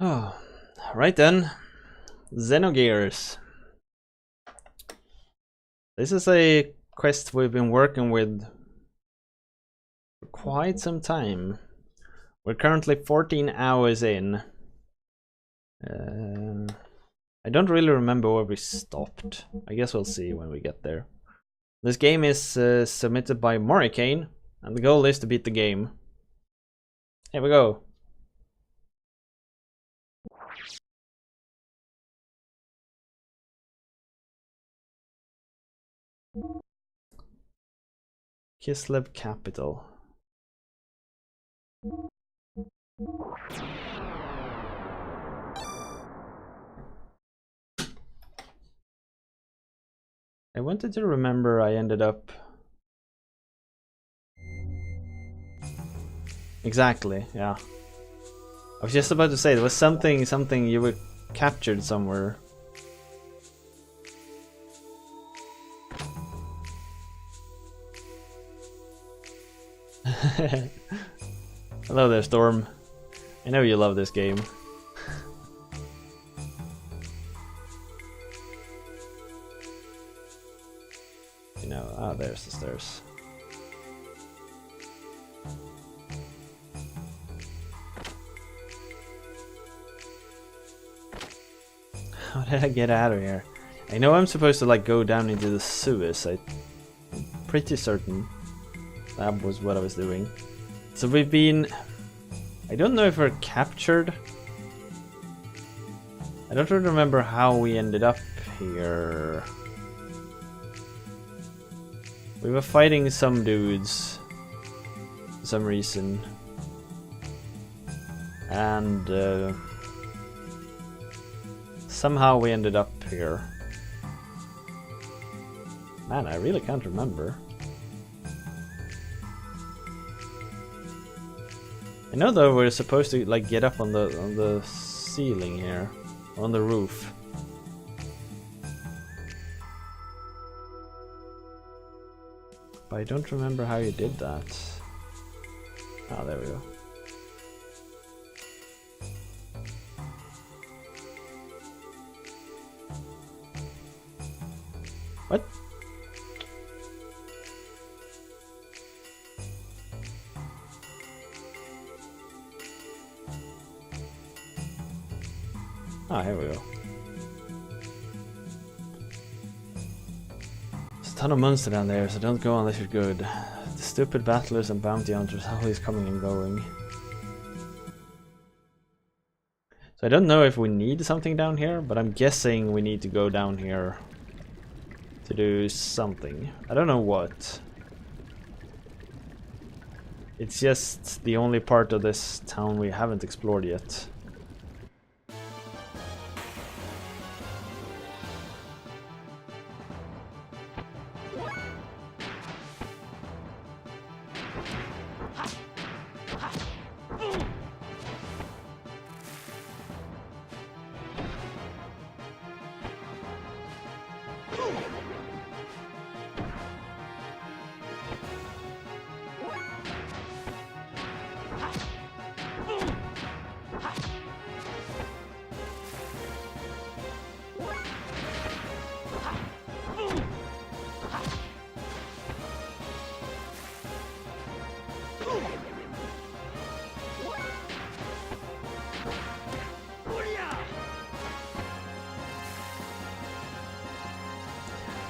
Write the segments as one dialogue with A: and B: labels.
A: Oh, right then. Xenogears. This is a quest we've been working with for quite some time. We're currently 14 hours in. I don't really remember where we stopped. I guess we'll see when we get there. This game is submitted by Morricane, and the goal is to beat the game. Here we go. Kislev Capital. I wanted to remember I ended up... Exactly, yeah. I was just about to say, there was something you were captured somewhere. Hello there, Storm. I know you love this game. You know, ah, there's the stairs. How did I get out of here? I know I'm supposed to like go down into the sewers. I'm pretty certain that was what I was doing. So we've been... I don't know if we're captured. I don't really remember how we ended up here. We were fighting some dudes for some reason. And somehow we ended up here. Man, I really can't remember. I know though we're supposed to like get up on the ceiling here, on the roof. But I don't remember how you did that. Ah, there we go. What? Ah, here we go. There's a ton of monsters down there, so don't go unless you're good. The stupid battlers and bounty hunters always coming and going. So I don't know if we need something down here, but I'm guessing we need to go down here to do something. I don't know what. It's just the only part of this town we haven't explored yet.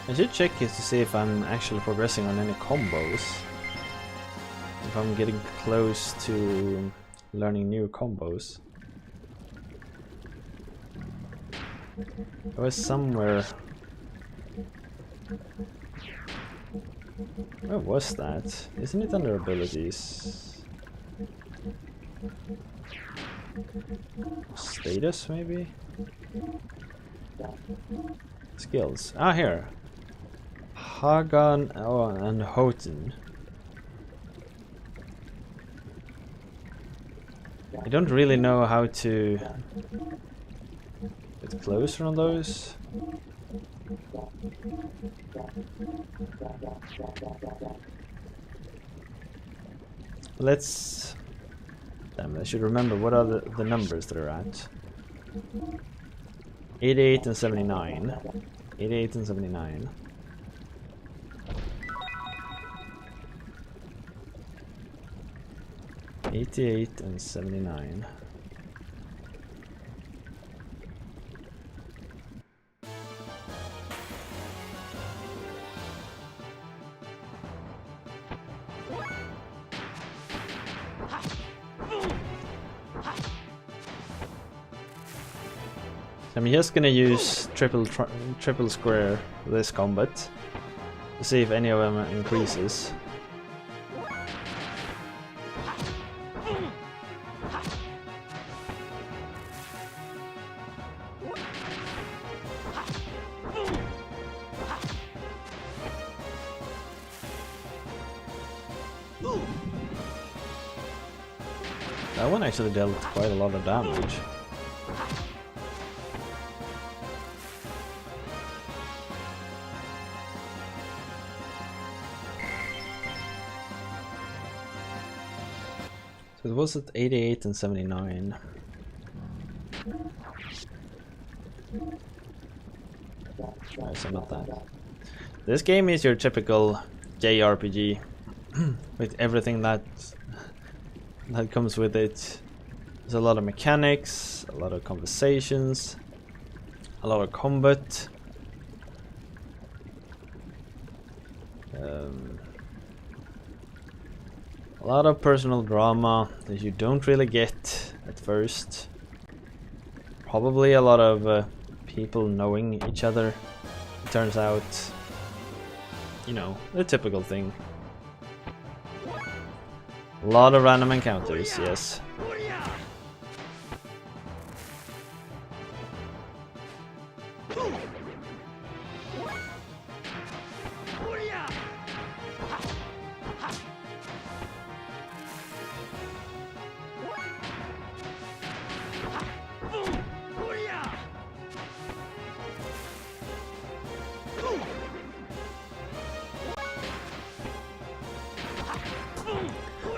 A: I should check it to see if I'm actually progressing on any combos. If I'm getting close to learning new combos. I was somewhere... Where was that? Isn't it under abilities? Status maybe? Skills. Ah, here. Hagan and Houghton. I don't really know how to get closer on those. Let's Damn, I should remember what are the numbers that are at. 88 and 79. 88 and 79. $88 and $79. I'm just gonna use triple square this combat to see if any of them increases. That one actually dealt quite a lot of damage. So it was at 88 and 79. No, so not that. This game is your typical JRPG with everything that comes with it. There's a lot of mechanics, a lot of conversations, a lot of combat. A lot of personal drama that you don't really get at first. Probably a lot of people knowing each other. It turns out, you know, the typical thing. A lot of random encounters, yes.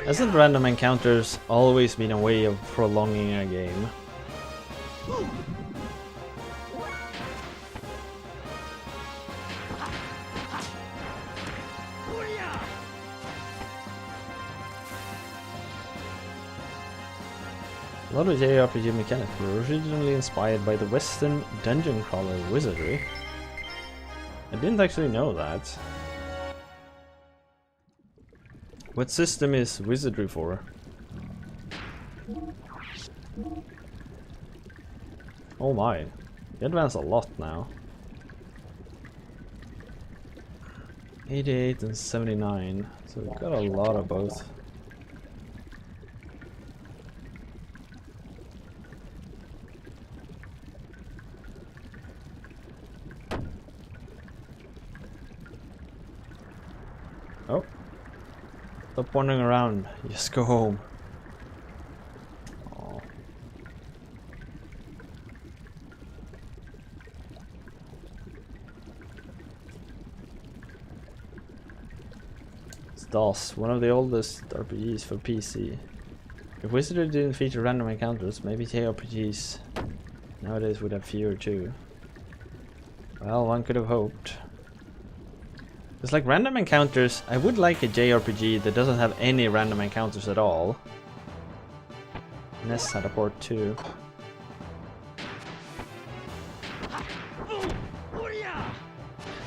A: Hasn't random encounters always been a way of prolonging a game? A lot of JRPG mechanics were originally inspired by the Western dungeon crawler wizardry. I didn't actually know that. What system is wizardry for? Oh my, you advance a lot now. 88 and 79, so we've got a lot of both. Oh. Stop wandering around. Just go home. Oh. It's DOS, one of the oldest RPGs for PC. If Wizardry didn't feature random encounters, maybe JRPGs nowadays would have fewer too. Well, one could have hoped. It's like random encounters. I would like a JRPG that doesn't have any random encounters at all. NES had a port too.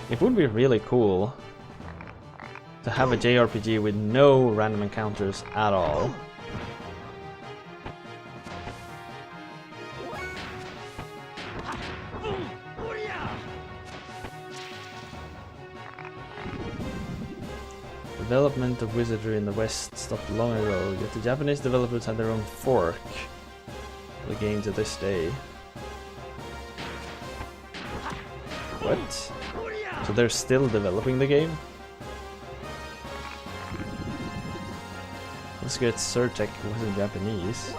A: It would be really cool to have a JRPG with no random encounters at all. Development of wizardry in the West stopped long ago, yet the Japanese developers had their own fork of the game to this day. What? So they're still developing the game? Let's get Surtech was in Japanese.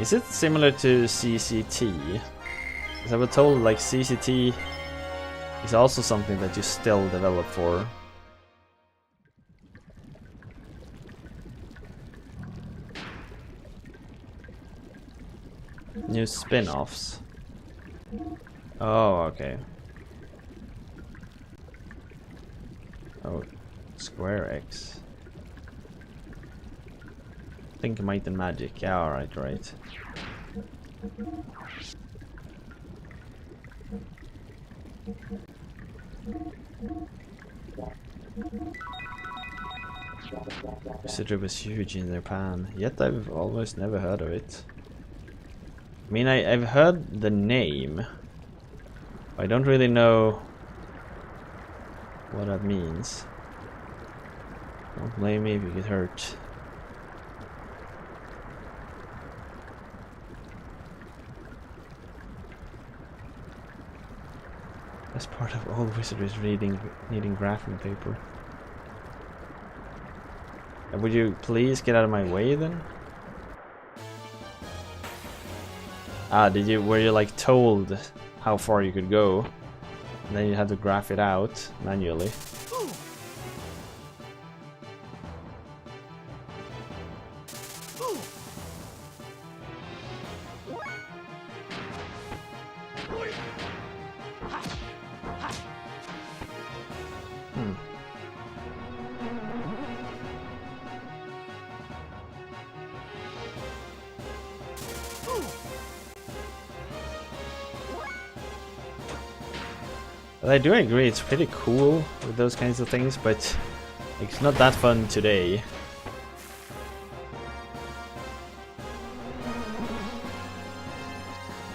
A: Is it similar to CCT? Because I was told like CCT is also something that you still develop for. New spin-offs. Oh, okay. Oh, Square X. Think, Might and Magic. Yeah, alright, right. Wizardry was huge in Japan, yet I've almost never heard of it. I mean, I've heard the name. I don't really know what that means. Don't blame me if you get hurt. That's part of all wizardries needing graphing paper. Would you please get out of my way then? Ah, were you like told how far you could go? And then you had to graph it out manually. But I do agree, it's pretty cool with those kinds of things, but it's not that fun today.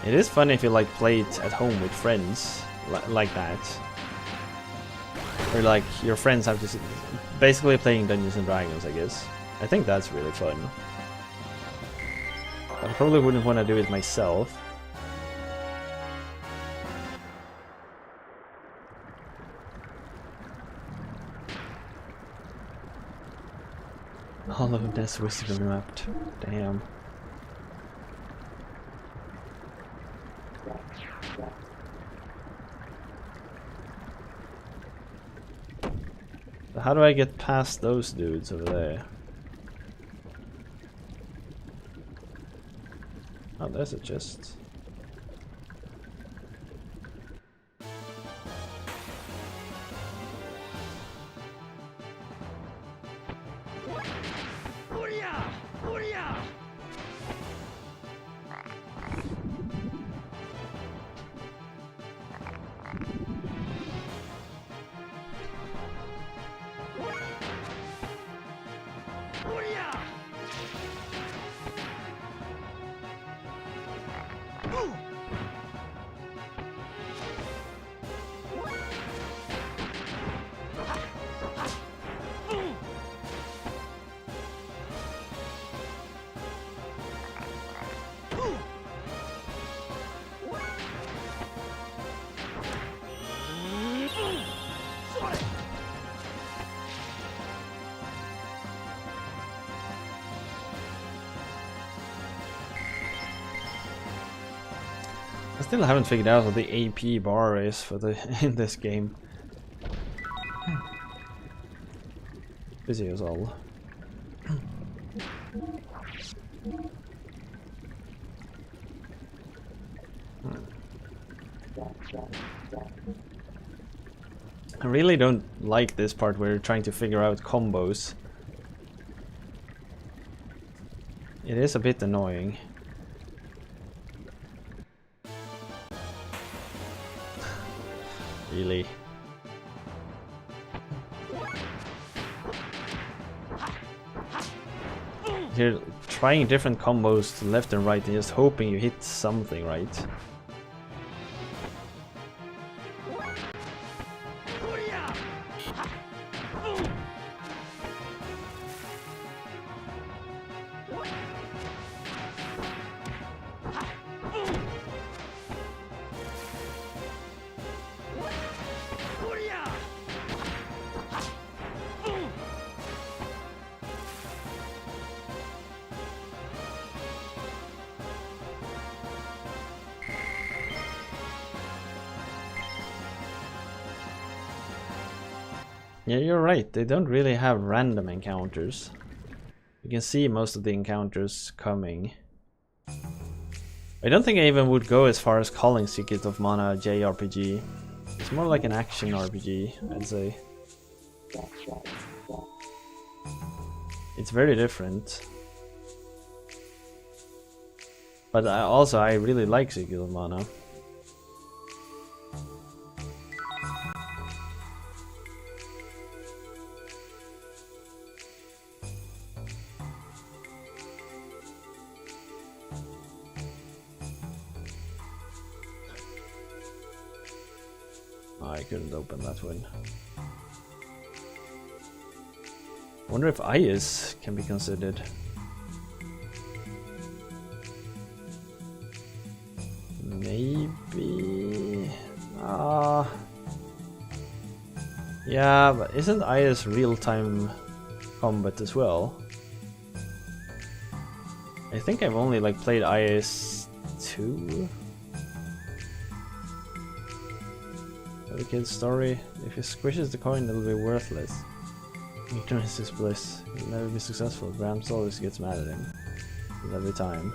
A: It is fun if you like play it at home with friends, like that. Or like your friends have to basically playing Dungeons and Dragons, I guess. I think that's really fun. But I probably wouldn't want to do it myself. All of this wizardry mapped. Damn. So how do I get past those dudes over there? Oh, there's a chest. I still haven't figured out what the AP bar is for the in this game. Busy as all. I really don't like this part where you're trying to figure out combos. It is a bit annoying. Really. You're trying different combos to left and right and just hoping you hit something right. Yeah, you're right. They don't really have random encounters. You can see most of the encounters coming. I don't think I even would go as far as calling Secret of Mana a JRPG. It's more like an action RPG, I'd say. It's very different. But I really like Secret of Mana. I couldn't open that one. Wonder if Ayas can be considered. Maybe. Yeah, but isn't Ayas real-time combat as well? I think I've only like played Ayas 2. The kid's story. If he squishes the coin, it'll be worthless. Ignorance is bliss. He'll never be successful. Gramps always gets mad at him. Every time.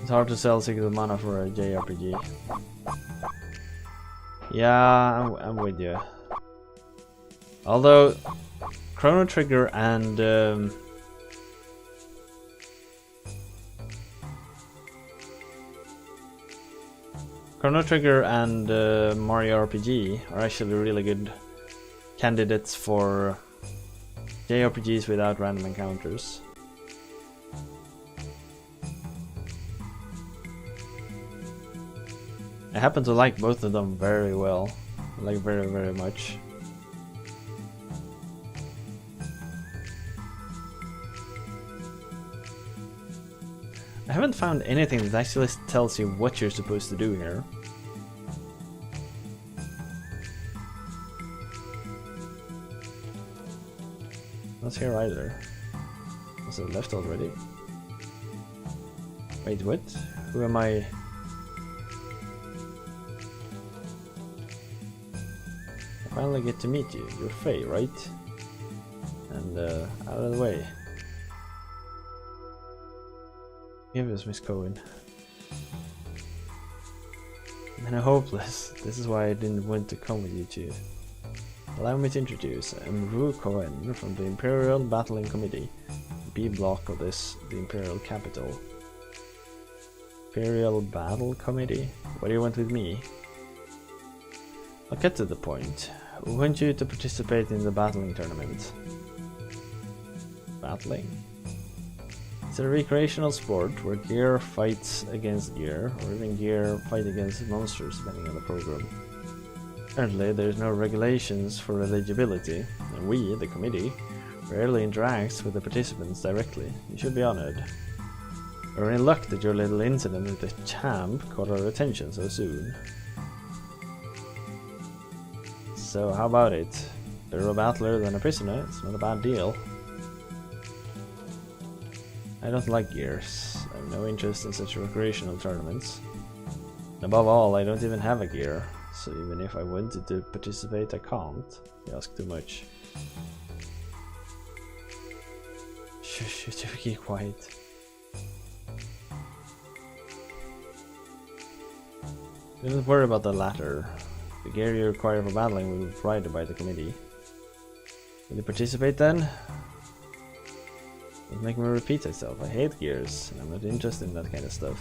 A: It's hard to sell Secret of Mana for a JRPG. Yeah, I'm with you. Although, Chrono Trigger and Mario RPG are actually really good candidates for JRPGs without random encounters. I happen to like both of them very well, like very, very much. I haven't found anything that actually tells you what you're supposed to do here. Not here either. Was it left already? Wait, what? Who am I? I finally get to meet you. You're Faye, right? And out of the way. Give us, Miss Cohen. I'm hopeless. This is why I didn't want to come with you two. Allow me to introduce. I'm Ru Cohen from the Imperial Battling Committee, B block of the Imperial capital. Imperial Battle Committee? What do you want with me? I'll get to the point. We want you to participate in the battling tournament. Battling? It's a recreational sport where gear fights against gear, or even gear fight against monsters depending on the program. Currently, there's no regulations for eligibility, and we, the committee, rarely interacts with the participants directly. You should be honored. We're in luck that your little incident with the champ caught our attention so soon. So how about it? Better a battler than a prisoner, it's not a bad deal. I don't like gears. I have no interest in such recreational tournaments. And above all, I don't even have a gear, so even if I wanted to participate, I can't. You ask too much. Shush, you two keep quiet. Don't worry about the latter. The gear you require for battling will be provided by the committee. Will you participate then? Don't make me repeat myself. I hate gears, and I'm not interested in that kind of stuff.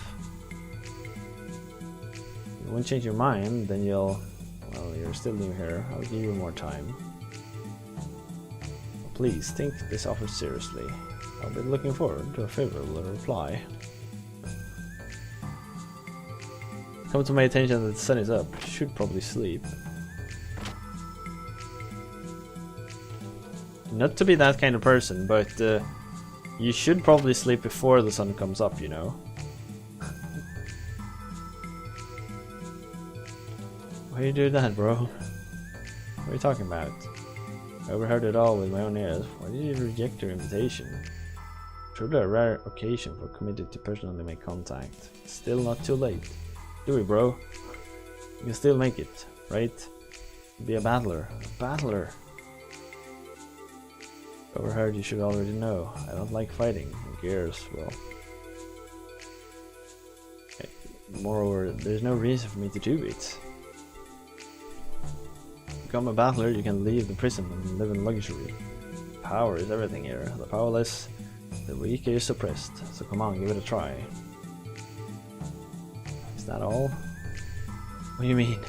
A: If you won't change your mind, then you'll... Well, you're still new here. I'll give you more time. Please, think this offer seriously. I'll be looking forward to a favorable reply. Come to my attention that the sun is up. You should probably sleep. Not to be that kind of person, but you should probably sleep before the sun comes up, you know. Why you do that, bro? What are you talking about? I overheard it all with my own ears. Why did you reject your invitation? Truly a rare occasion for committed to personally make contact. Still not too late. Do we, bro? You can still make it, right? Be a battler. A battler! Overheard you should already know. I don't like fighting. In Gears, well... Moreover, there's no reason for me to do it. Become a battler, you can leave the prison and live in luxury. Power is everything here. The powerless, the weak is suppressed. So come on, give it a try. Is that all? What do you mean?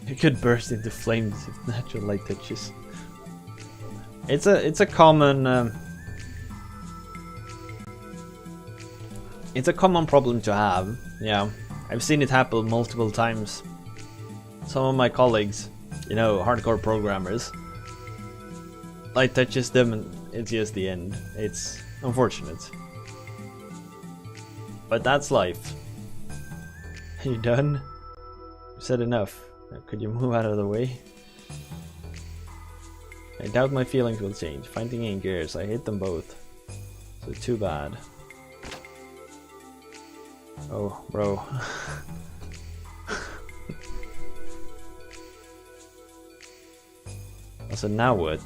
A: You could burst into flames if natural light touches. It's a common it's a common problem to have. Yeah, I've seen it happen multiple times. Some of my colleagues, you know, hardcore programmers, light touches them and it's just the end. It's unfortunate, but that's life. Are you done? You said enough. Now, could you move out of the way? I doubt my feelings will change. Fighting in Gears, I hate them both. So too bad. Oh, bro. So now what?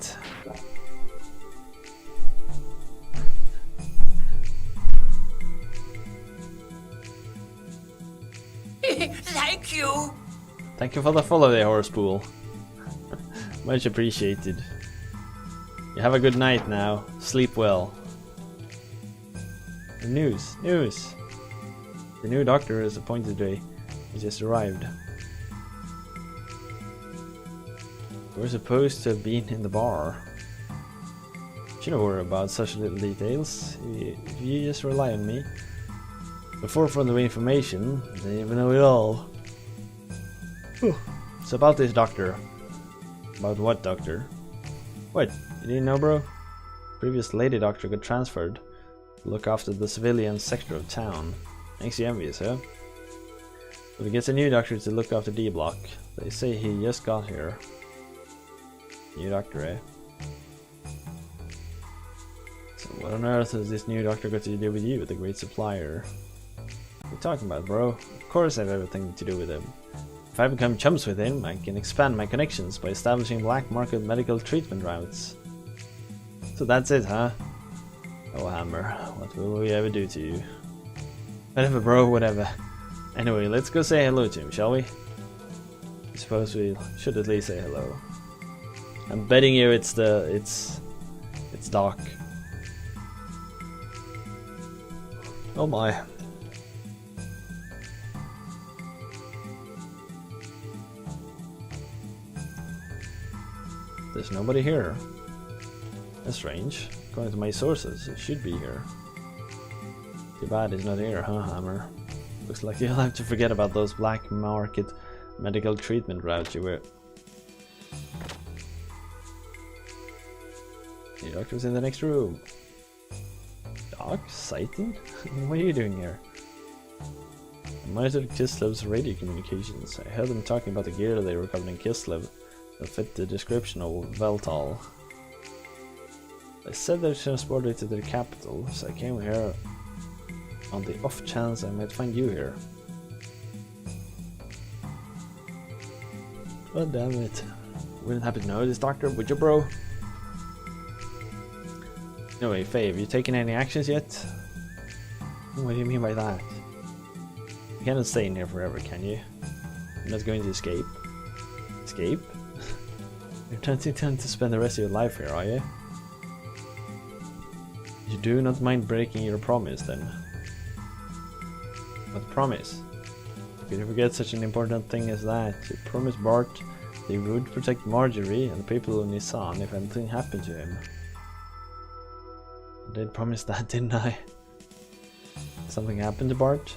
B: Thank you.
A: Thank you for the follow there, Horsepool. Much appreciated. You have a good night now. Sleep well. News. The new doctor is appointed today. He just arrived. We're supposed to have been in the bar. You don't worry about such little details. If you just rely on me. Before further information, they even know it all. So about this doctor. About what doctor? What? You didn't know, bro? Previous lady doctor got transferred to look after the civilian sector of town. Makes you envious, huh? But he gets a new doctor to look after D block. They say he just got here. New doctor, eh? So what on earth has this new doctor got to do with you, the great supplier? What are you talking about, bro? Of course I have everything to do with him. If I become chums with him, I can expand my connections by establishing black market medical treatment routes. So that's it, huh? Oh, Hammer, what will we ever do to you? Whatever, bro, whatever. Anyway, let's go say hello to him, shall we? I suppose we should at least say hello. I'm betting you it's Doc. Oh my. There's nobody here. That's strange. According to my sources, it should be here. Too bad he's not here, huh, Hammer? Looks like you'll have to forget about those black market medical treatment routes you were. The doctor's in the next room. Doc? Sighted? What are you doing here? I monitored Kislev's radio communications. I heard them talking about the gear they recovered in Kislev that fit the description of Veltal. They said they transported it to the capital, so I came here on the off chance I might find you here. God damn it. Wouldn't happen to know this doctor, would you, bro? Anyway, Faye, have you taken any actions yet? What do you mean by that? You cannot stay in here forever, can you? You're not going to escape? Escape? You don't intend to spend the rest of your life here, are you? You do not mind breaking your promise, then? What promise? Could you forget such an important thing as that? You promised Bart that you would protect Marjorie and the people of Nissan if anything happened to him. I did promise that, didn't I? Something happened to Bart?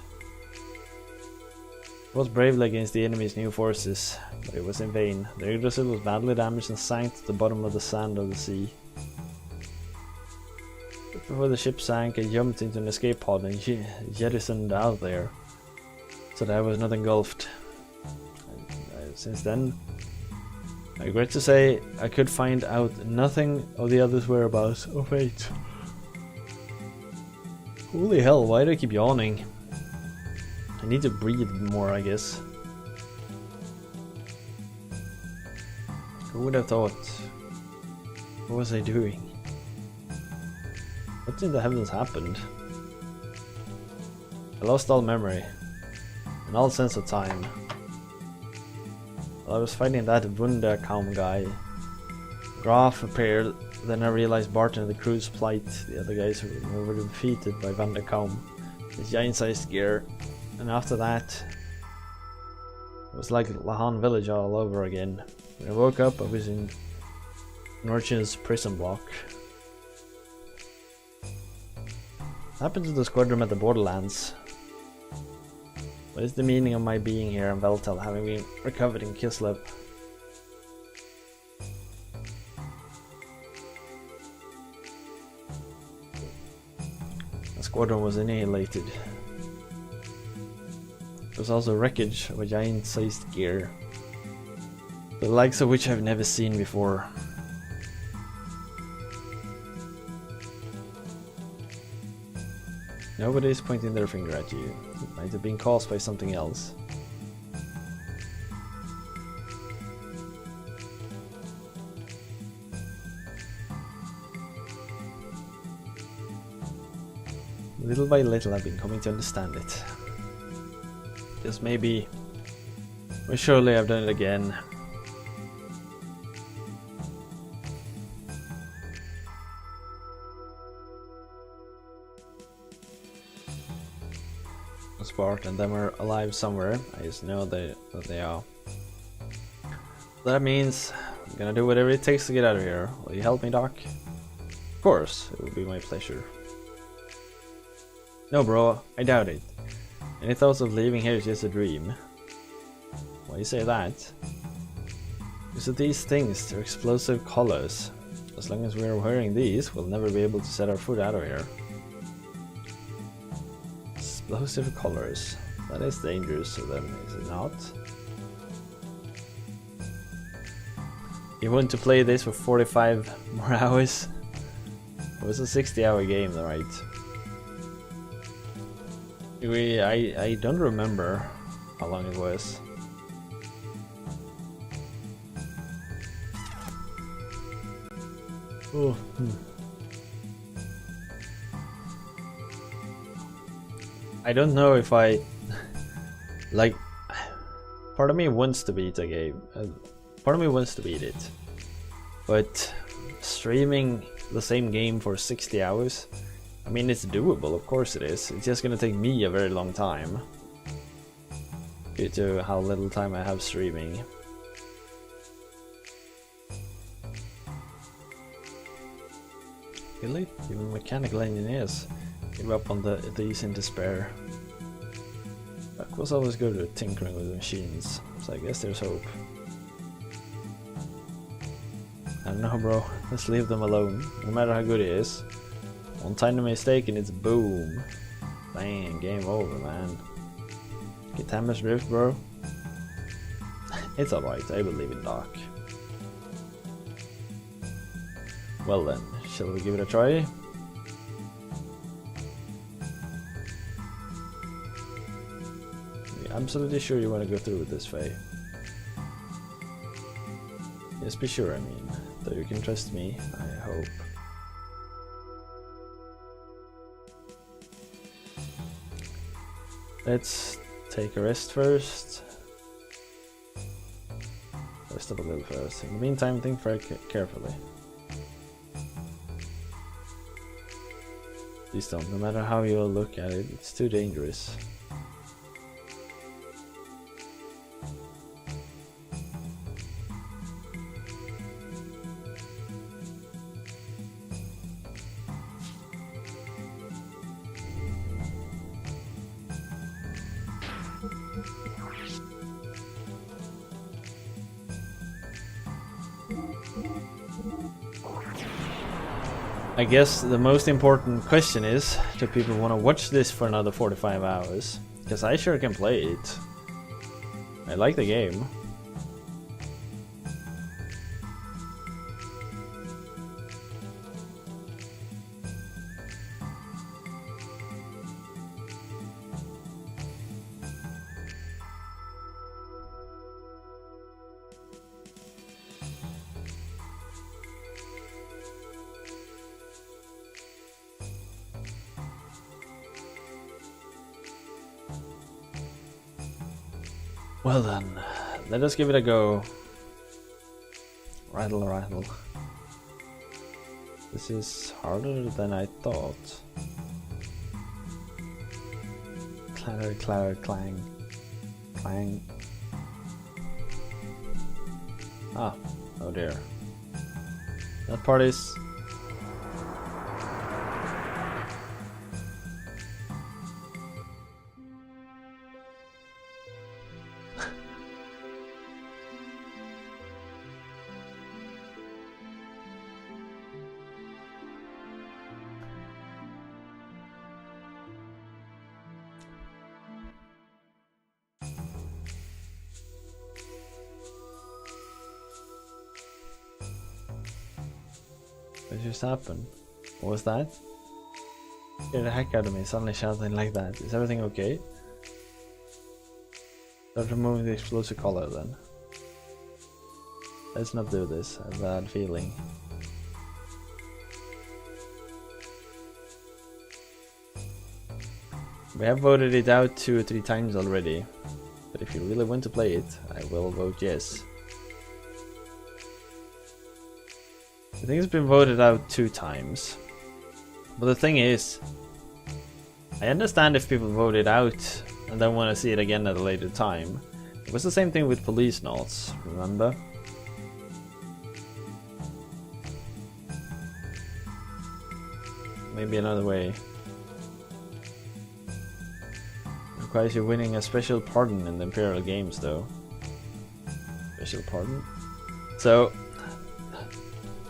A: He was bravely against the enemy's new forces, but it was in vain. The Yggdrasil was badly damaged and sank to the bottom of the sand of the sea. Before the ship sank, I jumped into an escape pod and jettisoned out there, so that I was not engulfed. Since then, I regret to say, I could find out nothing of the others' whereabouts or fate. Holy hell, why do I keep yawning? I need to breathe more, I guess. Who would have thought? What was I doing? What in the heavens happened? I lost all memory and all sense of time. While I was fighting that Wunderkaum guy, Graf appeared. Then I realized Barton and the crew's plight. The other guys were defeated by Wunderkaum, his giant-sized gear. And after that, it was like Lahan village all over again. When I woke up, I was in Norchin's prison block. What happened to the squadron at the Borderlands? What is the meaning of my being here in Veltal, having been recovered in Kislev? The squadron was annihilated. There was also wreckage of a giant-sized gear, the likes of which I've never seen before. Nobody is pointing their finger at you. It might have been caused by something else. Little by little I've been coming to understand it. Just maybe, or surely I've done it again. Sport and them are alive somewhere. I just know that they are. That means I'm gonna do whatever it takes to get out of here. Will you help me, Doc? Of course, it will be my pleasure. No, bro, I doubt it. Any thoughts of leaving here is just a dream. Why you say that? Because of these things, they're explosive colors. As long as we're wearing these, we'll never be able to set our foot out of here. Explosive colors. That is dangerous to them, is it not? You want to play this for 45 more hours? It was a 60-hour game, right? I don't remember how long it was. Oh. I don't know if I like. Part of me wants to beat a game. Part of me wants to beat it, but streaming the same game for 60 hours. I mean, it's doable, of course it is. It's just gonna take me a very long time due to how little time I have streaming. Really? Even mechanical engineers give up on these in despair. Buck was always good at tinkering with machines, so I guess there's hope. I don't know, bro. Let's leave them alone, no matter how good he is. One tiny mistake and it's boom. Bang, game over, man. Get Hammer's Rift, bro. It's alright, I believe in Doc. Well then, shall we give it a try? Are you absolutely sure you want to go through with this, Faye? Yes, be sure, I mean. Though you can trust me, I hope. Let's take a rest first. Rest up a little first. In the meantime, think very carefully. Please don't. No matter how you look at it, it's too dangerous. I guess the most important question is, do people want to watch this for another 45 hours? Because I sure can play it. I like the game. Well then, let us give it a go. Rattle, rattle. This is harder than I thought. Clatter, clatter, clang. Clang. Ah, oh dear. That part is... What just happened? What was that? Scared the heck out of me, suddenly shouting like that. Is everything okay? Start removing the explosive collar then. Let's not do this, I have a bad feeling. We have voted it out 2 or 3 times already, but if you really want to play it, I will vote yes. I think it's been voted out 2 times. But the thing is, I understand if people vote it out and then want to see it again at a later time. It was the same thing with Police Notes, remember? Maybe another way. Requires you winning a special pardon in the Imperial Games though. Special pardon? So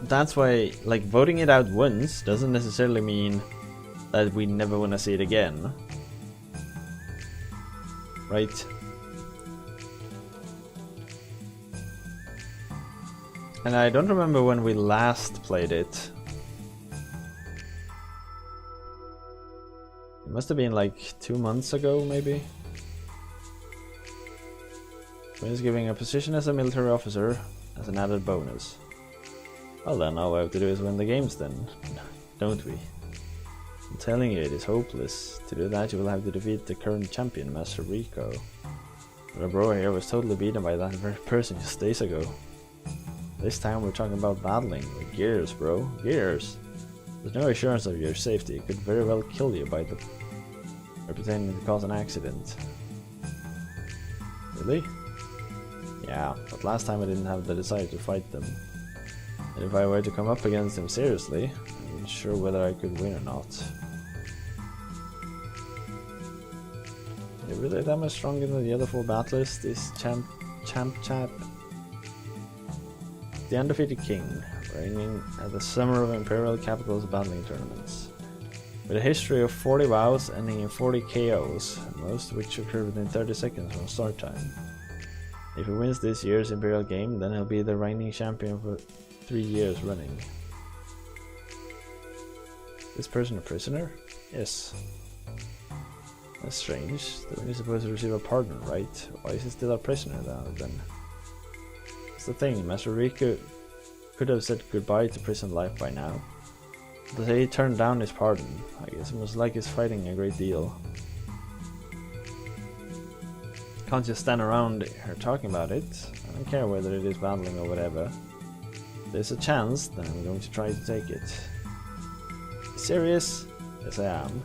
A: that's why, like, voting it out once doesn't necessarily mean that we never want to see it again. Right? And I don't remember when we last played it. It must have been like 2 months ago, maybe. Wins giving a position as a military officer as an added bonus. Well then, all we have to do is win the games then, don't we? I'm telling you, it is hopeless. To do that, you will have to defeat the current champion, Master Rico. The bro here was totally beaten by that very person just days ago. This time we're talking about battling with Gears, bro. Gears! There's no assurance of your safety. It could very well kill you by pretending to cause an accident. Really? Yeah, but last time I didn't have the desire to fight them. And if I were to come up against them seriously, I'm not sure whether I could win or not. You're really that much stronger than the other 4 battlers, this champ. The undefeated king, reigning at the Summer of Imperial Capital's battling tournaments. With a history of 40 vows ending in 40 KOs, most of which occurred within 30 seconds from start time. If he wins this year's Imperial game, then he'll be the reigning champion for 3 years running. This person a prisoner? Yes. That's strange. The winner is supposed to receive a pardon, right? Why is he still a prisoner then? That's the thing, Master Riku could have said goodbye to prison life by now. But he turned down his pardon. I guess it was like he's fighting a great deal. Can't just stand around here talking about it. I don't care whether it is battling or whatever. If there's a chance, then I'm going to try to take it. Serious? Yes, I am.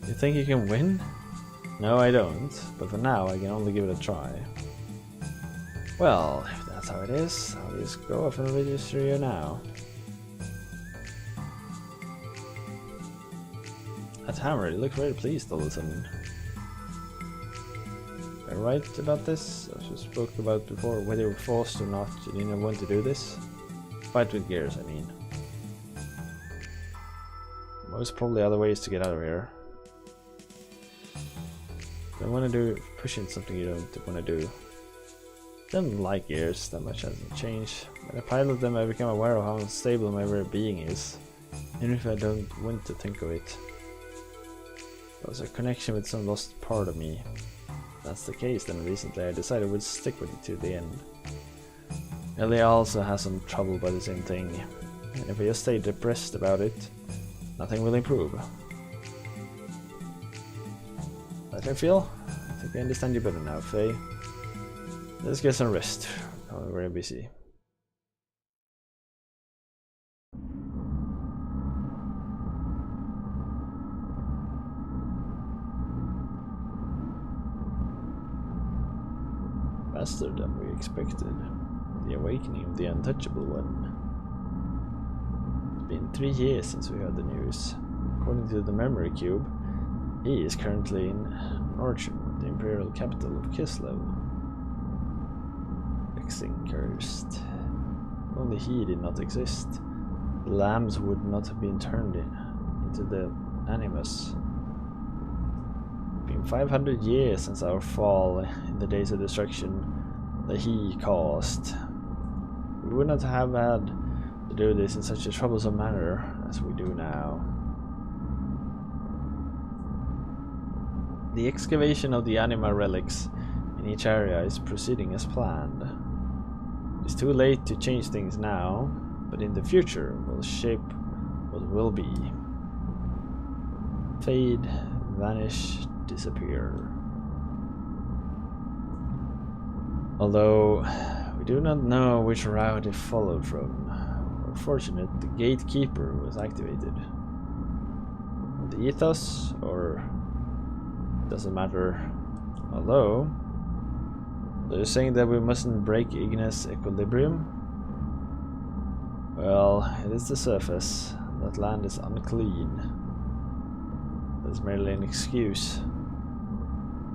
A: You think you can win? No, I don't. But for now, I can only give it a try. Well, if that's how it is, I'll just go off and register you now. That hammer, you look very pleased all of a sudden. Am I right about this? As we spoke about before, whether you were forced or not, you didn't want to do this. Fight with Gears, I mean. Most probably other ways to get out of here. Don't want to do pushing something you don't want to do. Don't like Gears, that much hasn't changed. When I pilot them, I become aware of how unstable my very being is, even if I don't want to think of it. There's a connection with some lost part of me. If that's the case, then recently I decided I would stick with it to the end. Ellie also has some trouble by the same thing, and if I just stay depressed about it, nothing will improve. Let me feel? I think I understand you better now, Faye. Let's get some rest. I'm very busy. Faster than we expected. The awakening of the untouchable one. It's been 3 years since we heard the news. According to the memory cube, he is currently in Norchum, the imperial capital of Kislev. Xenogears. If only he did not exist, the lambs would not have been turned into the animus. It's been 500 years since our fall in the days of destruction that he caused. We would not have had to do this in such a troublesome manner as we do now. The excavation of the anima relics in each area is proceeding as planned. It's too late to change things now, but in the future will shape what will be. Fade, vanish, disappear. Although we do not know which route it followed from, we're fortunate the gatekeeper was activated. The ethos, or doesn't matter. Although they're saying that we mustn't break Ignis' equilibrium. Well, it is the surface. That land is unclean. That's merely an excuse.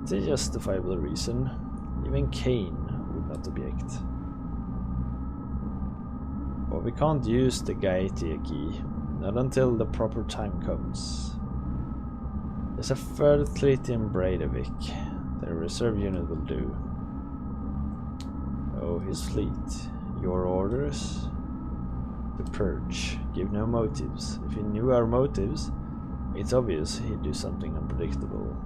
A: It's a justifiable reason. Even Cain would not object. But we can't use the Gaetia key, not until the proper time comes. There's a third fleet in Breidavik. The reserve unit will do. Oh, his fleet. Your orders? The purge. Give no motives. If he knew our motives, it's obvious he'd do something unpredictable.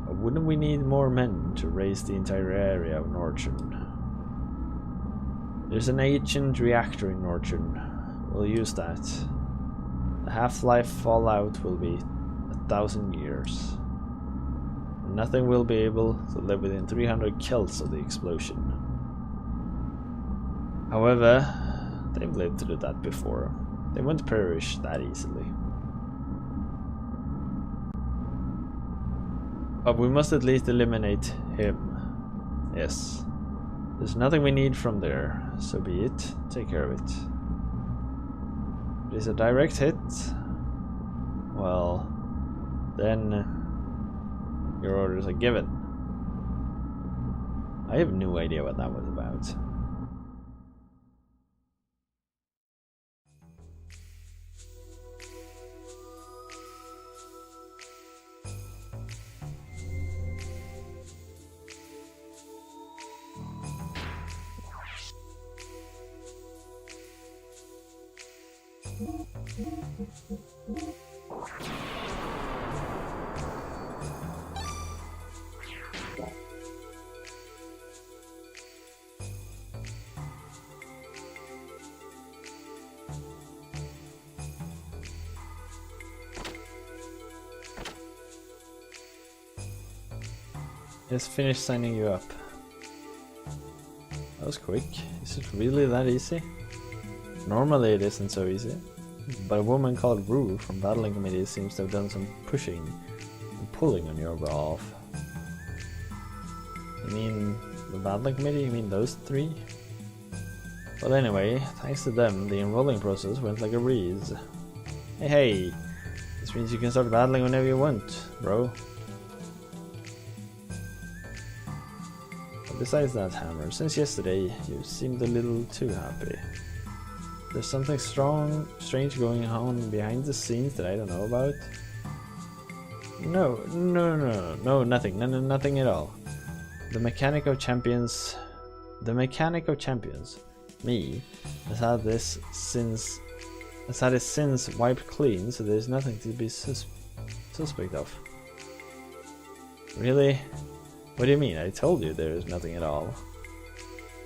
A: But wouldn't we need more men to raise the entire area of Norchun? There's an ancient reactor in Norchun. We'll use that. The half-life fallout will be 1,000 years. Nothing will be able to live within 300 kelts of the explosion. However, they've lived through that before. They won't perish that easily. But we must at least eliminate him. Yes. There's nothing we need from there, so be it. Take care of it. If it is a direct hit, well, then your orders are given. I have no idea what that was about. Just finished signing you up. That was quick. Is it really that easy? Normally it isn't so easy. But a woman called Rue from Battling Committee seems to have done some pushing and pulling on your behalf. You mean the Battling Committee? You mean those 3? Well anyway, thanks to them, the enrolling process went like a breeze. Hey, this means you can start battling whenever you want, bro. Besides that, Hammer, since yesterday, you seemed a little too happy. There's something strange going on behind the scenes that I don't know about? No, nothing at all. The Mechanic of Champions, me, has had it since wiped clean, so there's nothing to be suspect of. Really? What do you mean? I told you there is nothing at all.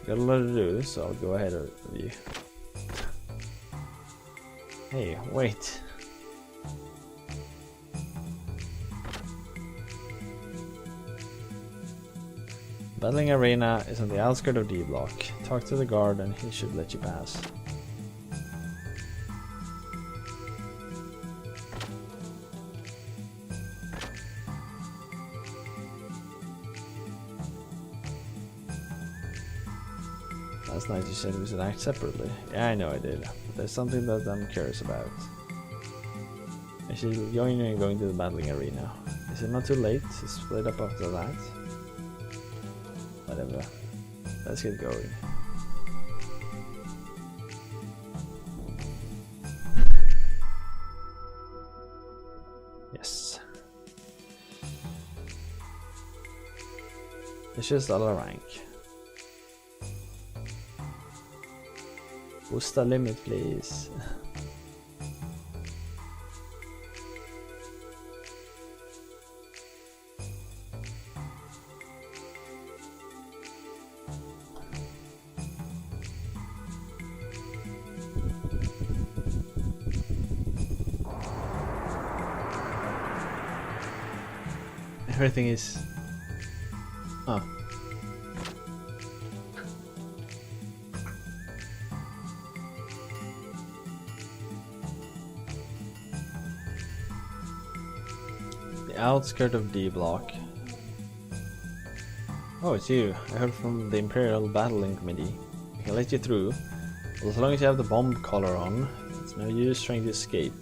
A: Got a lot to do, so I'll go ahead of you. Hey, wait. Battling arena is on the outskirts of D block. Talk to the guard and he should let you pass. Last night you said we should act separately. Yeah, I know I did. But there's something that I'm curious about. I should join you in going to the battling arena. Is it not too late to split up after that? Whatever. Let's get going. Yes. It's just dollar rank. Boost the limit, please. Everything is... Oh. The outskirt of D block. Oh, it's you. I heard from the Imperial Battling Committee. I can let you through. But as long as you have the bomb collar on, it's no use trying to escape.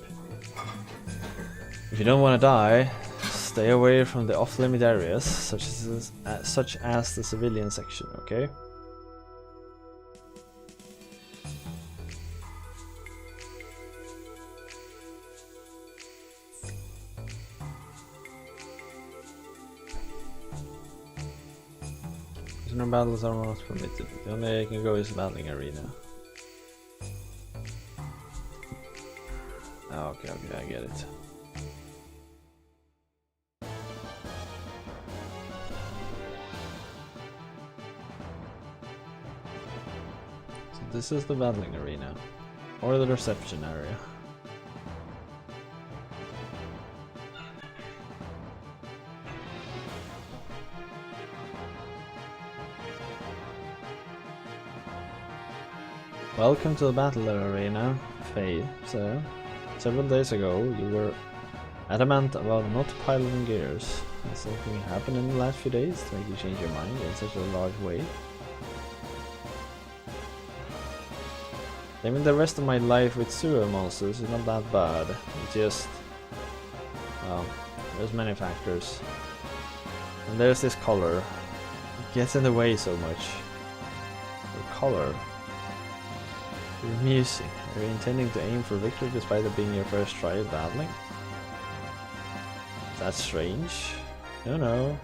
A: If you don't want to die, stay away from the off-limit areas, such as the civilian section, okay? Prisoner battles are not permitted. The only way I can go is the battling arena. Oh, okay, I get it. This is the battling arena, or the reception area. Welcome to the battle arena, Faye. So, several days ago you were adamant about not piloting gears. Has something happened in the last few days to make you change your mind in such a large way? Living the rest of my life with sewer monsters is not that bad. It's just... well, there's many factors. And there's this color. It gets in the way so much. The color. You're musing. Are you intending to aim for victory despite it being your first try at battling? That's strange. No,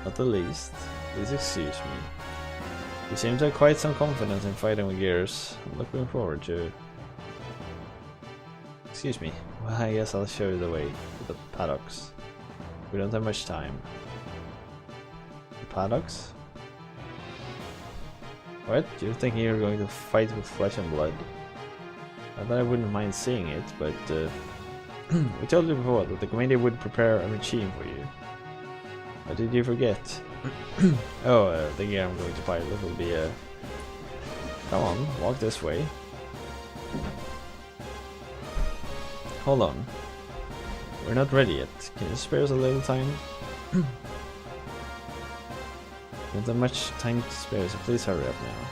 A: not the least. Please excuse me. You seem to have quite some confidence in fighting with gears. I'm looking forward to it. Excuse me. Well, I guess I'll show you the way to the paddocks. We don't have much time. The paddocks? What? You're thinking you're going to fight with flesh and blood? Not that I wouldn't mind seeing it, but we told you before that the committee would prepare a machine for you. What did you forget? Oh, the gear I'm going to pilot will be a... Come on, walk this way. Hold on. We're not ready yet. Can you spare us a little time? We don't have much time to spare, so please hurry up now.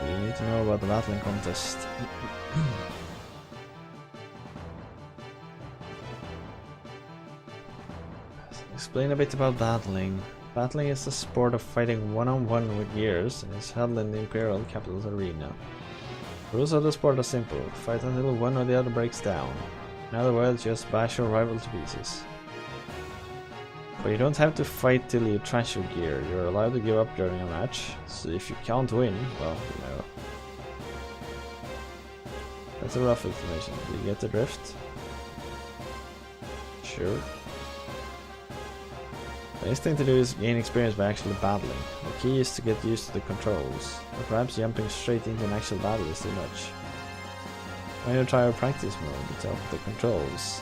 A: You need to know about the battling contest. Explain a bit about battling. Battling is the sport of fighting one-on-one with gears and is held in the Imperial Capital's arena. The rules of the sport are simple. Fight until one or the other breaks down. In other words, just bash your rival to pieces. But you don't have to fight till you trash your gear. You're allowed to give up during a match, so if you can't win, well, you know. That's a rough explanation. Do you get the drift? Sure. The next thing to do is gain experience by actually battling. The key is to get used to the controls, or perhaps jumping straight into an actual battle is too much. Why don't you try a practice mode to help with the controls?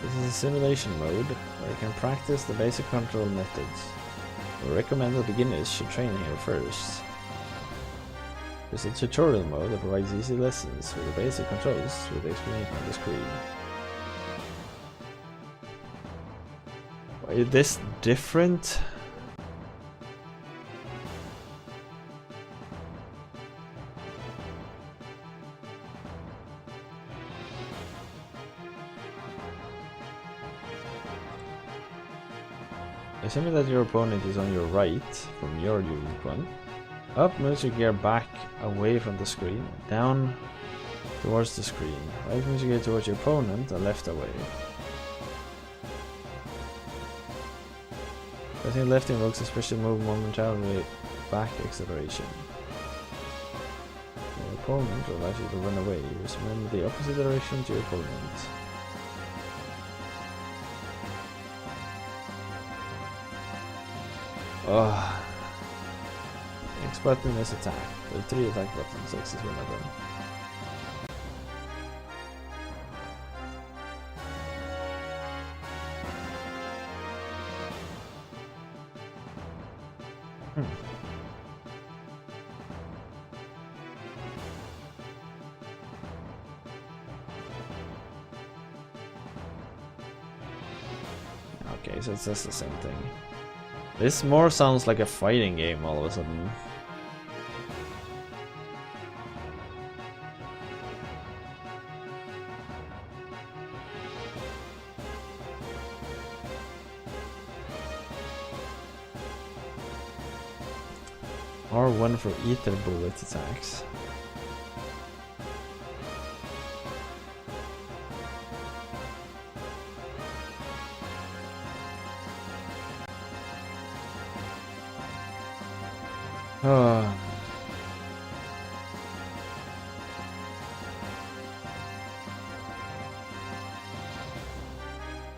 A: This is a simulation mode where you can practice the basic control methods. We recommend that beginners should train here first. There's a tutorial mode that provides easy lessons with the basic controls with the explanation on the screen. Why is this different? Assuming that your opponent is on your right from your unique one. Up moves your gear back away from the screen, down towards the screen. Right moves your gear towards your opponent, and left away. Pressing left invokes a special move momentarily back acceleration. Your opponent allows you to run away. Just remember the opposite direction to your opponent. Oh. X button is attack. There are 3 attack buttons, X is one of them. Okay, so it's just the same thing. This more sounds like a fighting game all of a sudden. R1 for ether bullet attacks.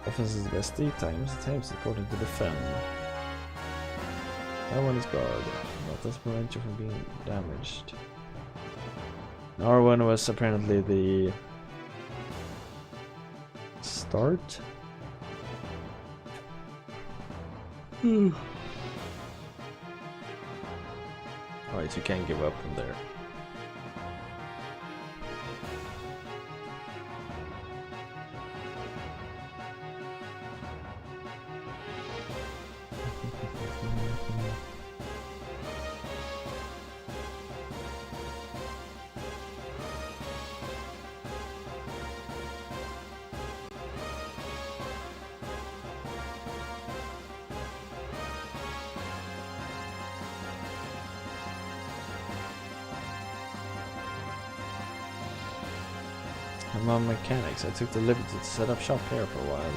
A: Offense is the best 3 times, the time is important to defend. That one is guard, that does prevent you from being damaged. R1 was apparently the start. Alright, you can't give up from there. I'm on mechanics. I took the liberty to set up shop here for a while.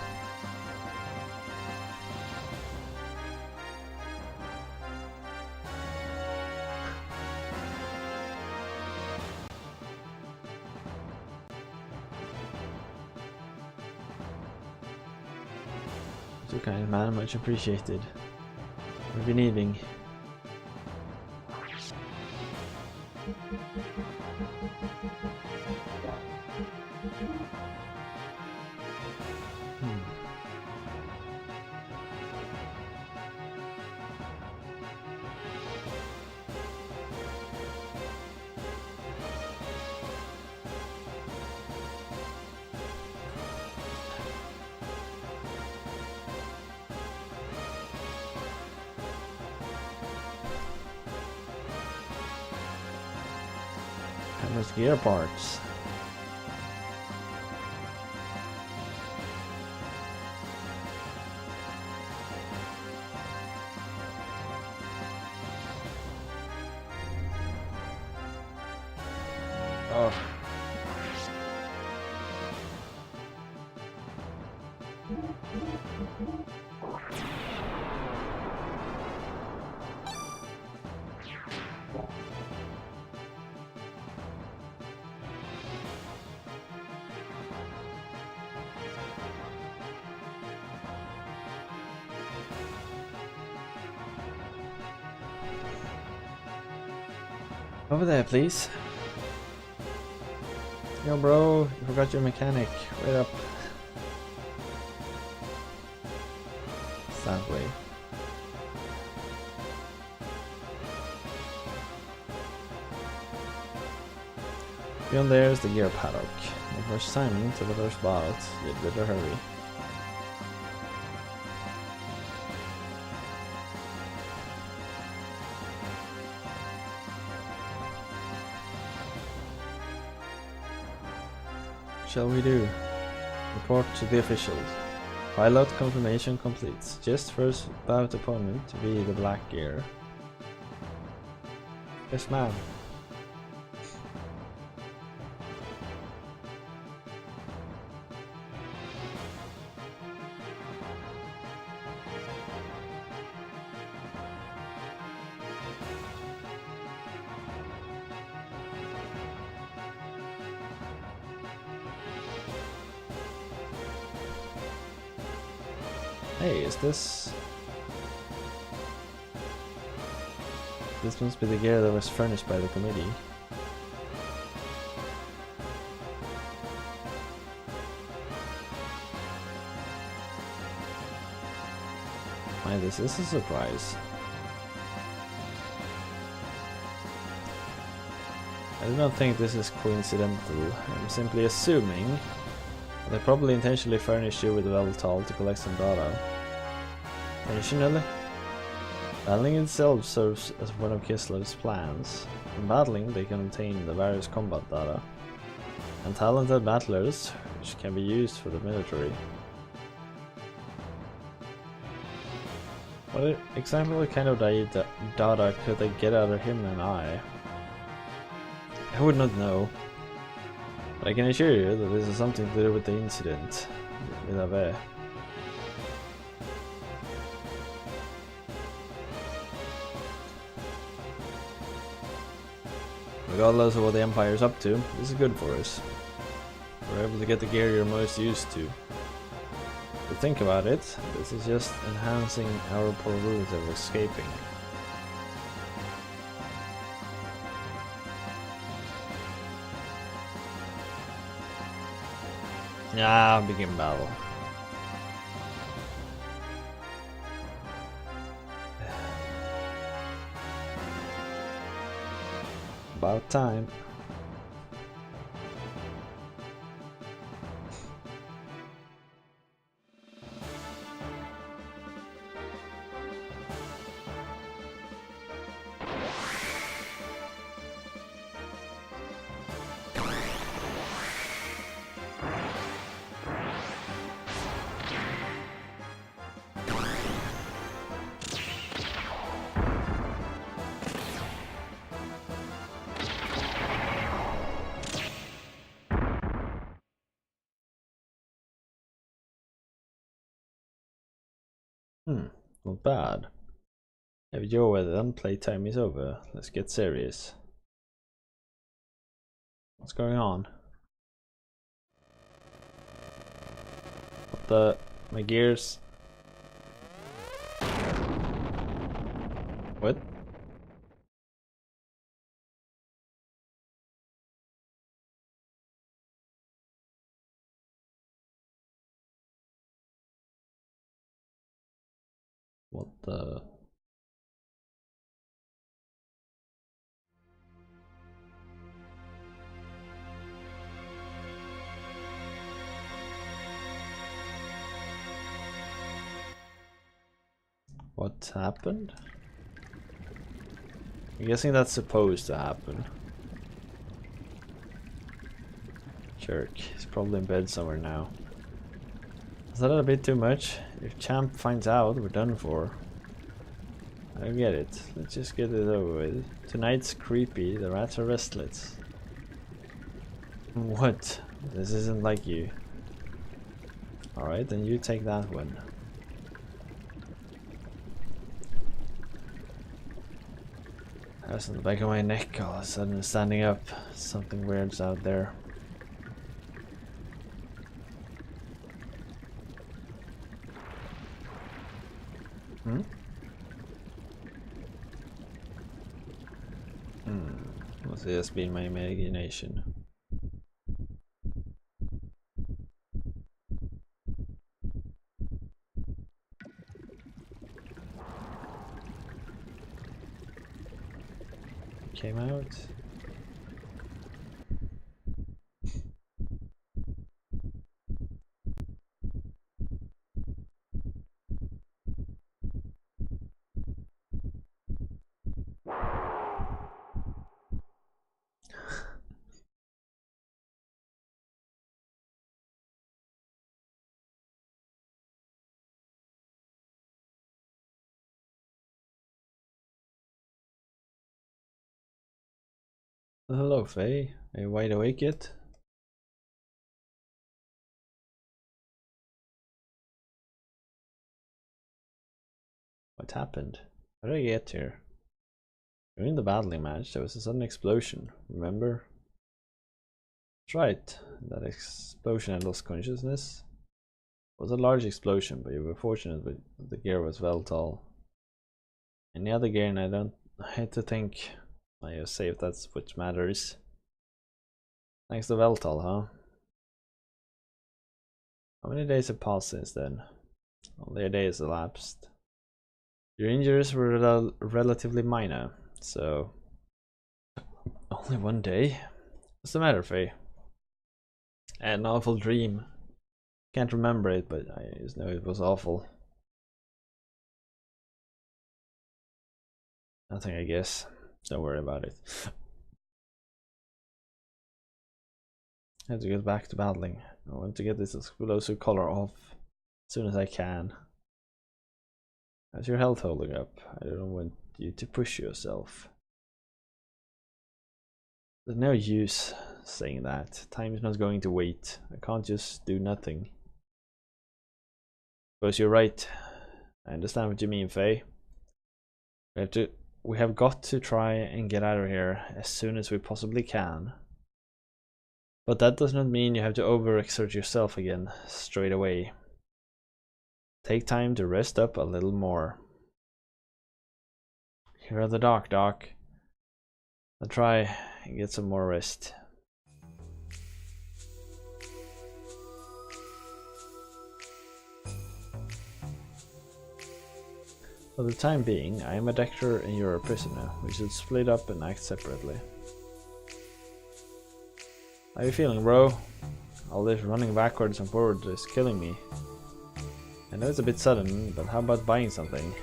A: Too kind, man. Much appreciated. What have you been eating? Hammer's gear parts. Oh. Over there, please. Yo, bro, you forgot your mechanic. Wait up. It's that way. Beyond there is the gear paddock. The first timing to the first bout. You'd better hurry. Shall we do? Report to the officials. Pilot confirmation complete. Just first bout opponent to be the black gear. Yes, ma'am. Hey, is this... This must be the gear that was furnished by the committee. Why, this is a surprise. I do not think this is coincidental. I'm simply assuming they probably intentionally furnished you with a Veltal to collect some data. Intentionally? Battling itself serves as one of Kistler's plans. In battling, they can obtain the various combat data and talented battlers, which can be used for the military. Exactly what kind of data could they get out of him and I would not know. But I can assure you that this is something to do with the incident with Ave. Regardless of what the Empire is up to, this is good for us. We're able to get the gear you're most used to. But think about it, this is just enhancing our probability of escaping. Yeah, begin battle. About time. Not bad. Have your way then, playtime is over. Let's get serious. What's going on? What the... my gears... What? What the... What happened? I'm guessing that's supposed to happen. Jerk, he's probably in bed somewhere now. Is that a bit too much? If Champ finds out, we're done for. I don't get it. Let's just get it over with. Tonight's creepy, the rats are restless. What? This isn't like you. Alright, then you take that one. Hairs on the back of my neck all of a sudden standing up. Something weird's out there. Must have just been my imagination. Came out. Hello, Faye. Are you wide awake yet? What happened? How did I get here? During the battling match, there was a sudden explosion, remember? That's right, that explosion had lost consciousness. It was a large explosion, but you were fortunate that the gear was well tall. Any other gear, and I had to think I was safe, that's what matters. Thanks to Veltal, huh? How many days have passed since then? Only a day has elapsed. Your injuries were relatively minor, so only one day? What's the matter, Faye? I had an awful dream. Can't remember it, but I just know it was awful. Nothing, I guess. Don't worry about it. I have to get back to battling. I want to get this explosive color off as soon as I can. How's your health holding up? I don't want you to push yourself. There's no use saying that. Time is not going to wait. I can't just do nothing. Suppose you're right. I understand what you mean, Faye. We have got to try and get out of here as soon as we possibly can. But that does not mean you have to overexert yourself again straight away. Take time to rest up a little more. Here are the Doc. I'll try and get some more rest. For the time being, I am a doctor and you're a prisoner. We should split up and act separately. How are you feeling, bro? All this running backwards and forwards is killing me. I know it's a bit sudden, but how about buying something?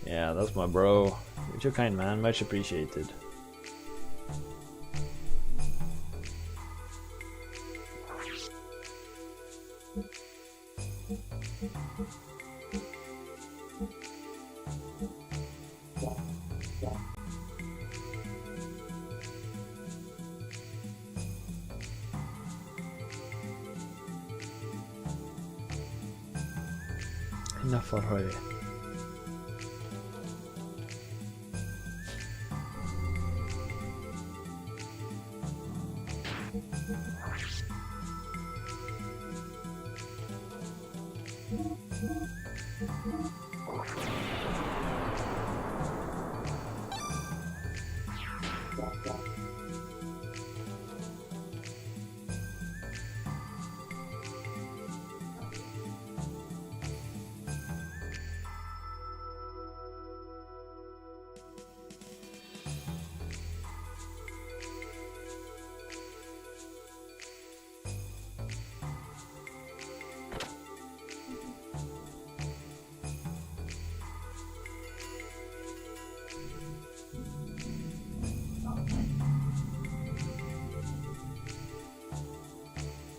A: Yeah, that's my bro. You're too kind, man. Much appreciated. Enough already.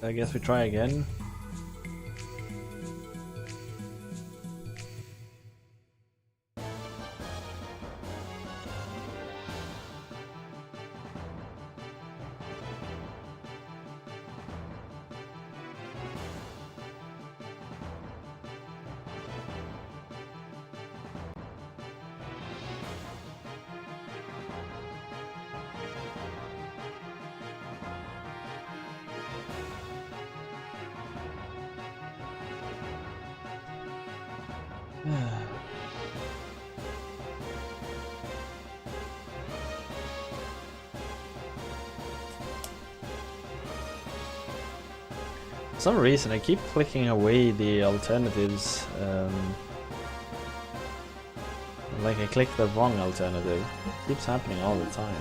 A: I guess we try again. For some reason I keep clicking away the alternatives. Like I clicked the wrong alternative. It keeps happening all the time.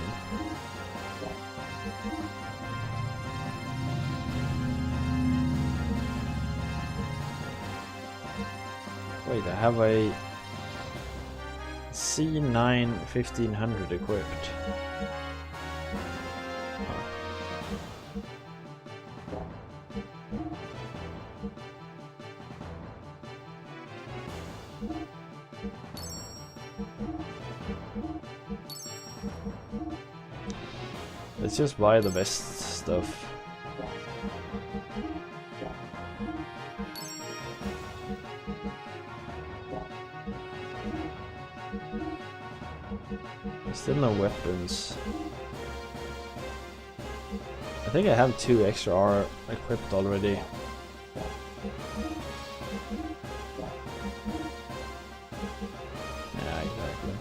A: Wait, I have a C9 1500 equipped. Let's just buy the best stuff. Still no weapons. I think I have 2 extra R equipped already. Yeah, exactly.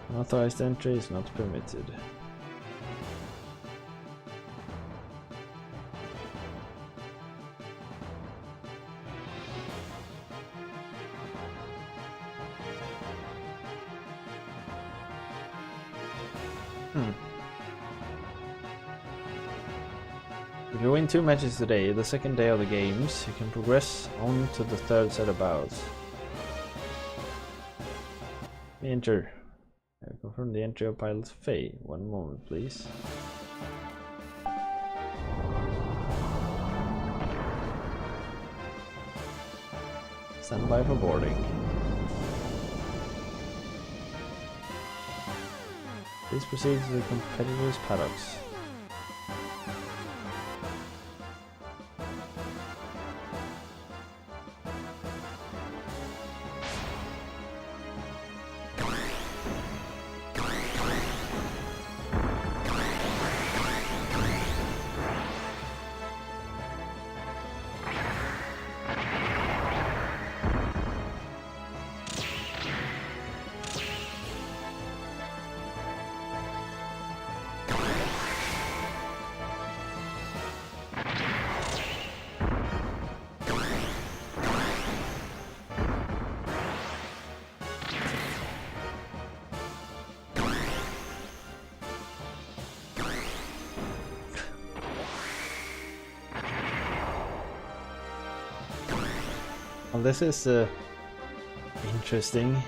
A: Unauthorized entry is not permitted. If you win 2 matches today, the second day of the games, you can progress on to the 3rd set of bouts. Enter. Confirm the entry of Pilot Faye. One moment, please. Stand by for boarding. Please proceed to the competitors' paddocks. Well, this is interesting.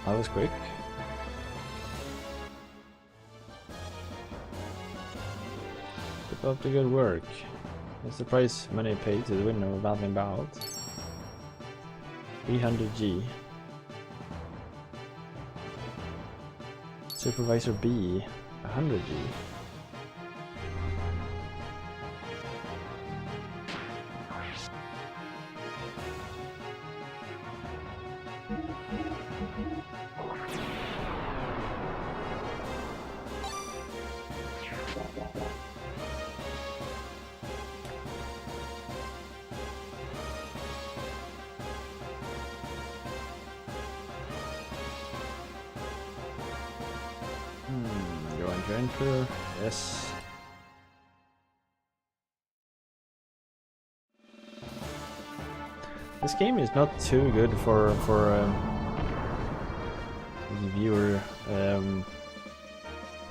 A: That was quick. Keep up the good work. What's the price money paid to the winner of a battling bout? 300G. Supervisor B, 100G. Join Emperor, yes. This game is not too good for viewer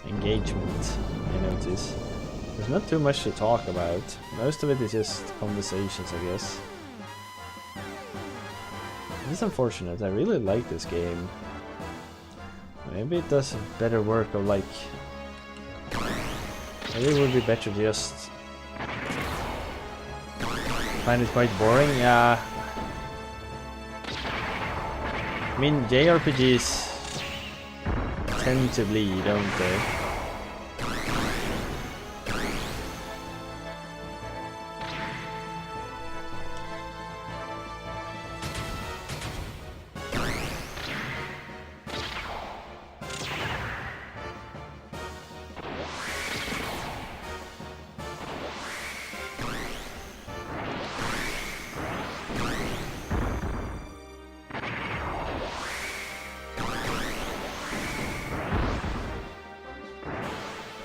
A: engagement, I notice. There's not too much to talk about. Most of it is just conversations, I guess. It's unfortunate. I really like this game. Maybe it does better work of like... Maybe it would be better just... Find it quite boring, yeah. I mean, JRPGs tend to bleed, don't they?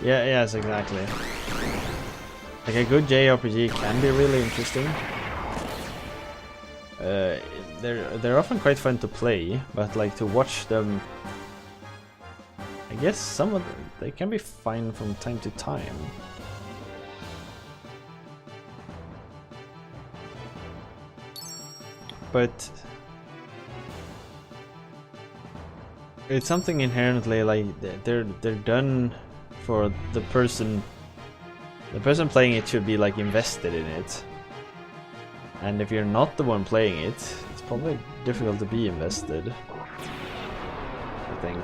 A: Yeah, yes, exactly. Like a good JRPG can be really interesting. They're often quite fun to play, but like to watch them, I guess some of them, they can be fine from time to time. But it's something inherently like they're done for the person playing it should be like invested in it. And if you're not the one playing it, it's probably difficult to be invested, I think.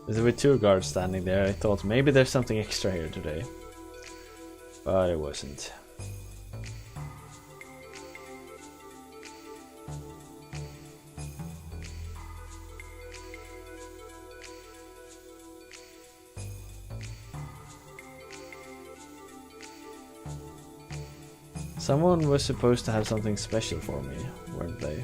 A: There were two guards standing there. I thought maybe there's something extra here today, but it wasn't. Someone was supposed to have something special for me, weren't they?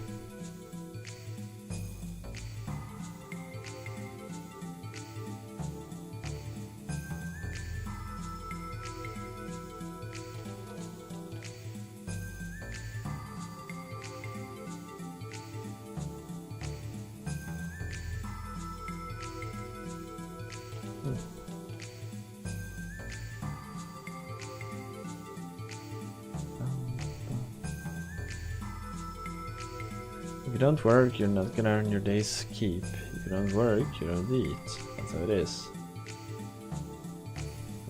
A: If you don't work, you're not gonna earn your day's keep. If you don't work, you don't eat. That's how it is.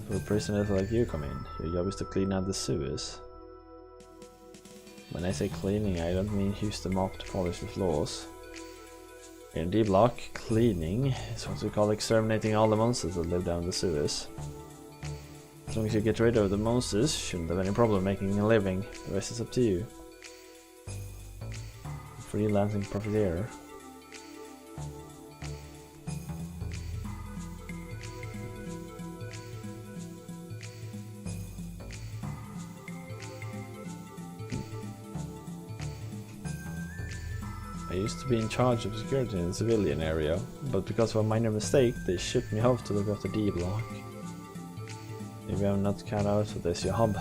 A: For a prisoner like you come in, your job is to clean out the sewers. When I say cleaning, I don't mean use the mop to polish the floors. In D block, cleaning is what we call exterminating all the monsters that live down the sewers. As long as you get rid of the monsters, shouldn't have any problem making a living. The rest is up to you. Freelancing profiteer. I used to be in charge of security in the civilian area, but because of a minor mistake, they shipped me off to look after D block. Maybe I'm not cut out for this job.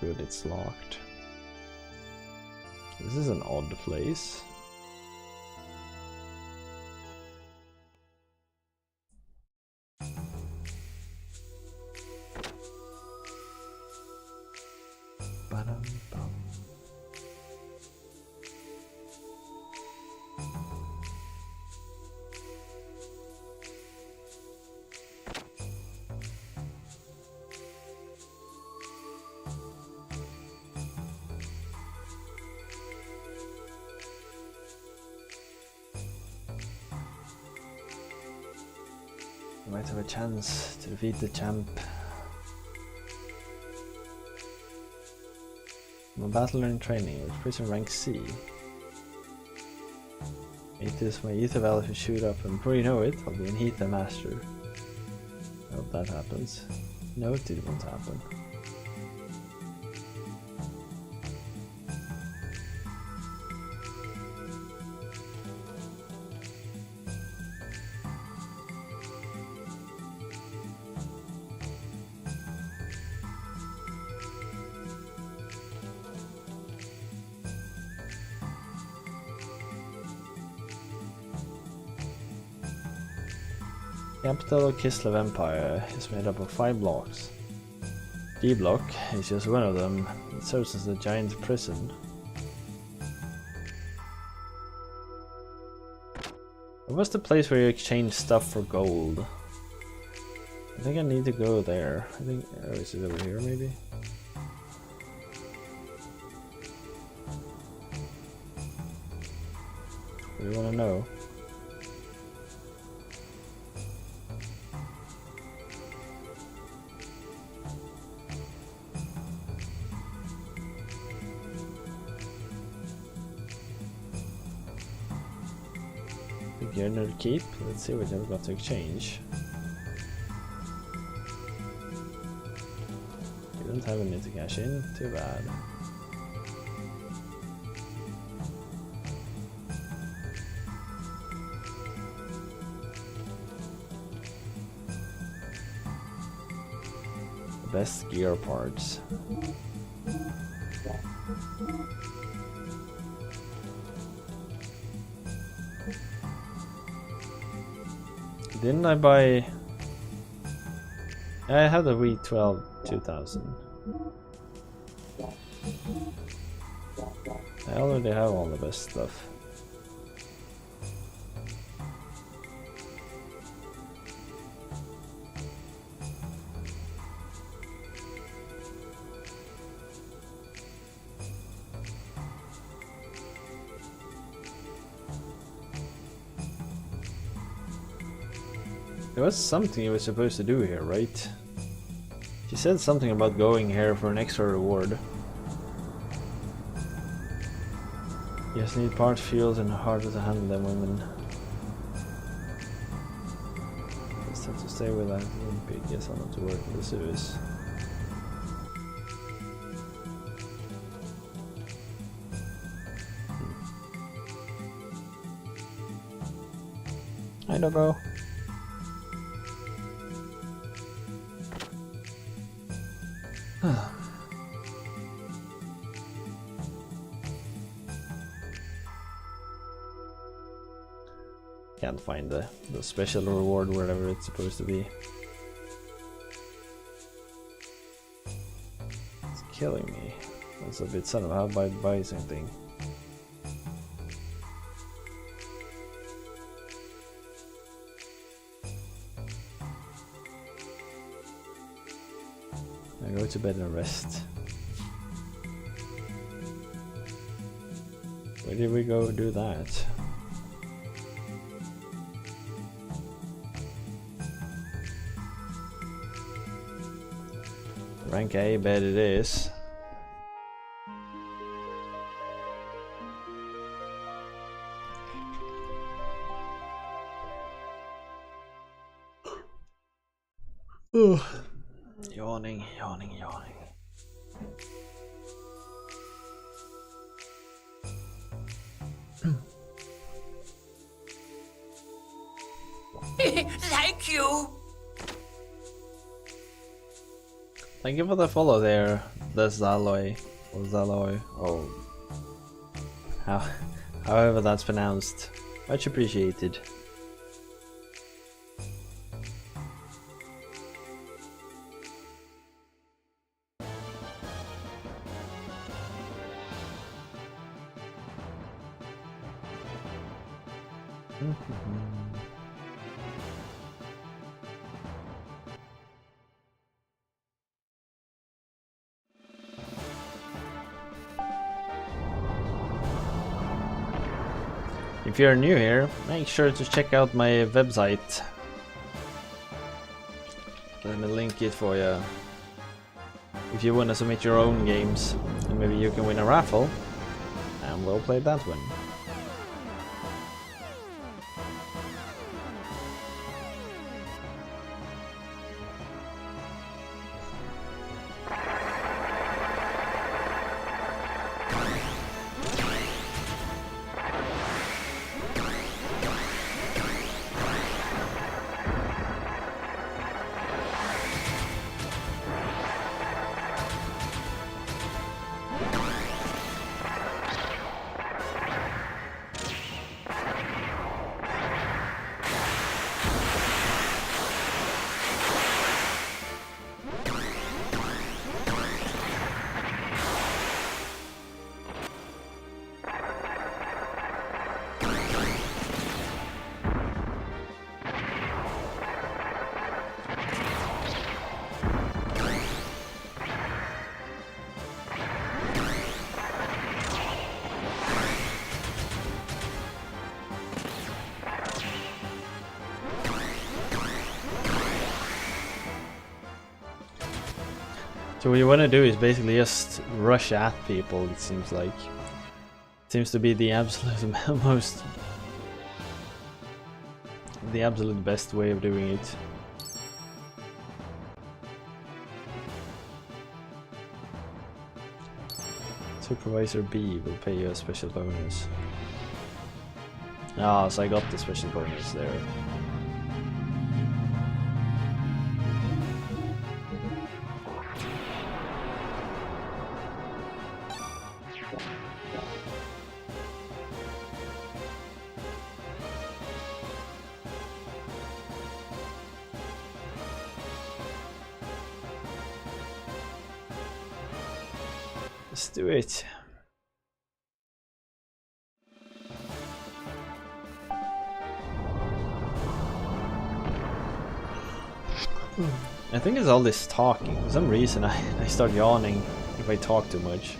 A: Good, it's locked. This is an odd place. Ba-dum-bum. I might have a chance to defeat the champ. a battler in training with prison rank C. It is my ether value to shoot up, and before you know it, I'll be an ether master. I hope that happens. No, it didn't happen. Capital of Kislev Empire is made up of 5 blocks. D block is just one of them. It serves as a giant prison. What was the place where you exchange stuff for gold? I think I need to go there. I think, oh, is it over here maybe? Do you want to know? Beginner keep. Let's see what I've got to exchange. You don't have any to cash in. Too bad. Best gear parts. Didn't I buy... I had the V12 2000. I already have all the best stuff. There was something you were supposed to do here, right? She said something about going here for an extra reward. You just need parts, fuels, and harder to handle than women. Just have to stay with that Olympic. Guess I'll have to work with the Suez. I don't know. Can't find the special reward wherever it's supposed to be. It's killing me. That's a bit son of how I buy something. I go to bed and rest. Where did we go do that? Rank A, bet it is. Yawning.
B: Thank you.
A: Thank you for the follow there, the Zaloy, or Zaloy, oh, however that's pronounced. Much appreciated. If you're new here, make sure to check out my website. Let me link it for you. if you want to submit your own games, and maybe you can win a raffle, and we'll play that one. So what you want to do is basically just rush at people, it seems like. It seems to be the absolute the absolute best way of doing it. Supervisor B will pay you a special bonus. Ah, so I got the special bonus there. Let's do it. I think it's all this talking. For some reason I start yawning if I talk too much.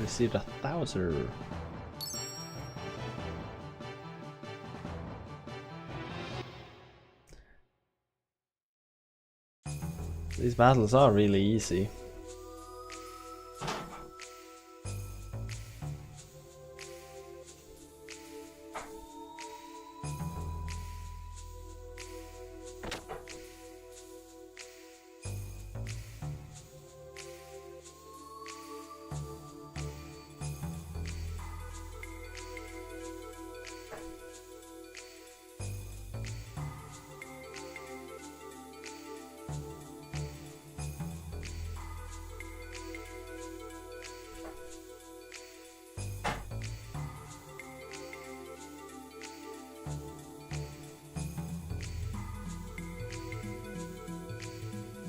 A: Received 1,000. These battles are really easy.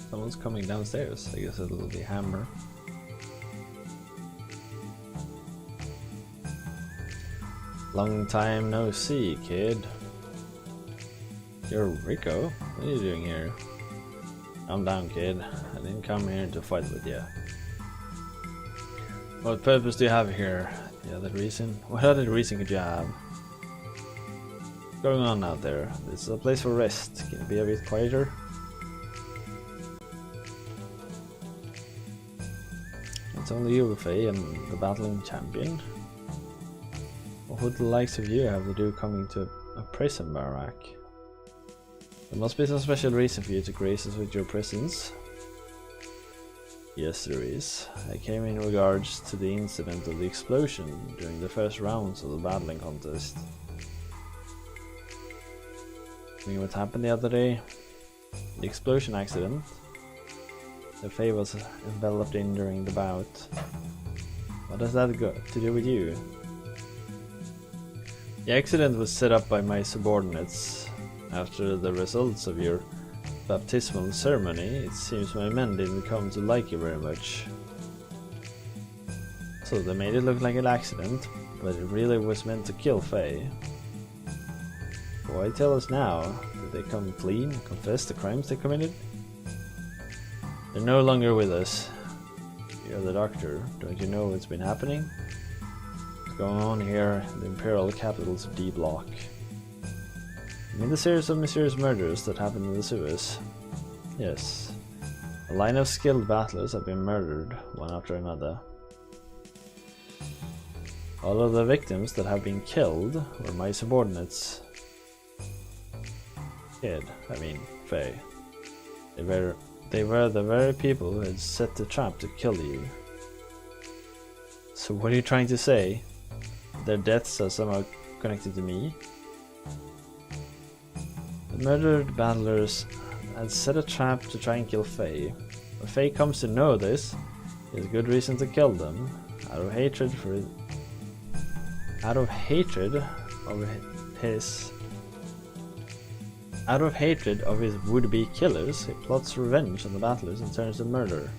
A: Someone's coming downstairs. I guess it'll be Hammer. Long time no see, kid. You're Rico? What are you doing here? Calm down, kid. I didn't come here to fight with you. What purpose do you have here? The other reason? What other reason could you have? What's going on out there? This is a place for rest. Can it be a bit quieter? It's only you, Faye, and the battling champion. What would the likes of you have to do coming to a prison barrack? There must be some special reason for you to grace us with your presence. Yes, there is. I came in regards to the incident of the explosion during the first rounds of the battling contest. You know what happened the other day? The explosion accident. The Fae was enveloped in during the bout. What does that got to do with you? The accident was set up by my subordinates. After the results of your baptismal ceremony, it seems my men didn't come to like you very much. So they made it look like an accident, but it really was meant to kill Faye. Why tell us now? Did they come clean and confess the crimes they committed? They're no longer with us. You're the doctor. Don't you know what's been happening? What's going on here in the Imperial Capital's D block? I mean the series of mysterious murders that happened in the sewers. Yes. A line of skilled battlers have been murdered, one after another. All of the victims that have been killed were my subordinates. Faye. They were the very people who had set the trap to kill you. So what are you trying to say? Their deaths are somehow connected to me? The murdered battlers had set a trap to try and kill Faye. When Faye comes to know this, he has good reason to kill them. Out of hatred of his would-be killers, he plots revenge on the battlers and turns to murder.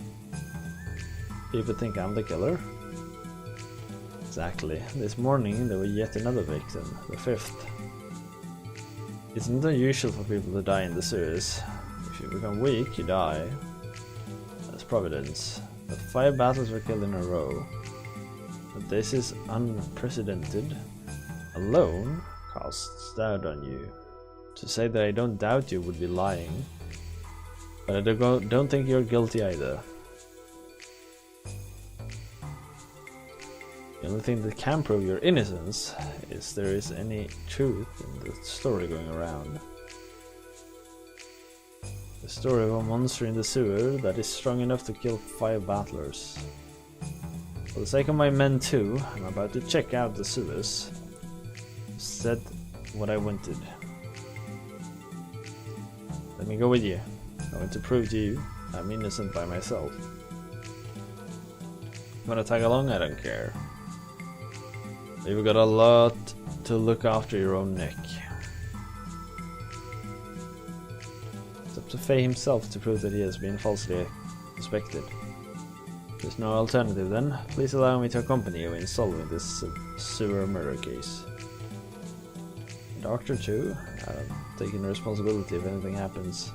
A: People think I'm the killer? Exactly. This morning there was yet another victim, the fifth. It's not unusual for people to die in the sewers. If you become weak, you die. That's providence. But 5 battles were killed in a row. But this is unprecedented. Alone casts doubt on you. To say that I don't doubt you would be lying. But I don't think you're guilty either. The only thing that can prove your innocence is there is any truth in the story going around. The story of a monster in the sewer that is strong enough to kill 5 battlers. For the sake of my men too, I'm about to check out the sewers. Said what I wanted. Let me go with you. I want to prove to you I'm innocent by myself. Wanna tag along? I don't care. You've got a lot to look after your own neck. It's up to Faye himself to prove that he has been falsely suspected. There's no alternative then. Please allow me to accompany you in solving this sewer murder case. Doctor too? I'm taking responsibility if anything happens.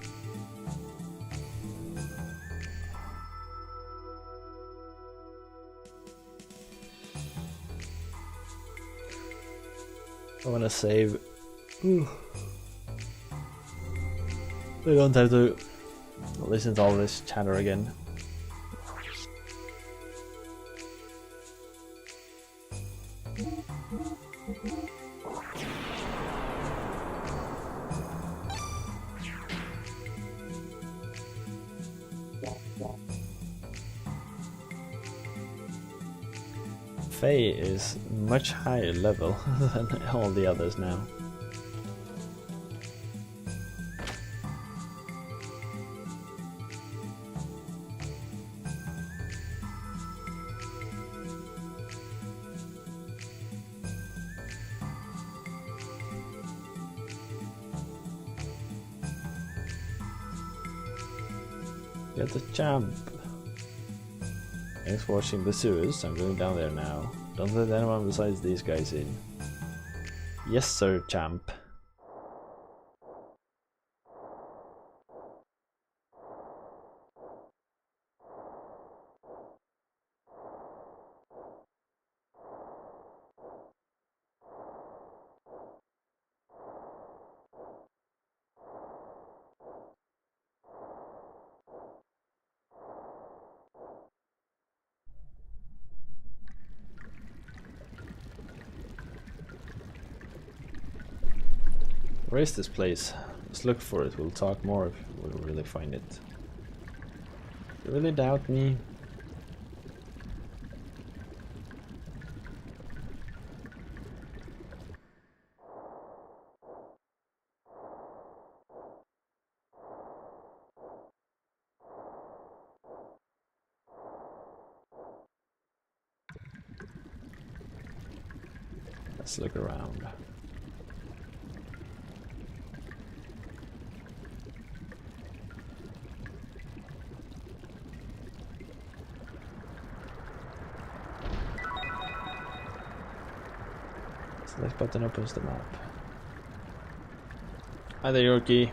A: I wanna save. Ooh. We don't have to listen to all this chatter again. Faye is much higher level than all the others now. Get the champ. Thanks for watching the sewers. I'm going down there now. Don't let anyone besides these guys in. Yes sir, champ. Where is this place? Let's look for it. We'll talk more if we really find it. You really doubt me? Let's look around. Select button opens the map. Hi there, Yorkie.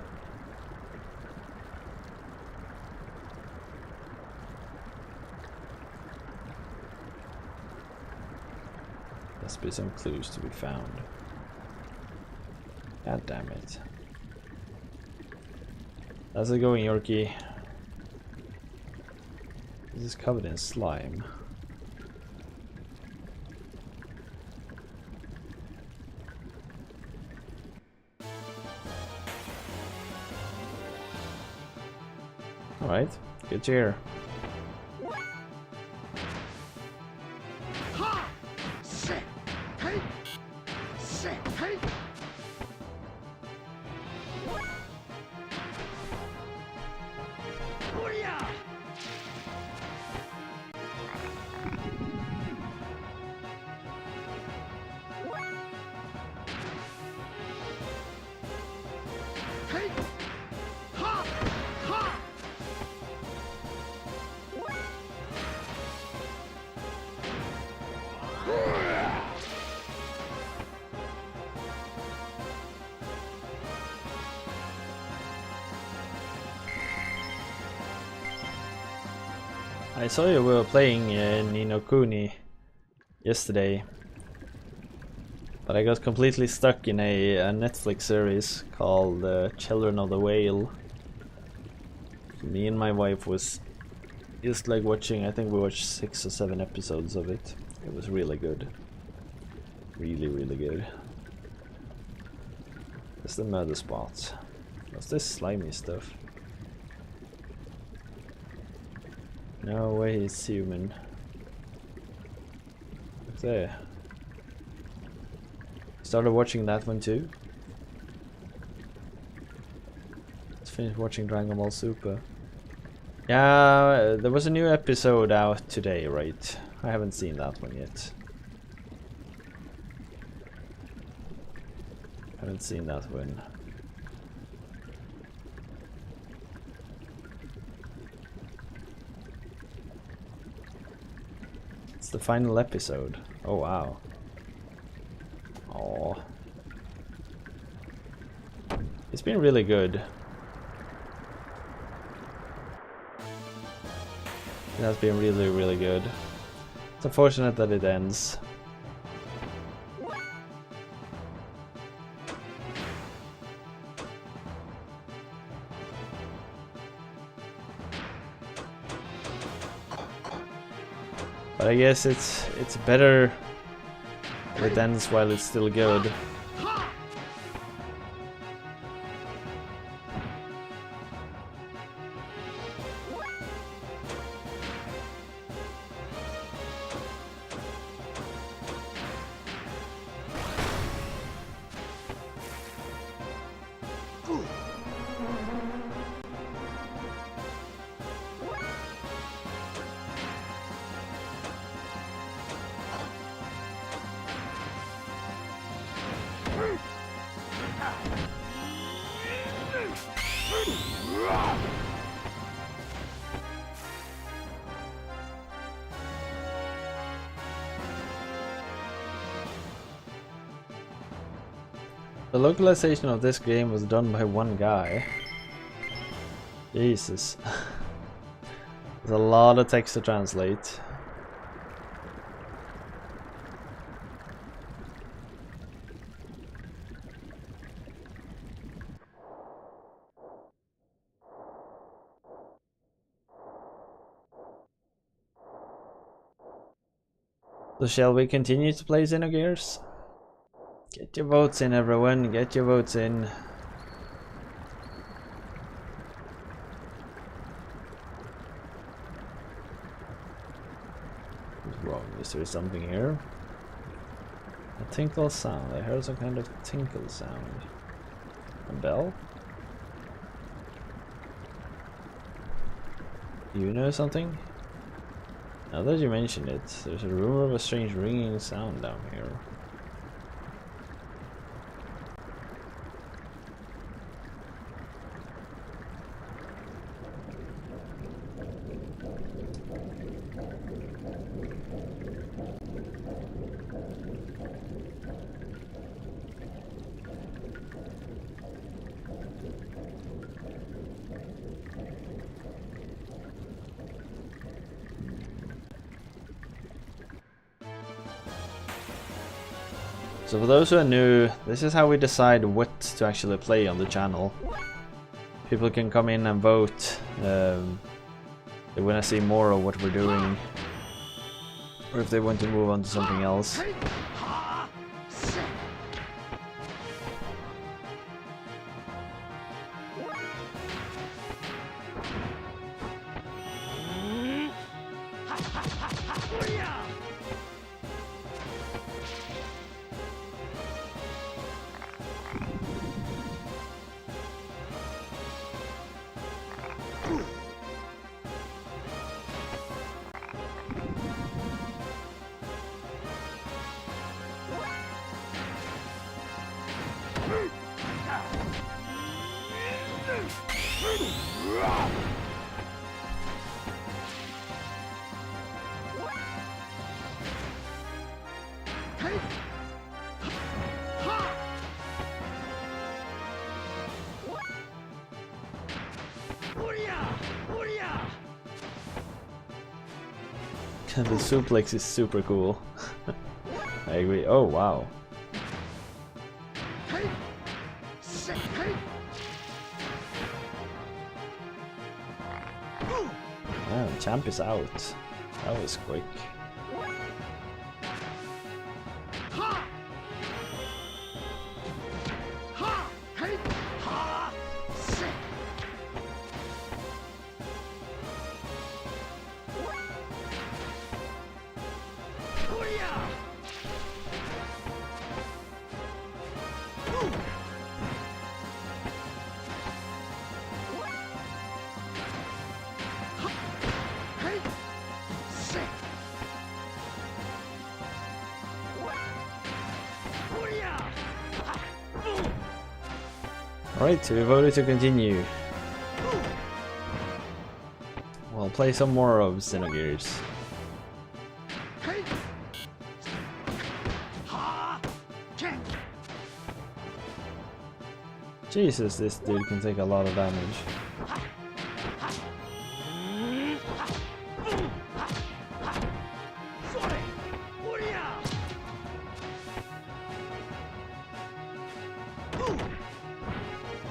A: Must be some clues to be found. God damn it. How's it going, Yorkie? This is covered in slime. Alright, good to hear. I saw you were playing Ni no Kuni yesterday, but I got completely stuck in a Netflix series called Children of the Whale. Me and my wife was just like watching, I think we watched 6 or 7 episodes of it. It was really good. Really, really good. That's the murder spot. What's this slimy stuff? No way it's human. Look there. Started watching that one too. Let's finish watching Dragon Ball Super. Yeah, there was a new episode out today, right? I haven't seen that one yet. Haven't seen that one. It's the final episode. Oh wow. Oh. It's been really good. It has been really, really good. It's unfortunate that it ends. But I guess it's better if it ends while it's still good. The localization of this game was done by one guy. Jesus. There's a lot of text to translate. So shall we continue to play Xenogears? Get your votes in, everyone, get your votes in. wrong? Is there something here? A tinkle sound. I heard some kind of tinkle sound. A bell? You know something? Now that you mention it, there's a rumor of a strange ringing sound down here. So for those who are new, this is how we decide what to actually play on the channel. People can come in and vote. They want to see more of what we're doing, or if they want to move on to something else. The suplex is super cool. I agree. Oh wow. Oh, champ is out. That was quick. Alright, so we voted to continue. We'll play some more of Xenogears. Jesus, this dude can take a lot of damage.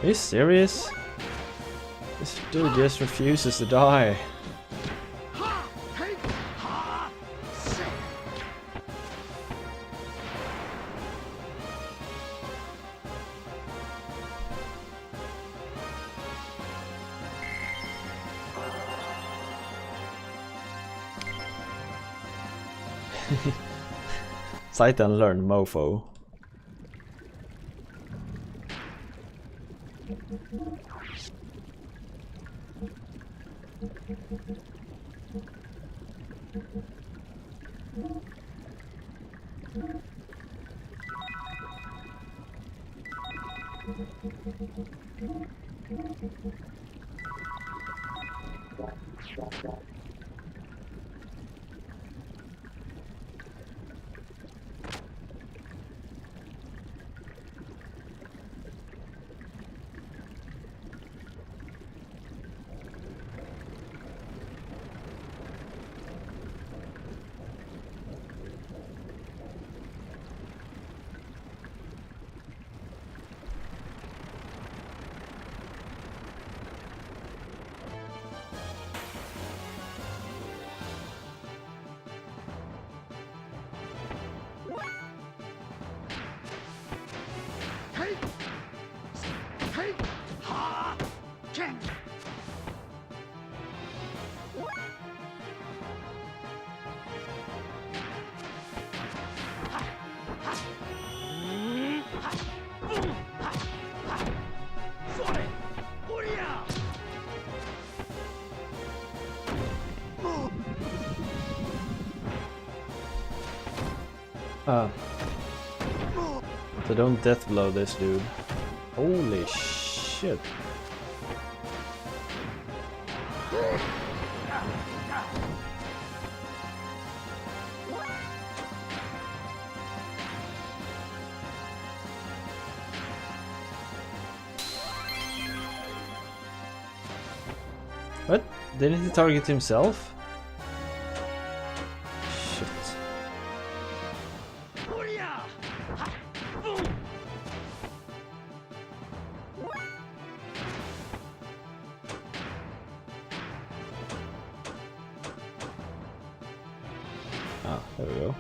A: Are you serious? This dude just refuses to die. Sight unlearned mofo. So don't death blow this dude. Holy shit. What? Didn't he target himself? Shit. Ah, there we go.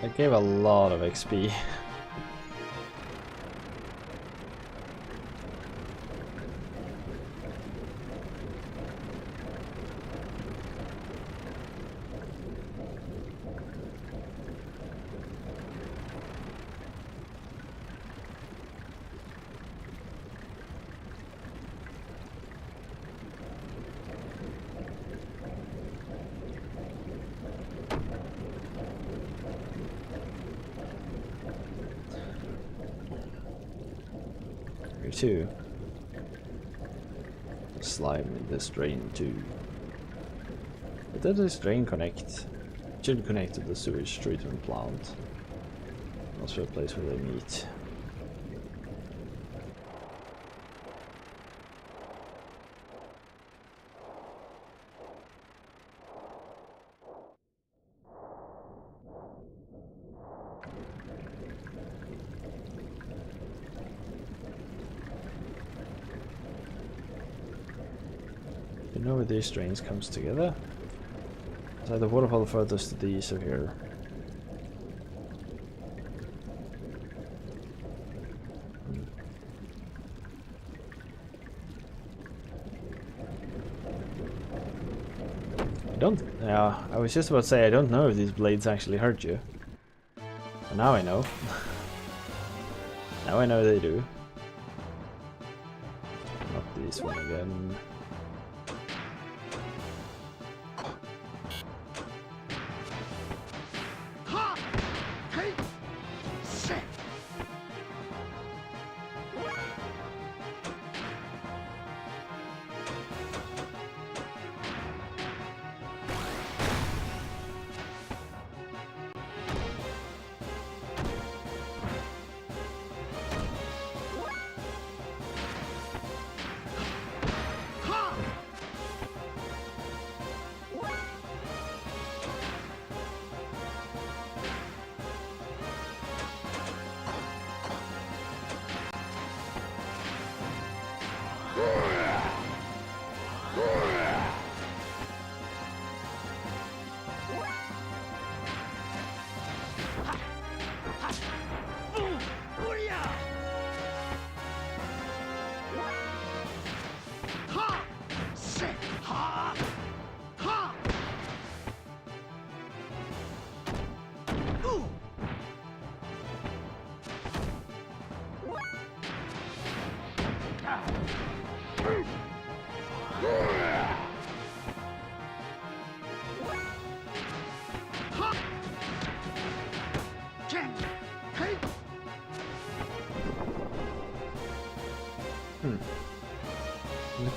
A: That gave a lot of XP. Too. Slime in this drain too. But does this drain connect? It should connect to the sewage treatment plant. Also a place where they meet. You know where these drains comes together? It's like the waterfall furthest to the east of here. Yeah, I was just about to say I don't know if these blades actually hurt you. But now I know. Now I know they do. Not this one again.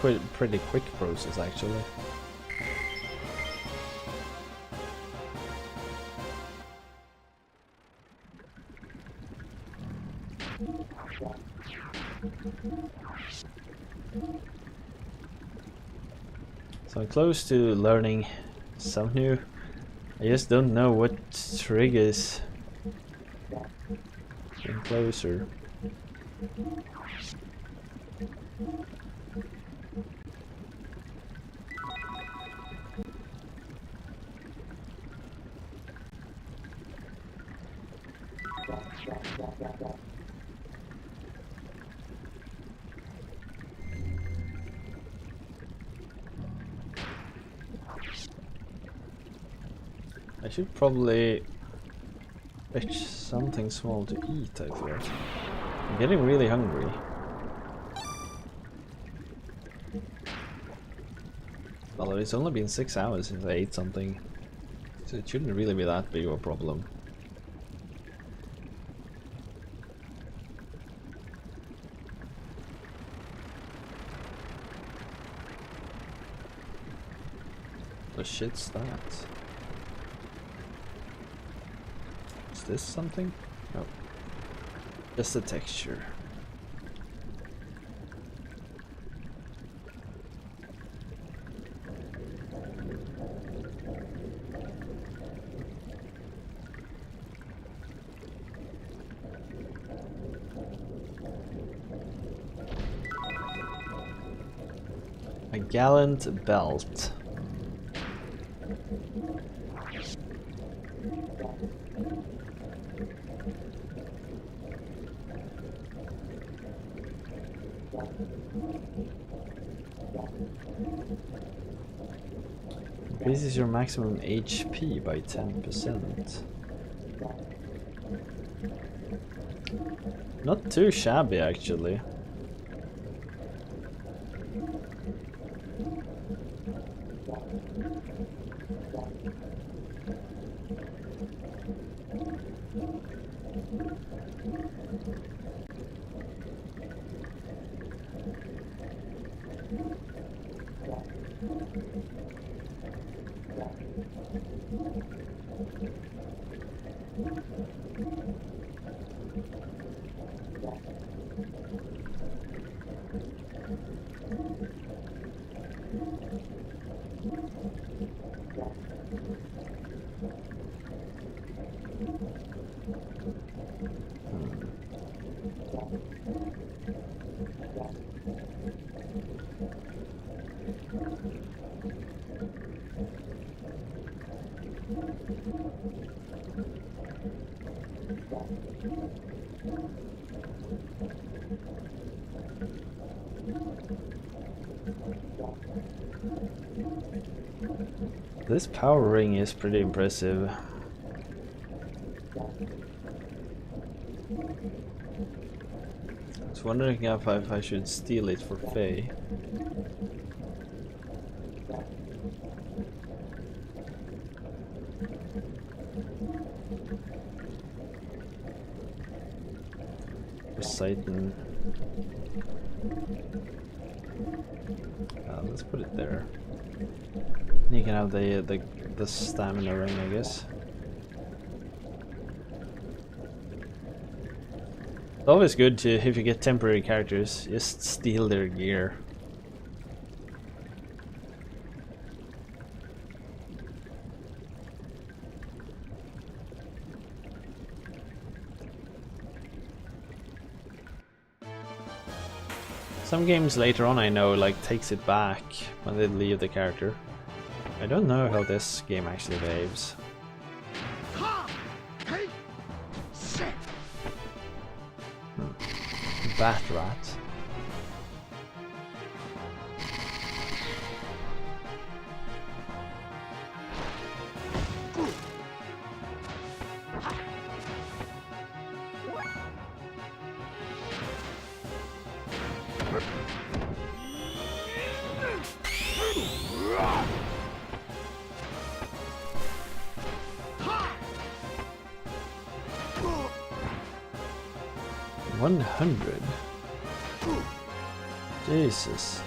A: It's a pretty quick process actually. So I'm close to learning some new. I just don't know what triggers. Getting closer. I should probably fetch something small to eat, I feel. I'm getting really hungry. Well, it's only been 6 hours since I ate something, so it shouldn't really be that big of a problem. What shit's that? Is this something? No. Just a texture. A gallant belt. Increases your maximum HP by 10%. Not too shabby, actually. This power ring is pretty impressive. I was wondering if I should steal it for Faye. Poseidon. Let's put it there. You can have the stamina ring, I guess. It's always good to, if you get temporary characters, just steal their gear. Some games later on, I know, like takes it back when they leave the character. I don't know how this game actually behaves. Bat rat. $100. Jesus.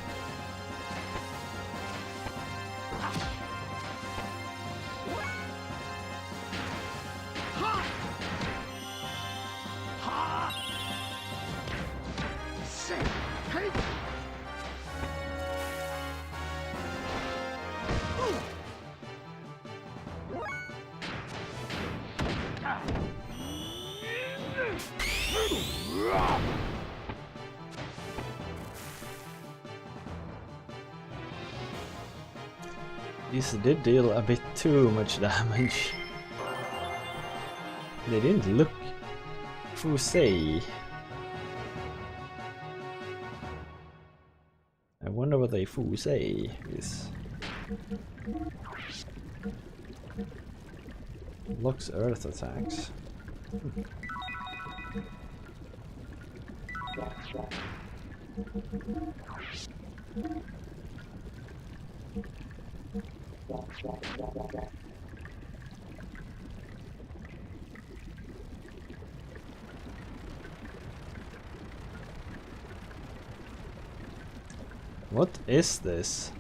A: These did deal a bit too much damage. They didn't look fusey. I wonder what a fusey is. Blocks earth attacks. What is this?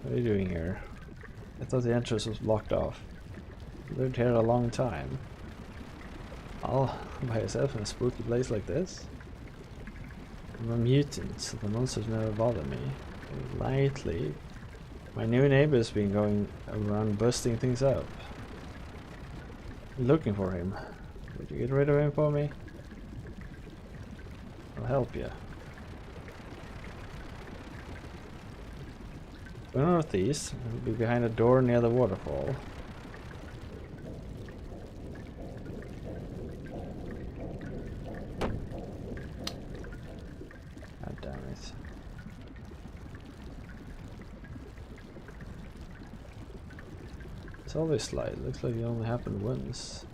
A: What are you doing here? I thought the entrance was blocked off. You lived here a long time. All by yourself in a spooky place like this? I'm a mutant, so the monsters never bother me. Lightly. My new neighbor's been going around busting things up. Looking for him. Would you get rid of him for me? I'll help you. Go northeast. It'll be behind a door near the waterfall. God damn it. It's always slide. Looks like it only happened once.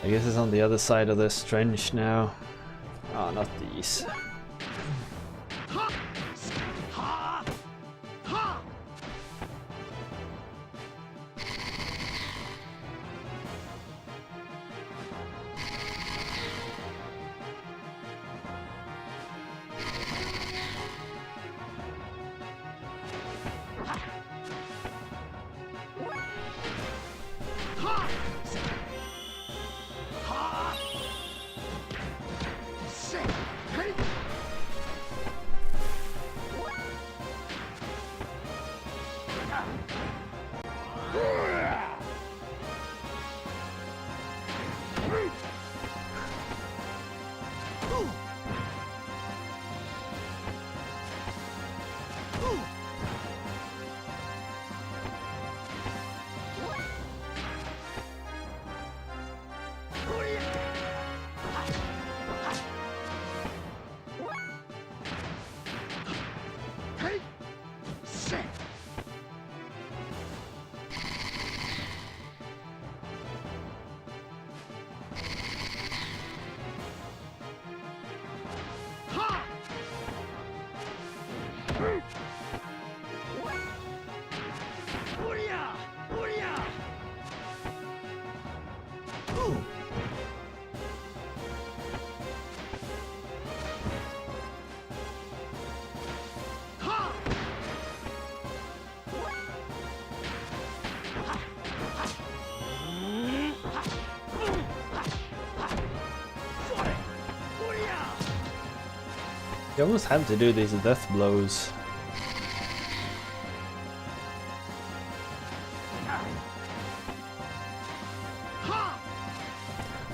A: I guess it's on the other side of this trench now. Oh, not these. You almost have to do these death blows.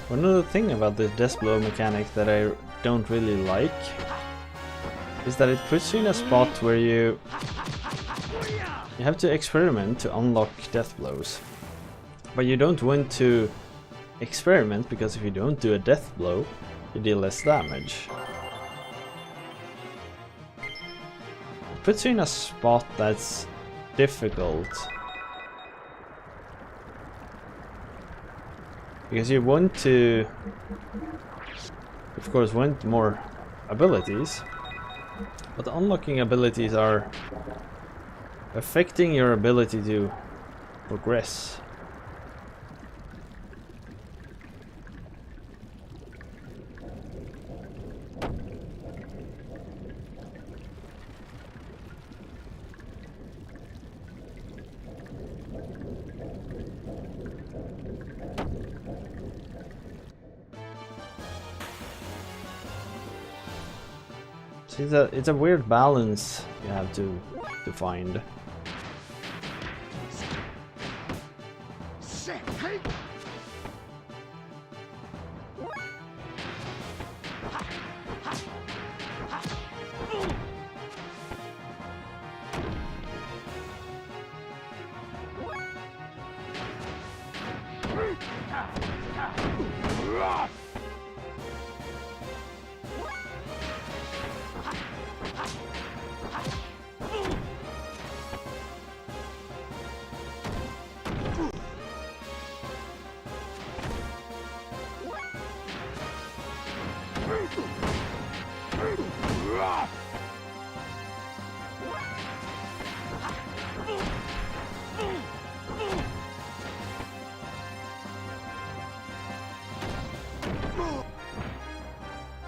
A: One other thing about this death blow mechanic that I don't really like is that it puts you in a spot where you have to experiment to unlock death blows. But you don't want to experiment because if you don't do a death blow, you deal less damage. Puts you in a spot that's difficult because you want to, of course, want more abilities, but unlocking abilities are affecting your ability to progress. So it's a weird balance you have to find.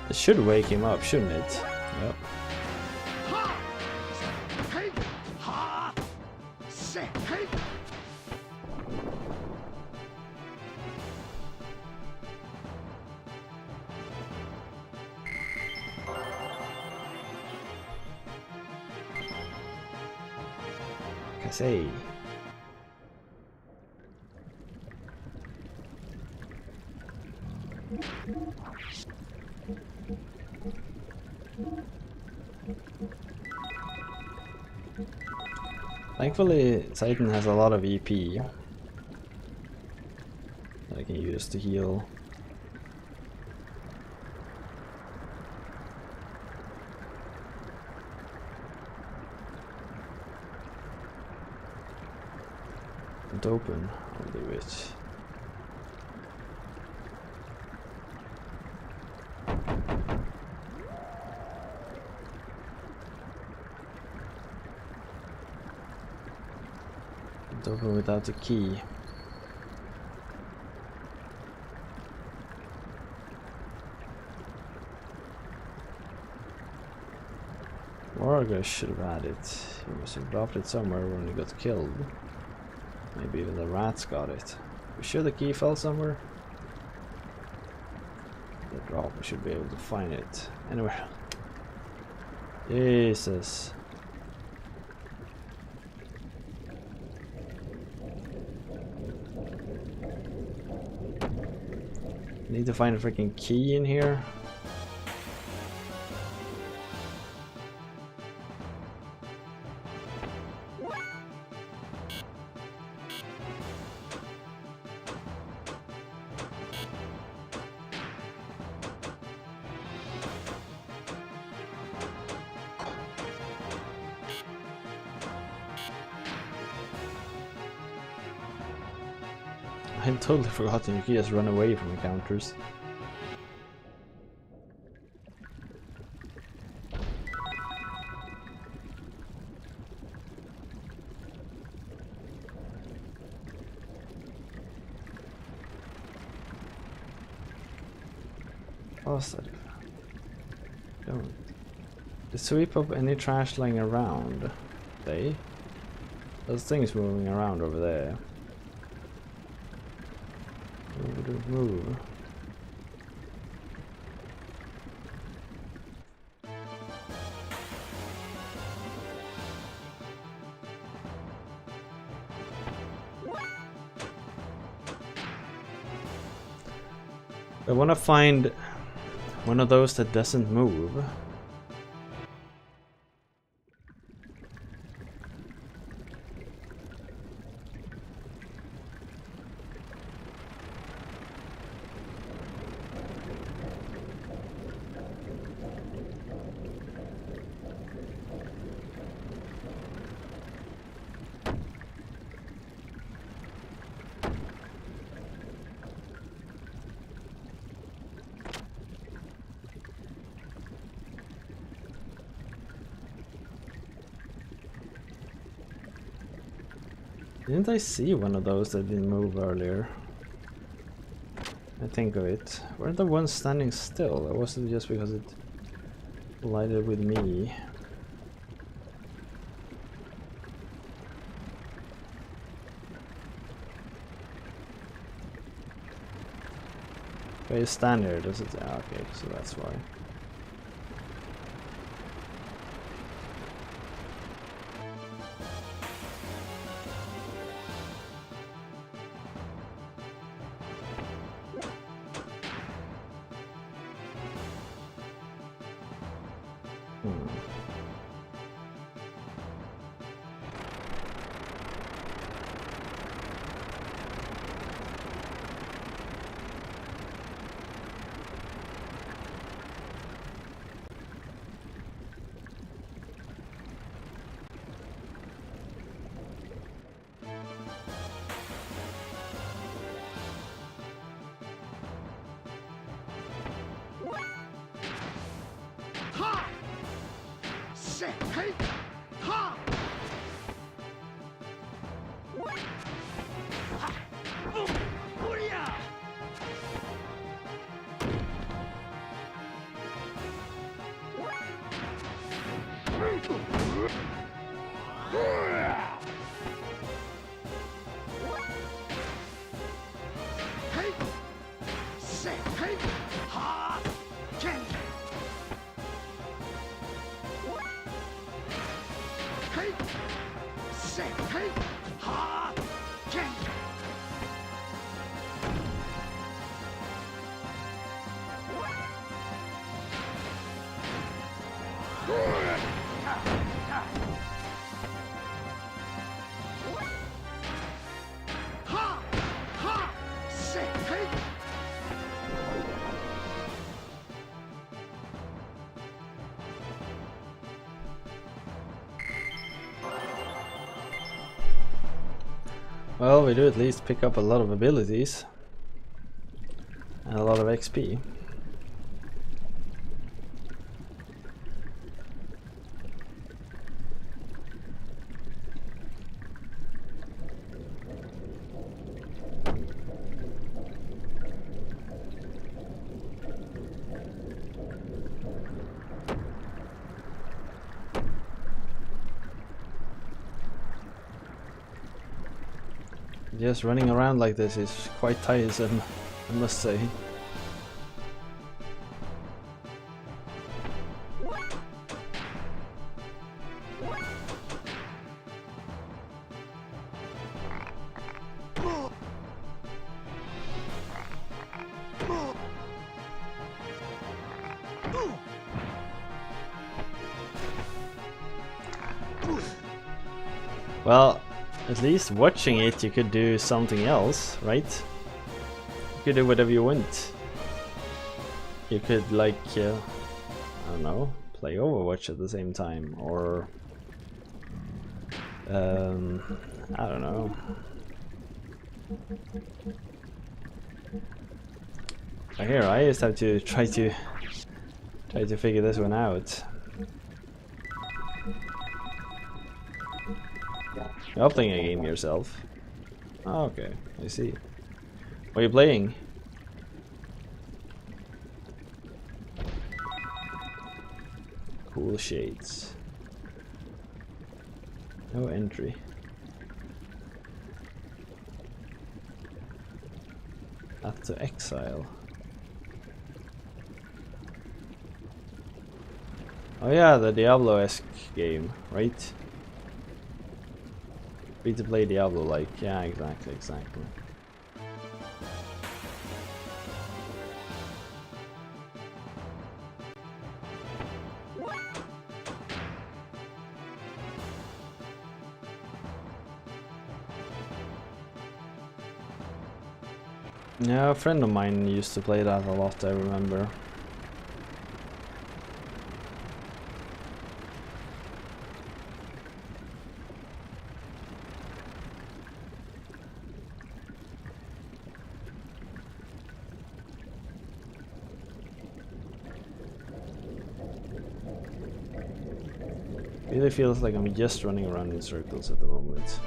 A: It should wake him up, shouldn't it? Yep. Say. Thankfully, Titan has a lot of EP that I can use to heal. Don't open, I'll do it. Don't open without the key. Morgan should have had it. He must have dropped it somewhere when he got killed. Maybe even the rats got it. We sure the key fell somewhere? The drop, we should be able to find it anywhere. Jesus. Need to find a freaking key in here. I totally forgot you can just run away from encounters. Positive. Don't. To sweep up any trash lying around. They? Those things moving around over there. Move. I want to find one of those that doesn't move. Didn't I see one of those that didn't move earlier? I think of it. Were the ones standing still, or was it just because it collided with me? Okay, stand here, does it? Ah, okay, so that's why. Hmm. Well, we do at least pick up a lot of abilities and a lot of XP. Just running around like this is quite tiresome, I must say. Well, at least watching it you could do something else, right? You could do whatever you want. You could like, I don't know, play Overwatch at the same time, or I don't know. But here I just have to try to figure this one out. You're playing a game yourself. Oh, okay, I see. What are you playing? Cool shades. No entry. Up to exile. Oh yeah, the Diablo-esque game, right? Free to play Diablo like, yeah, exactly. Yeah, a friend of mine used to play that a lot, I remember. Really feels like I'm just running around in circles at the moment.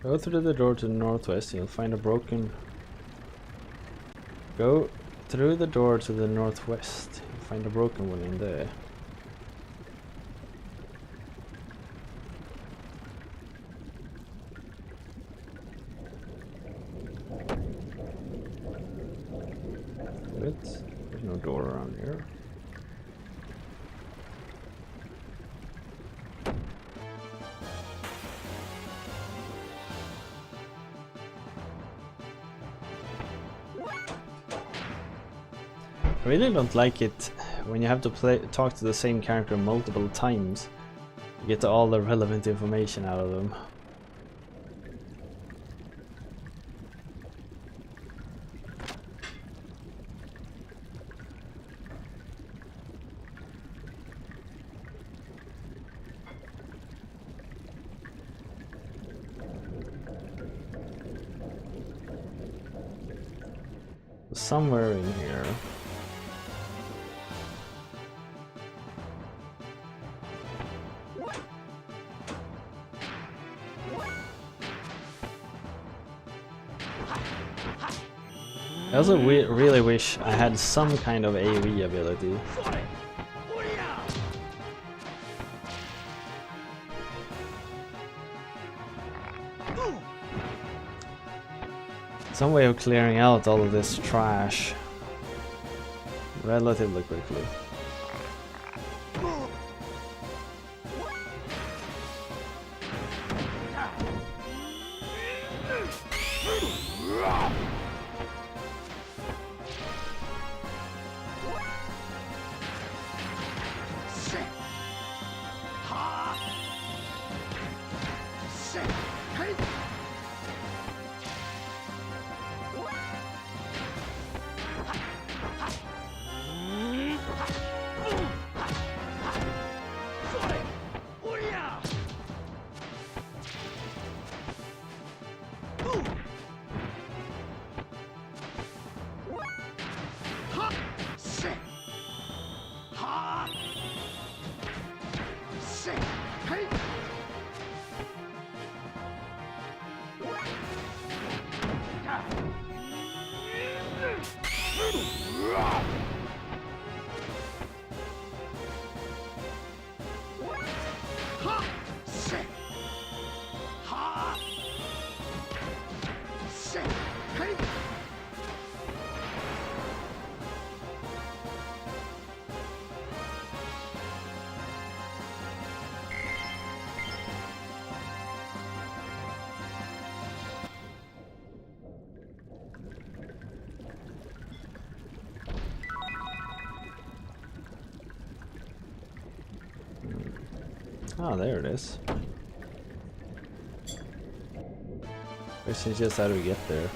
A: Go through the door to the northwest and you'll find a broken... Go through the door to the northwest. You'll find a broken one in there. no door around here. I really don't like it when you have to talk to the same character multiple times. You get all the relevant information out of them. Somewhere in here. I also really wish I had some kind of AoE ability. Some way of clearing out all of this trash relatively quickly. Oh, there it is. Question is just how do we get there?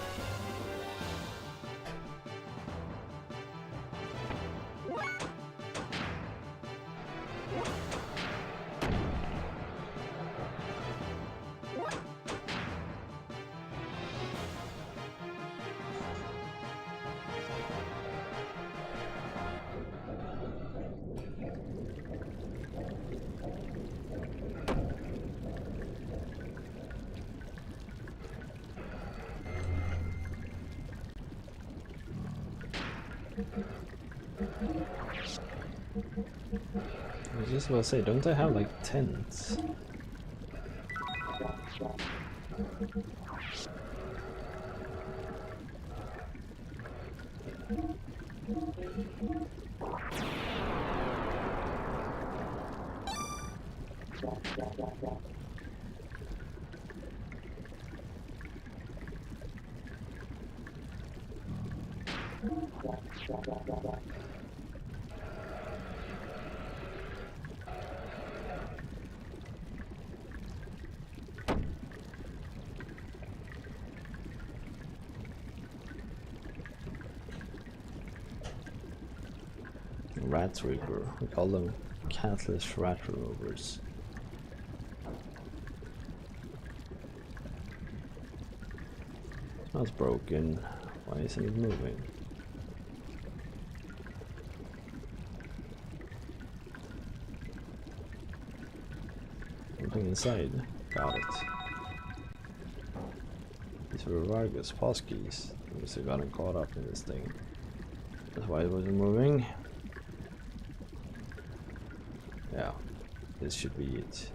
A: I was just about to say, don't I have like tents? Rat Reaper. We call them catless rat removers. That's broken. Why isn't it moving? Something inside. Got it. These were Vargas pass keys. I must have gotten caught up in this thing. That's why it wasn't moving. Yeah, this should be it.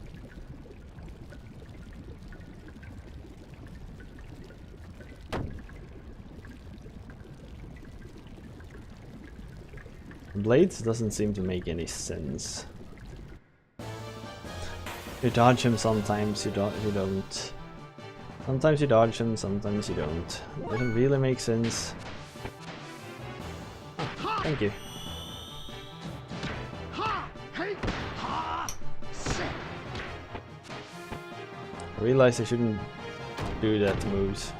A: Blades doesn't seem to make any sense. You dodge him sometimes, you don't. Sometimes you dodge him, sometimes you don't. It doesn't really make sense. Oh, thank you. I realized I shouldn't do that to moves.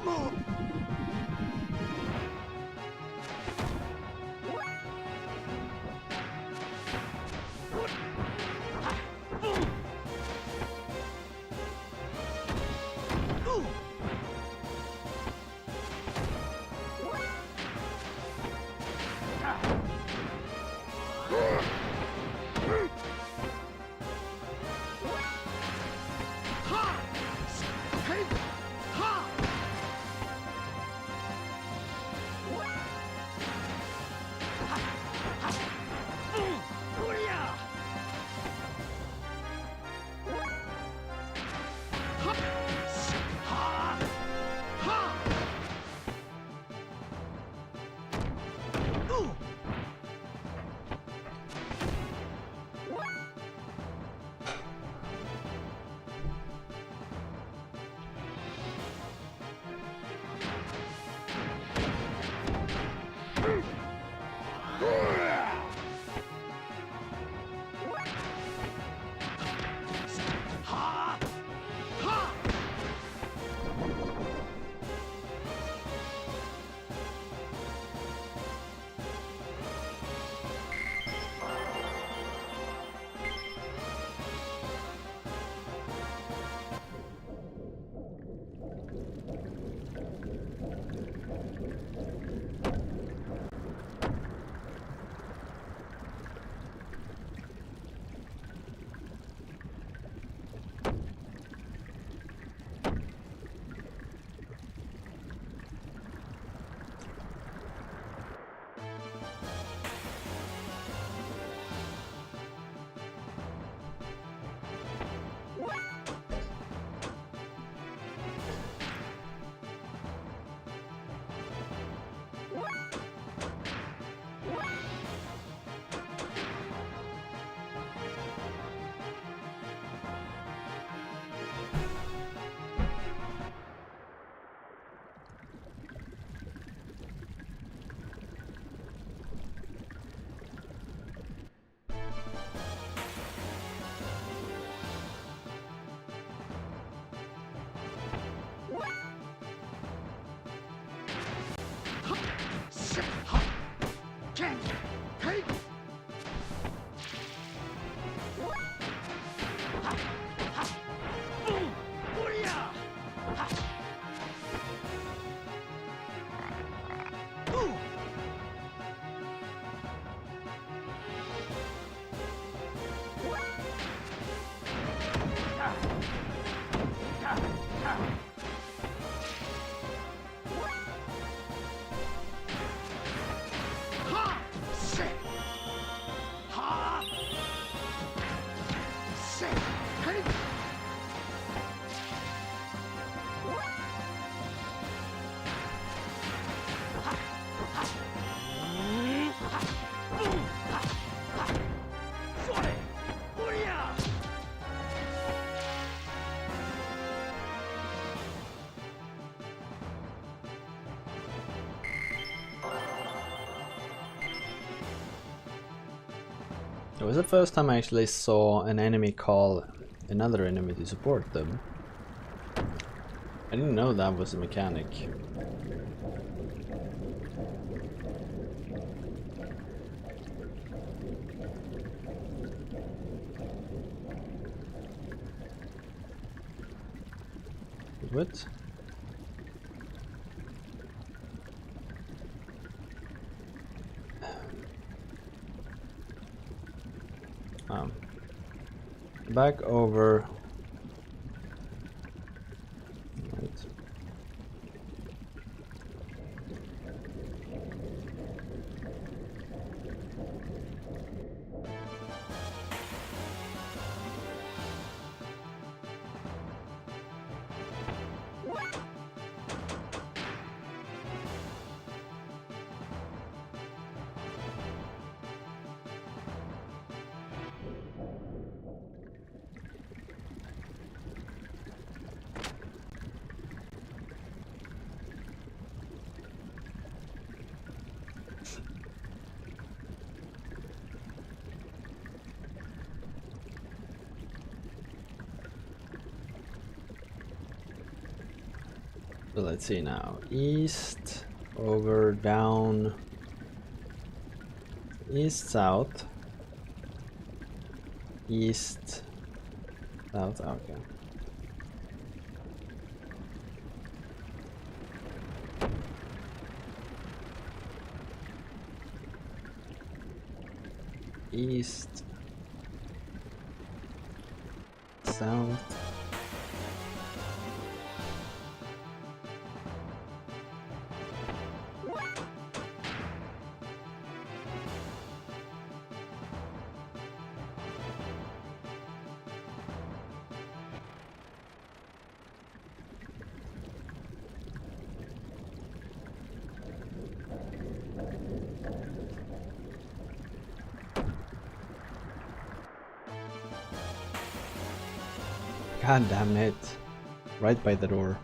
A: It was the first time I actually saw an enemy call another enemy to support them. I didn't know that was a mechanic. What? Back over. Right. So let's see now. East, over, down, east, south, east, south, okay. East, south. God damn it. Right by the door.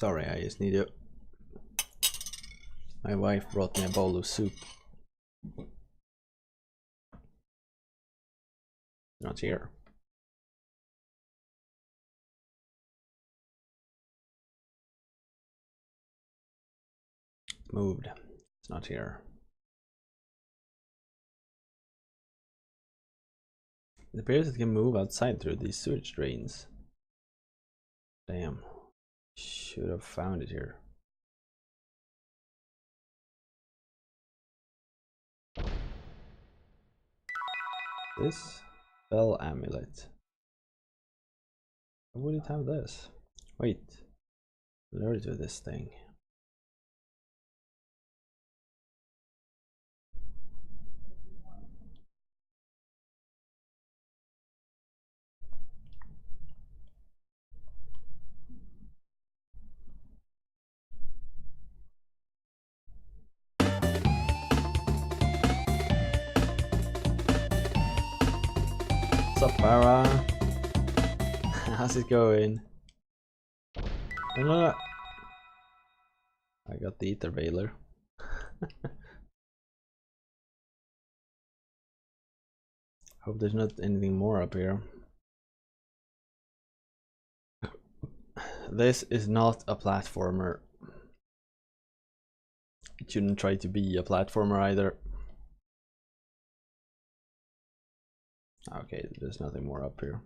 A: Sorry, I just need it. My wife brought me a bowl of soup. Not here. Moved. It's not here. It appears it can move outside through these sewage drains. Damn. Should have found it here. This bell amulet. Why would it have this? Wait. Lure to this thing. What's up, Farah? How's it going? I got the ether veiler. Hope there's not anything more up here. This is not a platformer. It shouldn't try to be a platformer either. Okay, there's nothing more up here.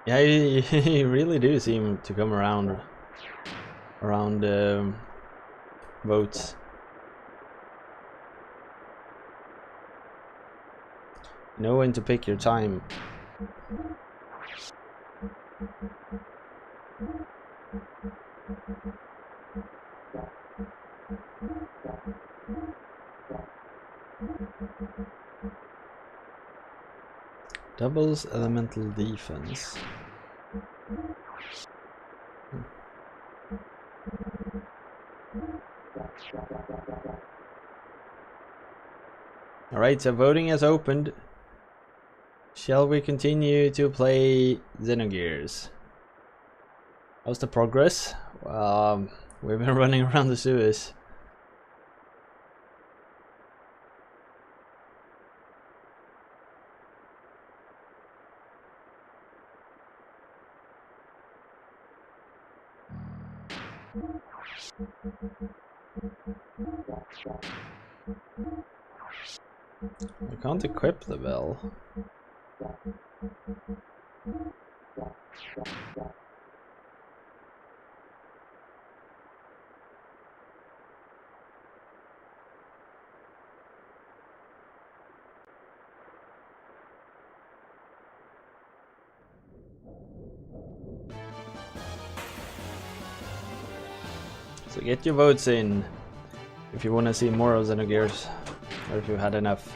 A: Yeah, you really do seem to come around votes. Know when to pick your time. Doubles elemental defense. Alright, so voting has opened. Shall we continue to play Xenogears? How's the progress? We've been running around the sewers. I can't equip the bell. So get your votes in if you want to see more of Xenogears, or if you've had enough.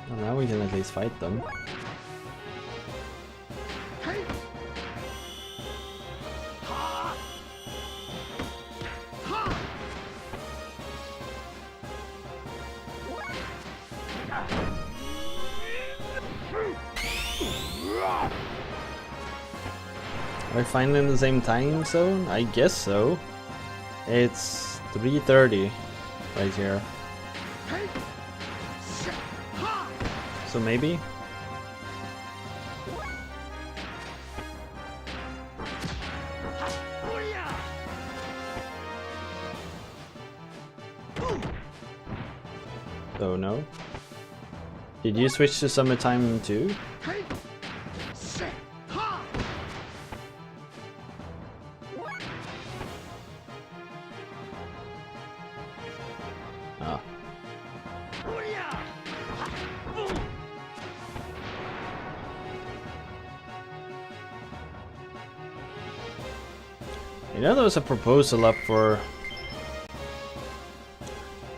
A: Well, now we can at least fight them. Are we finally in the same time zone? I guess so. It's 3:30 right here. So maybe? Oh no. Did you switch to summertime too? Ah. You know, there was a proposal up for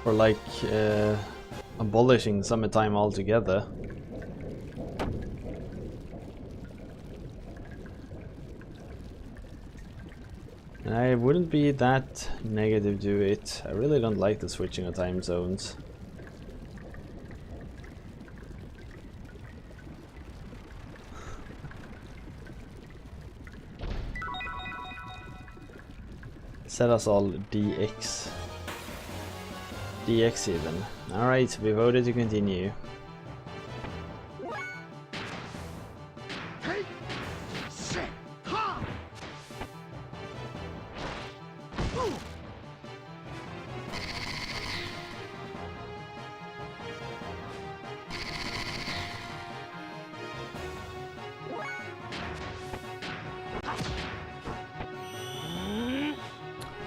A: like abolishing summertime altogether. And I wouldn't be that negative to it. I really don't like the switching of time zones. Set us all DX. DX even. Alright, we voted to continue.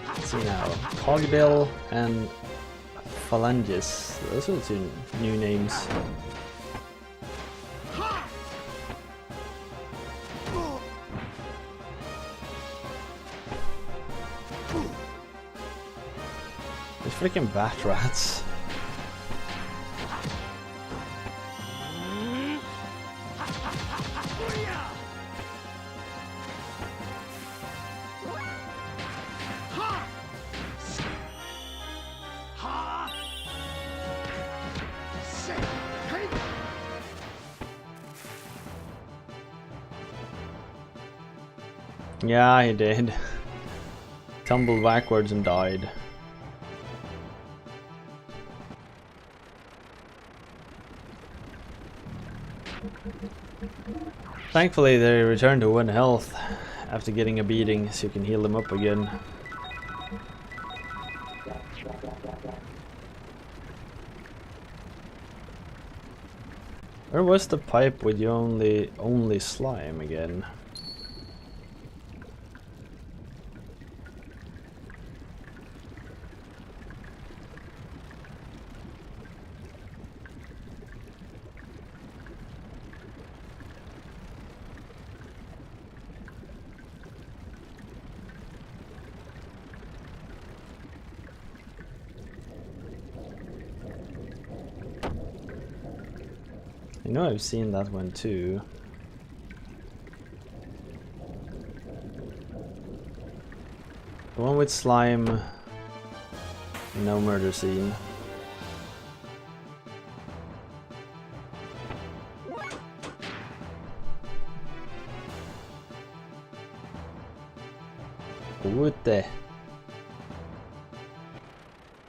A: Let's see now. Cogdill and Phalanges. Those are two new names. These freaking bat rats. Yeah, he did. Tumbled backwards and died. Thankfully they returned to 1 health after getting a beating, so you can heal them up again. Where was the pipe with the only slime again? I know I've seen that one too. The one with slime, no murder scene.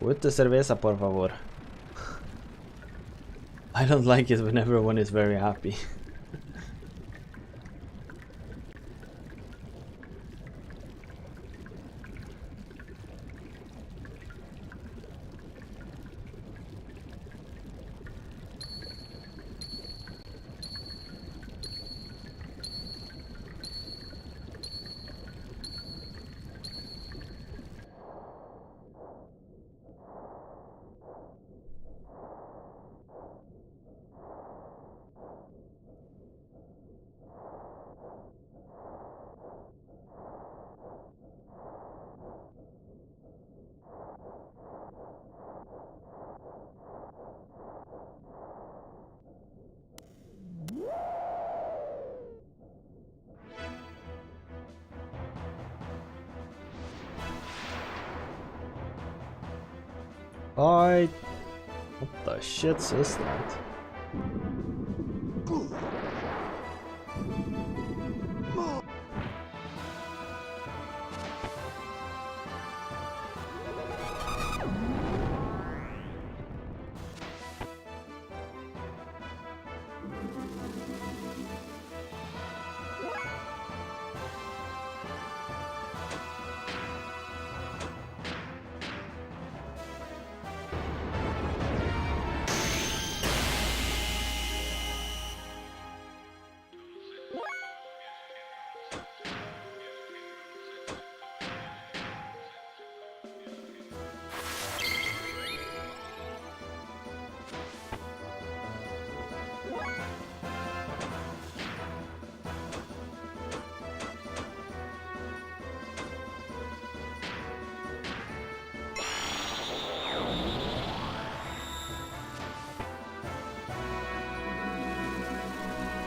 A: Ute cerveza, por favor. I don't like it when everyone is very happy. What the shits is that?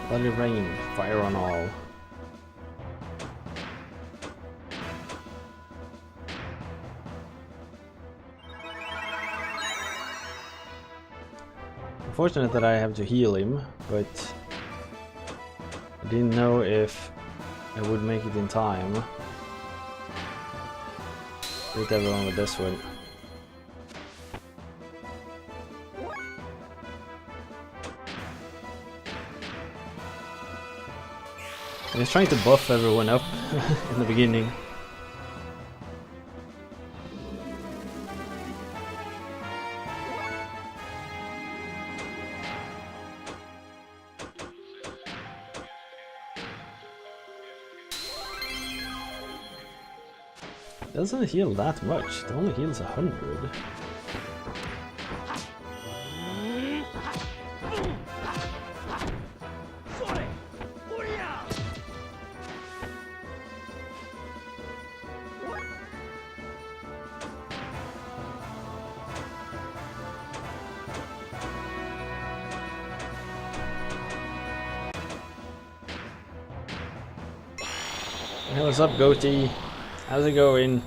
A: Bloody rain, fire on all. Unfortunate that I have to heal him, but I didn't know if I would make it in time. Beat everyone with this one. I was trying to buff everyone up in the beginning. It doesn't heal that much, it only heals 100. Hey, what's up, Goatee? How's it going?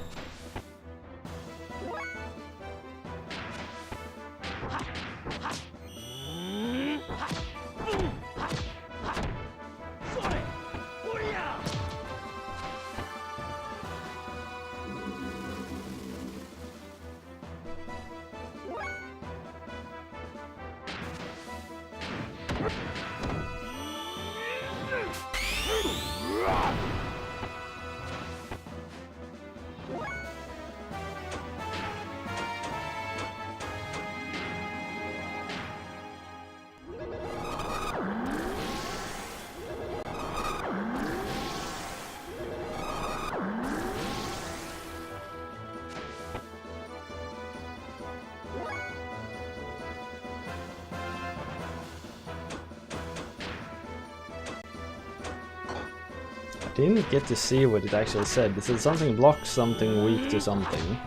A: Didn't get to see what it actually said. It said something blocks something weak to something.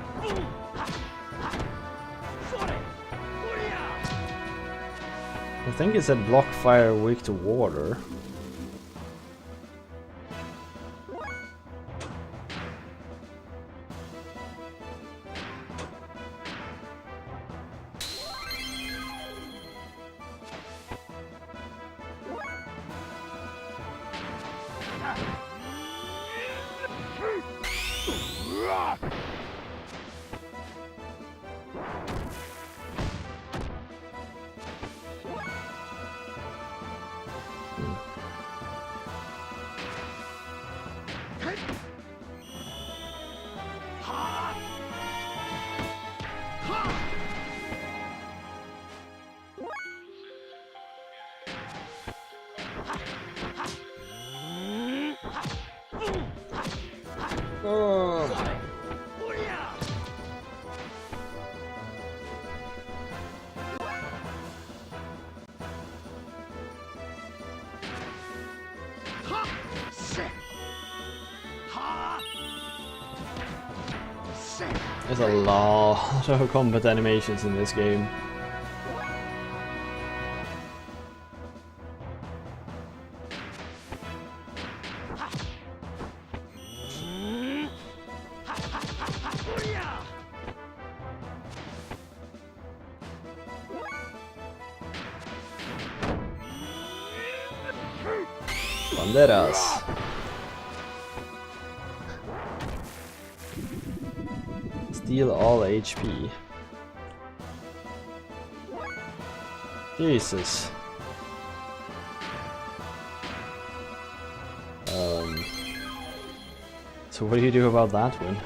A: I think it said block fire weak to water. There's a lot of combat animations in this game. Banderas. Steal all HP. Jesus. So what do you do about that one?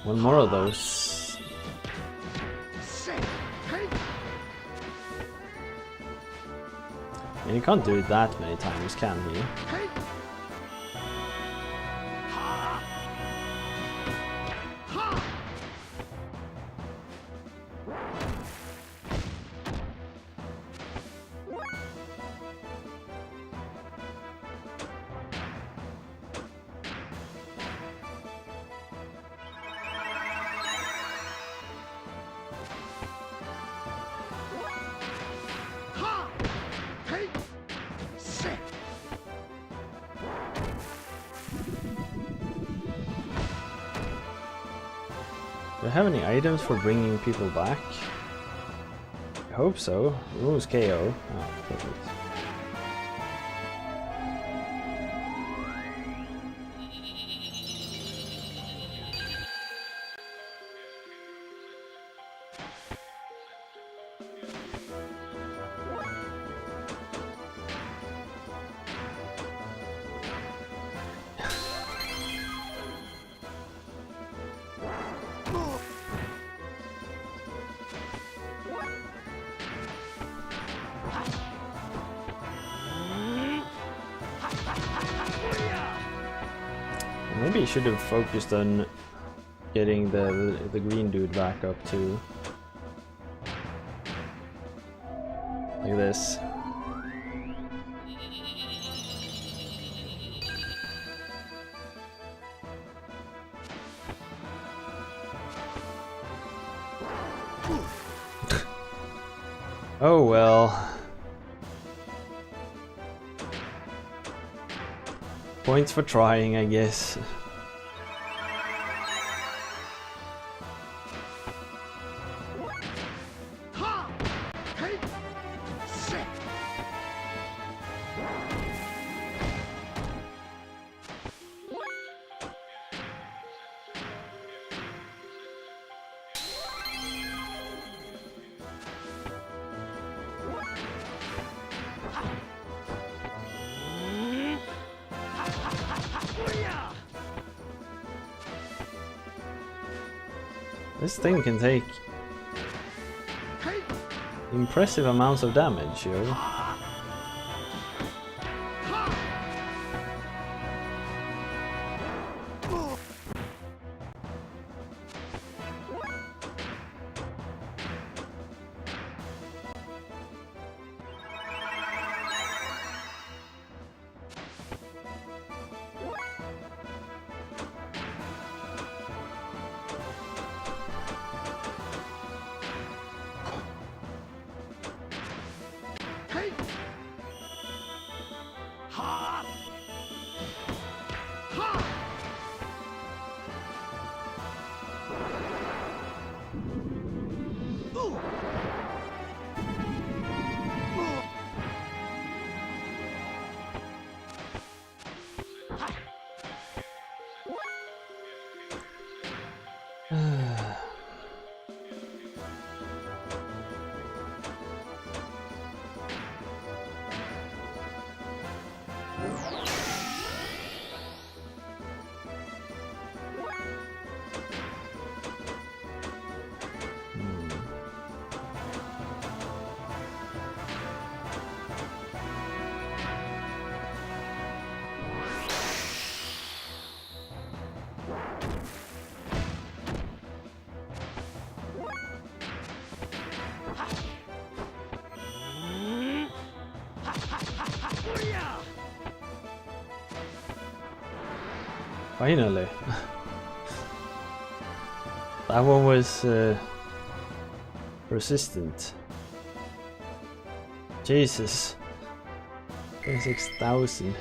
A: One more of those. And you can't do it that many times, can you? Do I have any items for bringing people back? I hope so. Who's KO? Oh, perfect. Maybe you should have focused on getting the green dude back up too. Like this. Oh well. Points for trying, I guess. This thing can take impressive amounts of damage here. Finally. That one was persistent. Jesus. 26,000.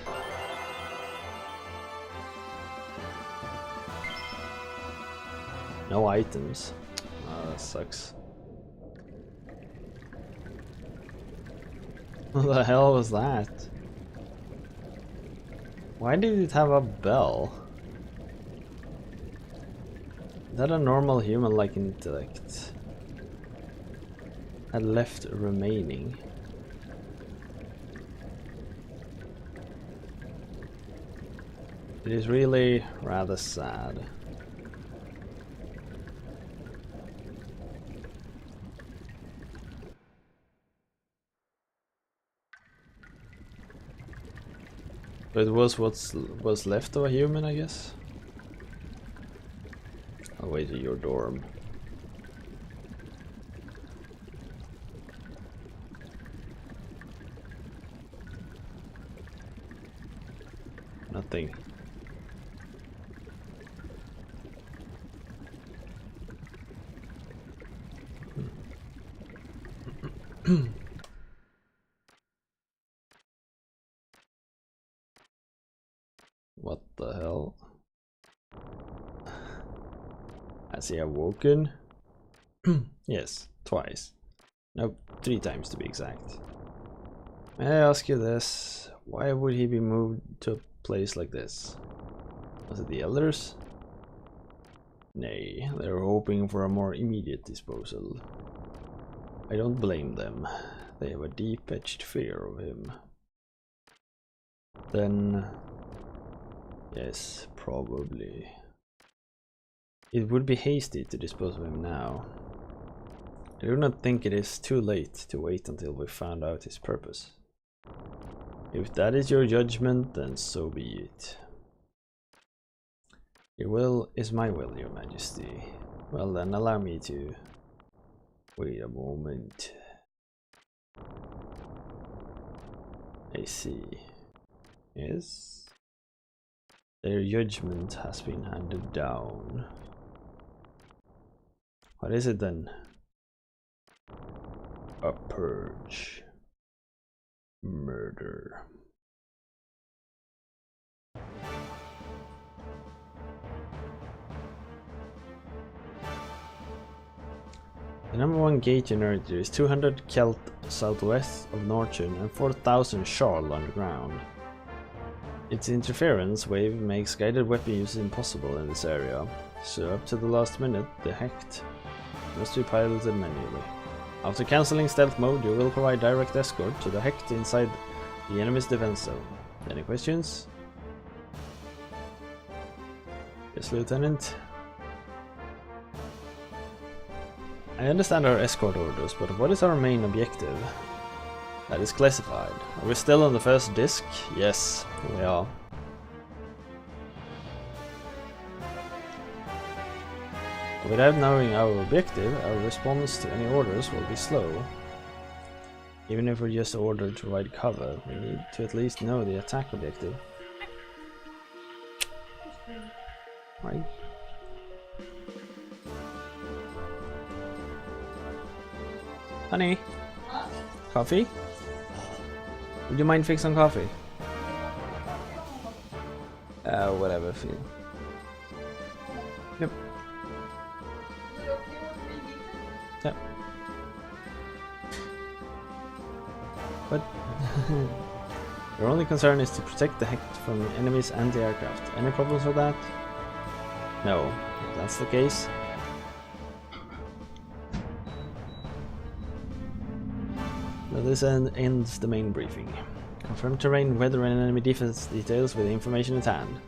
A: No items. Oh, that sucks. What the hell was that? Why did it have a bell? Is that a normal human-like intellect? Had left remaining. It is really rather sad. But it was what's left of a human, I guess. I'll wait at your dorm. Nothing. What the hell? Has he awoken? Yes, twice. Nope, 3 times to be exact. May I ask you this? Why would he be moved to a place like this? Was it the elders? Nay, they were hoping for a more immediate disposal. I don't blame them. They have a deep-etched fear of him. Then... yes, probably. It would be hasty to dispose of him now. I do not think it is too late to wait until we found out his purpose. If that is your judgment, then so be it. Your will is my will, your majesty. Well then, allow me to... wait a moment. I see. Yes? Their judgment has been handed down. What is it then? A purge. Murder. The number 1 gate in Earth is 200 Kelt southwest of Nortune and 4,000 Charl underground. Its interference wave makes guided weapon use impossible in this area, so up to the last minute, the Hecht must be piloted manually. After cancelling stealth mode, you will provide direct escort to the Hecht inside the enemy's defense zone. Any questions? Yes, Lieutenant. I understand our escort orders, but what is our main objective? That is classified. Are we still on the first disc? Yes, we are. Without knowing our objective, our response to any orders will be slow. Even if we're just ordered to ride cover, we need to at least know the attack objective. Right. Honey? Coffee? Would you mind fixing coffee? Whatever, feel. Yep. Yep. But your only concern is to protect the Hecht from enemies anti-aircraft. Any problems with that? No. If that's the case. Well, this ends the main briefing. Confirm terrain, weather and enemy defense details with the information at hand.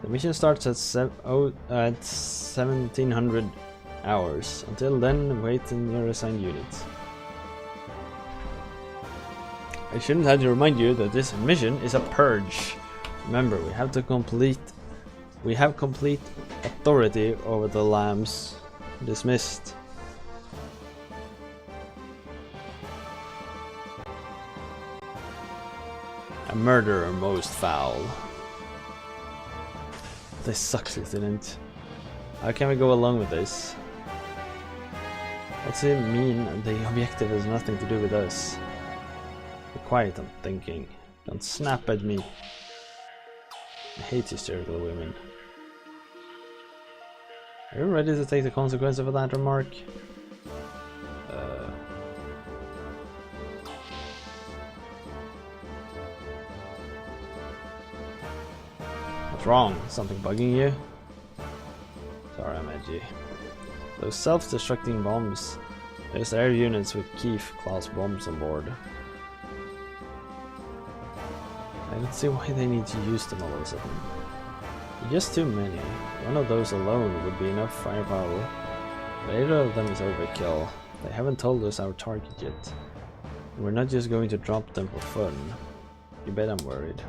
A: The mission starts at 1700 hours. Until then, wait in your assigned units. I shouldn't have to remind you that this mission is a purge. Remember, we have complete authority over the lambs. Dismissed. A murderer most foul. This sucks, didn't. How can we go along with this? What's it mean? The objective has nothing to do with us. Be quiet, I'm thinking. Don't snap at me. I hate hysterical women. Are you ready to take the consequence of that remark? What's wrong? Something bugging you? Sorry, I'm edgy. Those self-destructing bombs. There's air units with Keith-class bombs on board. I don't see why they need to use them all of a sudden. Just too many. One of those alone would be enough firepower. But either of them is overkill. They haven't told us our target yet. We're not just going to drop them for fun. You bet I'm worried.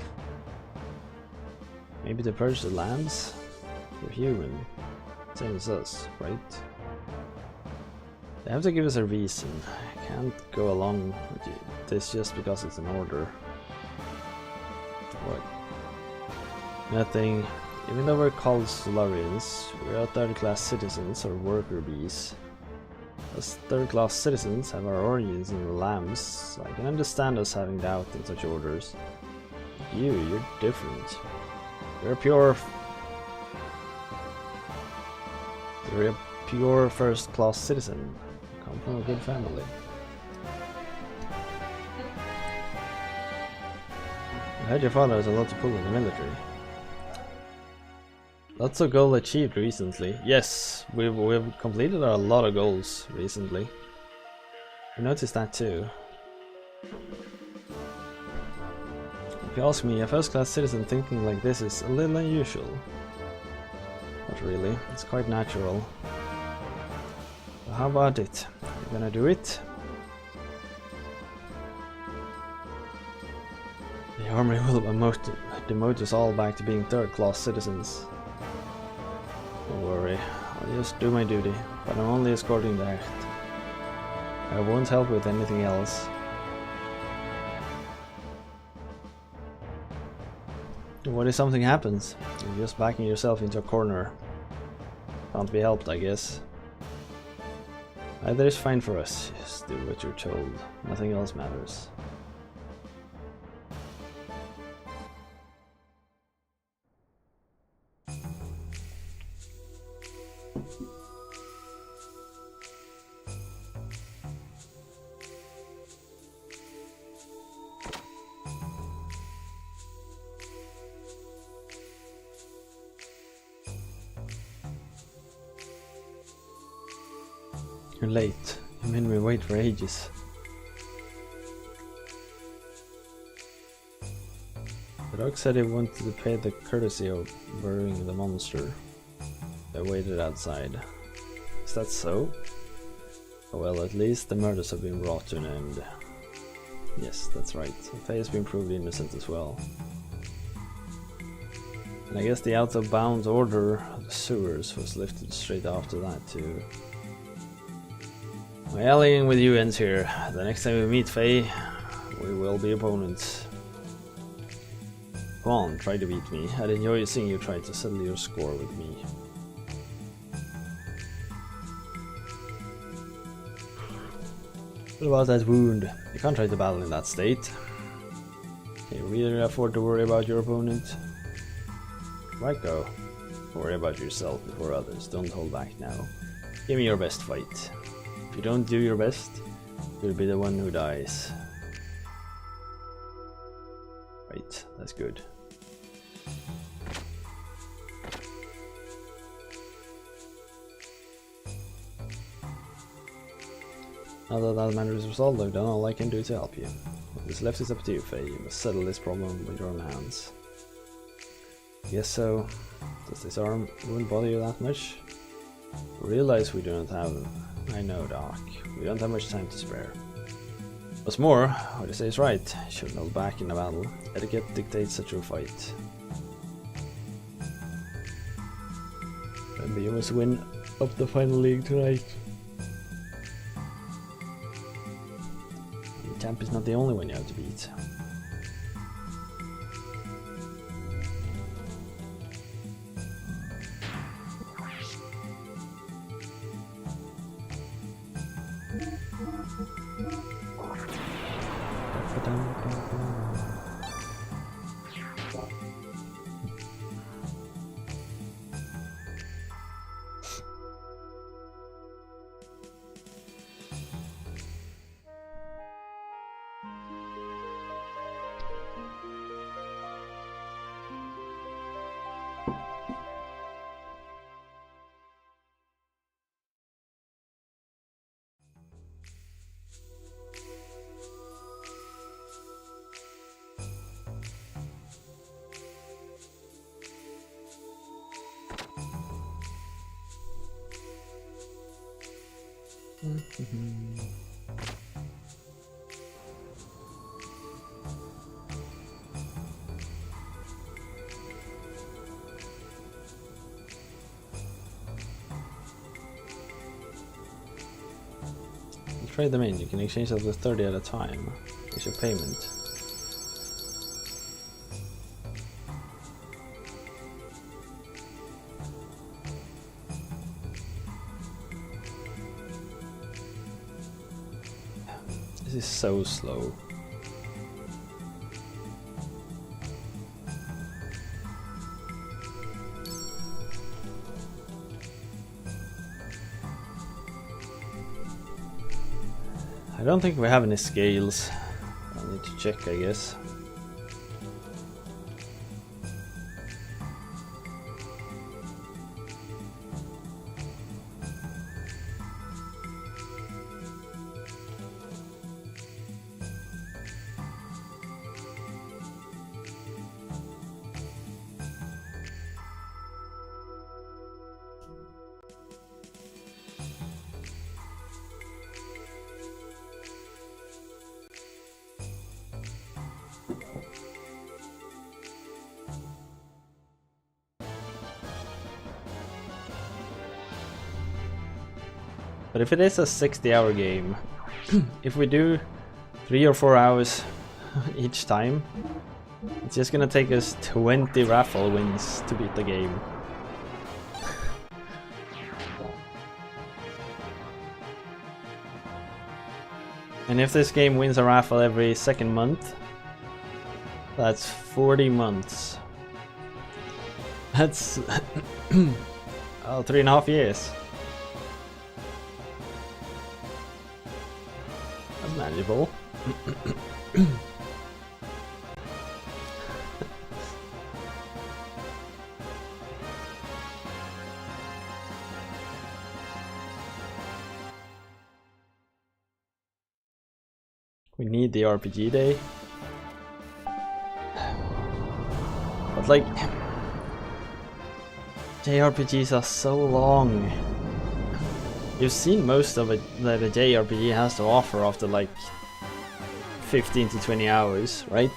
A: Maybe to purge the lambs? We're human. Same as us, right? They have to give us a reason. I can't go along with this just because it's an order. What? Nothing. Even though we're called Solarians, we are third-class citizens or worker bees. As third-class citizens have our origins in the lambs, I can understand us having doubt in such orders. You're different. You're a pure first-class citizen. You come from a good family. I heard your father has a lot to pull in the military. Lots of goals achieved recently. Yes, we've completed a lot of goals recently. I noticed that too. If you ask me, a first-class citizen thinking like this is a little unusual. Not really, it's quite natural. So how about it? You gonna do it? The army will demote us all back to being third-class citizens. Don't worry, I'll just do my duty, but I'm only escorting the Hecht. I won't help with anything else. What if something happens? You're just backing yourself into a corner. Can't be helped, I guess. Either is fine for us, just do what you're told. Nothing else matters. You're late. You made me wait for ages. The dog said he wanted to pay the courtesy of burying the monster. They waited outside. Is that so? Oh, well, at least the murders have been brought to an end. Yes, that's right. Faye has been proved innocent as well. And I guess the out of bounds order of the sewers was lifted straight after that too. My allying with you ends here. The next time we meet, Faye, we will be opponents. Come on, try to beat me. I'd enjoy seeing you try to settle your score with me. What about that wound? You can't try to battle in that state. Can you really afford to worry about your opponent? Right, go. Worry about yourself before others. Don't hold back now. Give me your best fight. If you don't do your best, you'll be the one who dies. Right, that's good. Now that that matter is resolved, I've done all I can do to help you. What is left is up to you, Faye. You must settle this problem with your own hands. Guess so. Does this arm wound bother you that much? Realize we do not have... I know, Doc. We don't have much time to spare. What's more, what you say is right. Shouldn't hold back in a battle. Etiquette dictates a true fight. Maybe you must win up the final league tonight. The champ is not the only one you have to beat. Trade them in, you can exchange up to 30 at a time. Here's your payment. This is so slow. I don't think we have any scales. I need to check, I guess. But if it is a 60-hour game, if we do 3 or 4 hours each time, it's just gonna take us 20 raffle wins to beat the game. And if this game wins a raffle every second month, that's 40 months. That's 3.5 years. That's manageable. We need the RPG day. But like, JRPGs are so long. You've seen most of it that a JRPG has to offer after like 15 to 20 hours, right?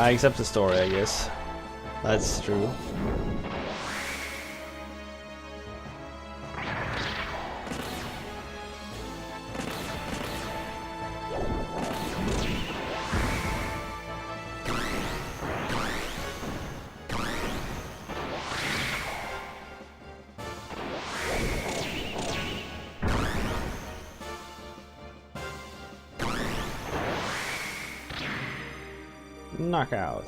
A: Except the story, I guess. That's true. Knockout.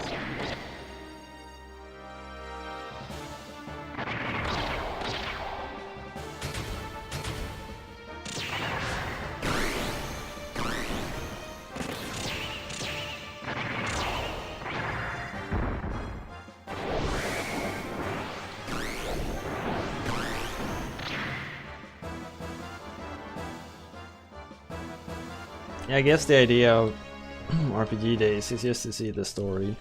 A: Yeah, I guess the idea of RPG days is just to see the story.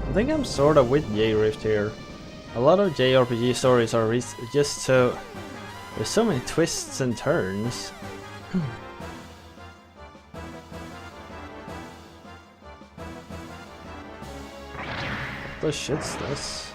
A: I think I'm sort of with J-Rift here. A lot of JRPG stories are just so... there's so many twists and turns. What the shit's this?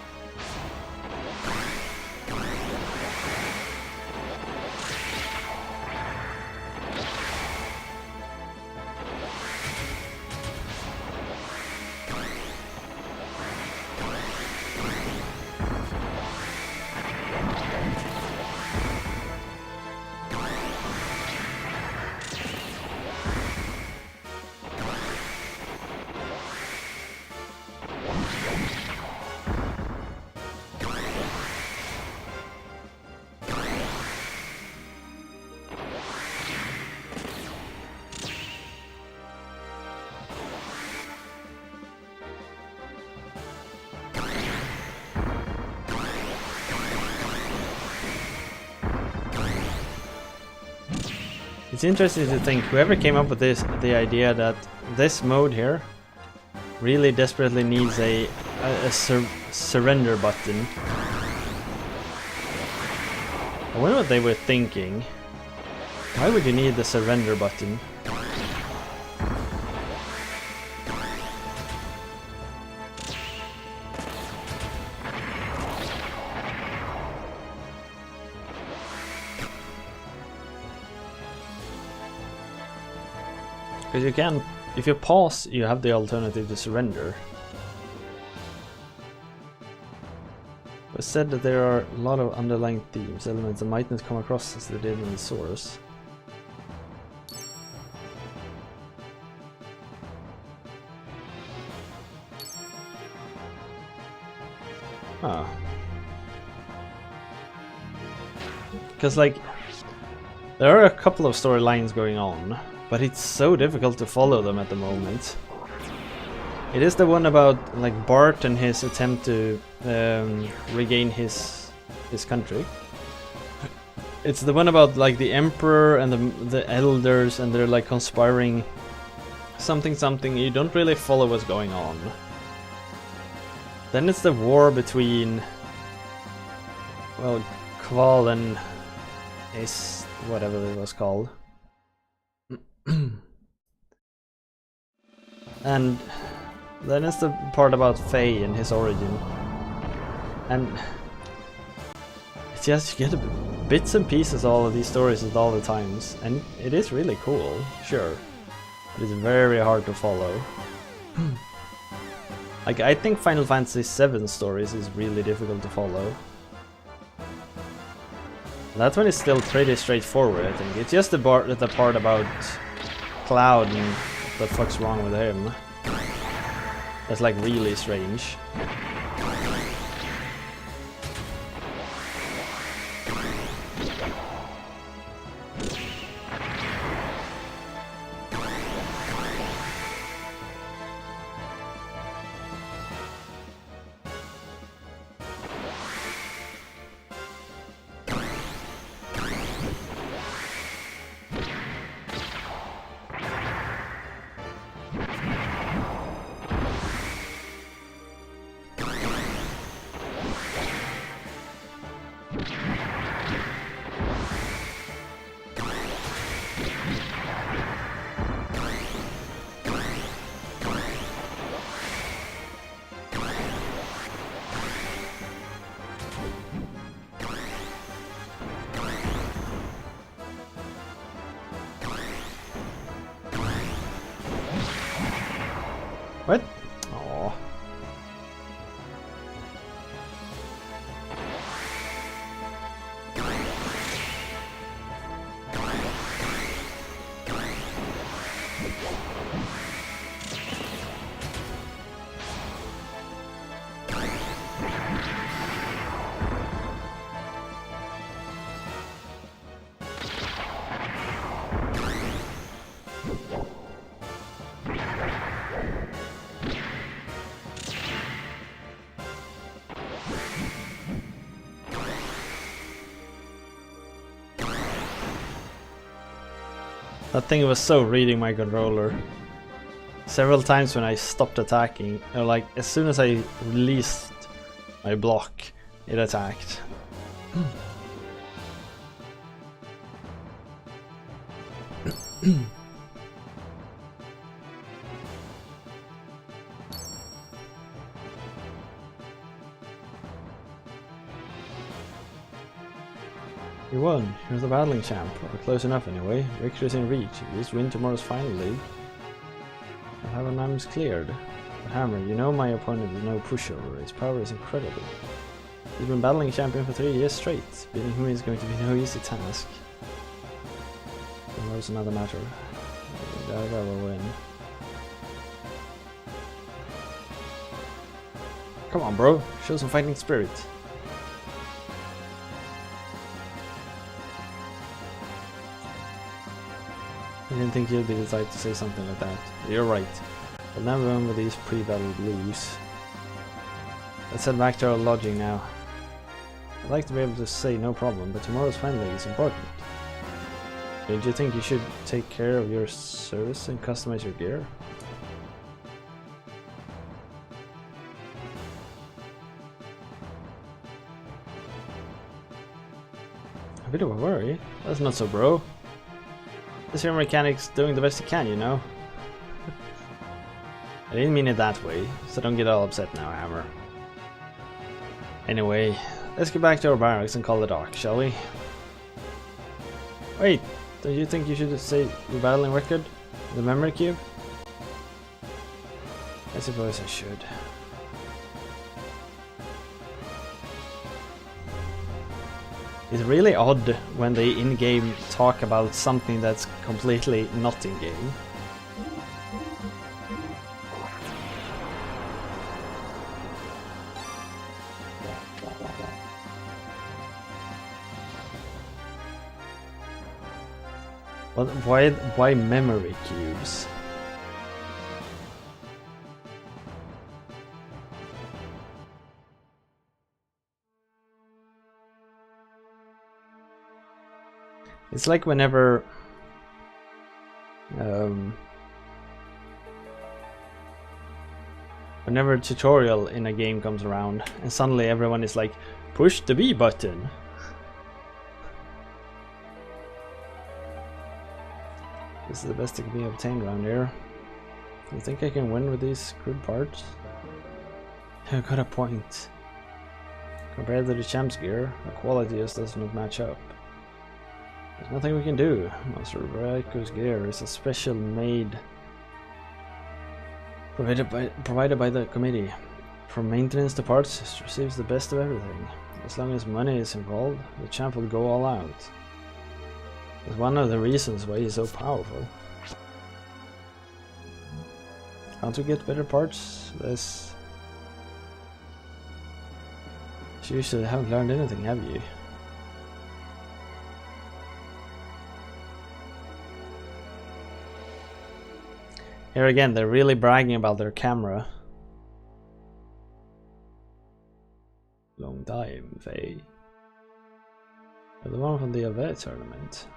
A: It's interesting to think whoever came up with this, the idea that this mode here really desperately needs a surrender button. I wonder what they were thinking. Why would you need the surrender button? Because you can, if you pause, you have the alternative to surrender. It was said that there are a lot of underlying themes, elements that might not come across as they did in the source. Huh. Because like, there are a couple of storylines going on, but it's so difficult to follow them at the moment. It is the one about like Bart and his attempt to regain his country. It's the one about like the Emperor and the elders, and they're like conspiring something. You don't really follow what's going on. Then it's the war between, well, Kval and is whatever it was called. And then it's the part about Faye and his origin. And it's just you get bits and pieces of all of these stories at all the times, and it is really cool, sure. But it's very hard to follow. Like, I think Final Fantasy VII stories is really difficult to follow. That one is still pretty straightforward, I think. It's just the part about Cloud and what the fuck's wrong with him. That's like really strange. What? Aww. That thing was so reading my controller. Several times when I stopped attacking, or like as soon as I released my block, it attacked. You won. You're the battling champ. Or close enough anyway. Victory's in reach. If you just win tomorrow's final league, I'll have our names cleared. But Hammer, you know my opponent is no pushover. His power is incredible. He's been battling champion for 3 years straight. Beating him is going to be no easy task. Tomorrow's another matter. Gaga will win. Come on, bro. Show some fighting spirit. I didn't think you'd be the type to say something like that. You're right. I'll never remember these pre-battle blues. Let's head back to our lodging now. I'd like to be able to say no problem, but tomorrow's final league is important. Don't you think you should take care of your service and customize your gear? A bit of a worry. That's not so, bro. This here mechanic's doing the best he can, you know? I didn't mean it that way, so don't get all upset now, Hammer. Anyway, let's get back to our barracks and call it dark, shall we? Wait, don't you think you should say your battling record? The memory cube? I suppose I should. It's really odd when they in-game talk about something that's completely not in-game. Well, why memory cubes? It's like whenever whenever a tutorial in a game comes around and suddenly everyone is like, push the B button. This is the best that can be obtained around here. You think I can win with these crude parts? I've got a point. Compared to the champ's gear, the quality just does not match up. There's nothing we can do. Master Raiko's gear is a special made provided by the committee. From maintenance to parts, it receives the best of everything. As long as money is involved, the champ will go all out. It's one of the reasons why he's so powerful. Can't we get better parts? This. You usually haven't learned anything, have you? Here again, they're really bragging about their camera. Long time, Faye. You're the one from the Ave tournament.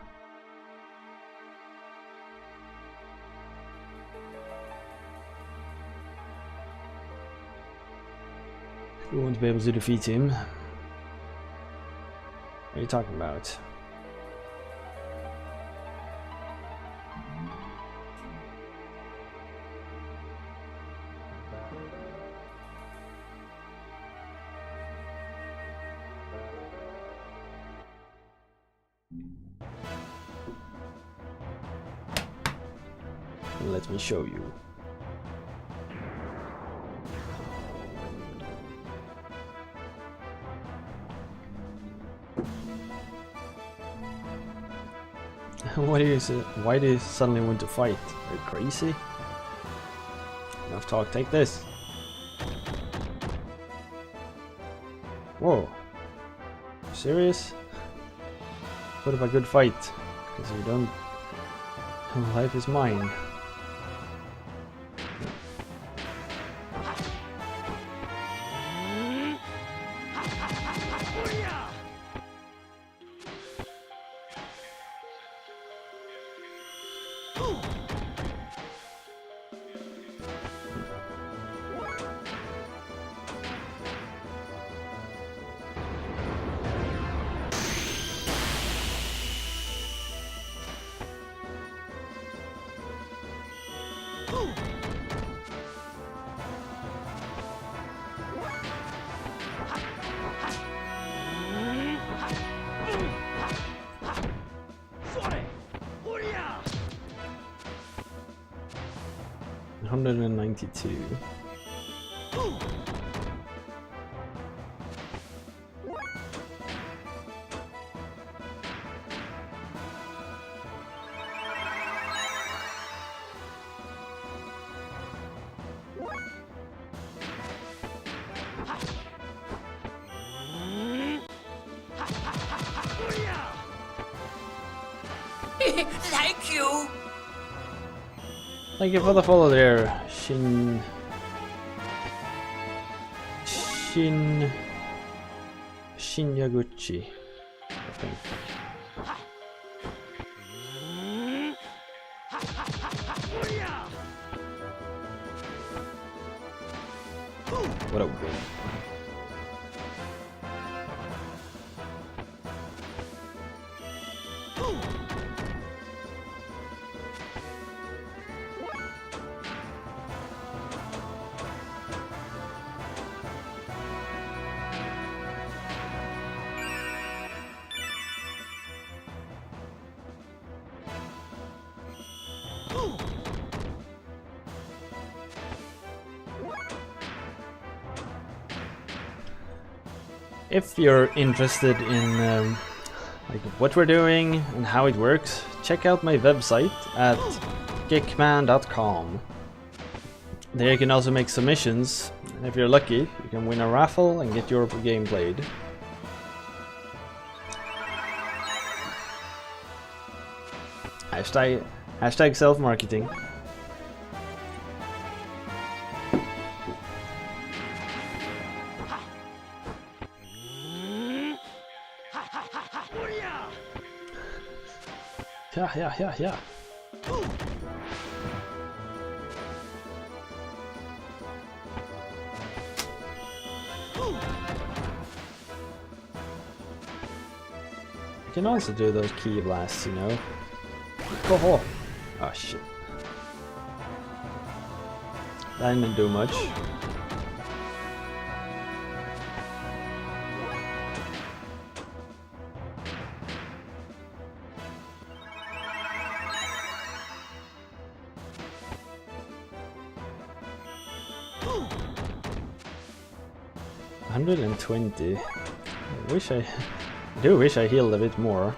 A: We won't be able to defeat him. What are you talking about? Let me show you. Why do you suddenly want to fight? Are you crazy? Enough talk, take this. Whoa. Serious? What about a good fight? Because you don't... Life is mine. $192.
B: Thank you.
A: Thank you for the follow there, Shinyaguchi, I think. What a win. If you're interested in like what we're doing and how it works, check out my website at geekman.com. There you can also make submissions, and if you're lucky, you can win a raffle and get your game played. Hashtag self-marketing. Yeah. You can also do those key blasts, you know. Oh. Oh shit. That didn't do much. $120. I do wish I healed a bit more.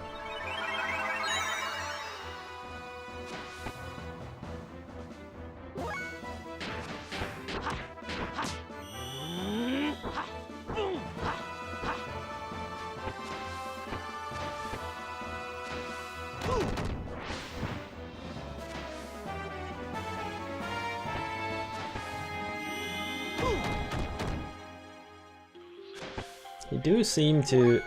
A: You do seem to...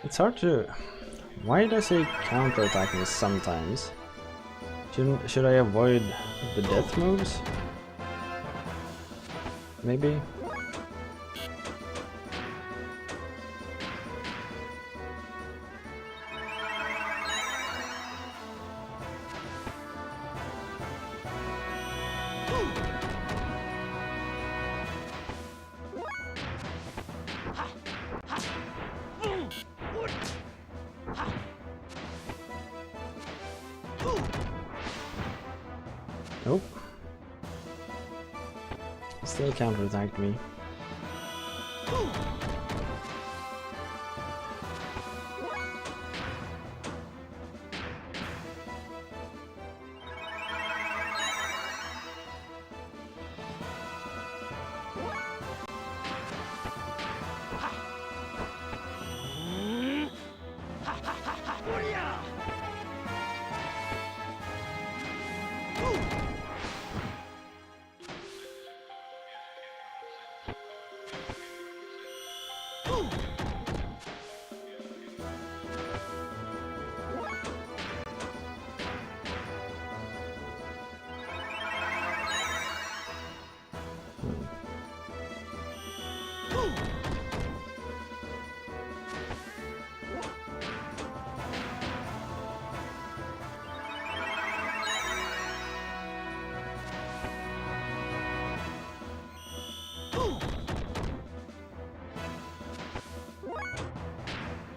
A: It's hard to... Why does he counterattack me sometimes? Should I avoid the death moves? Maybe? Nope. Still counterattacked me.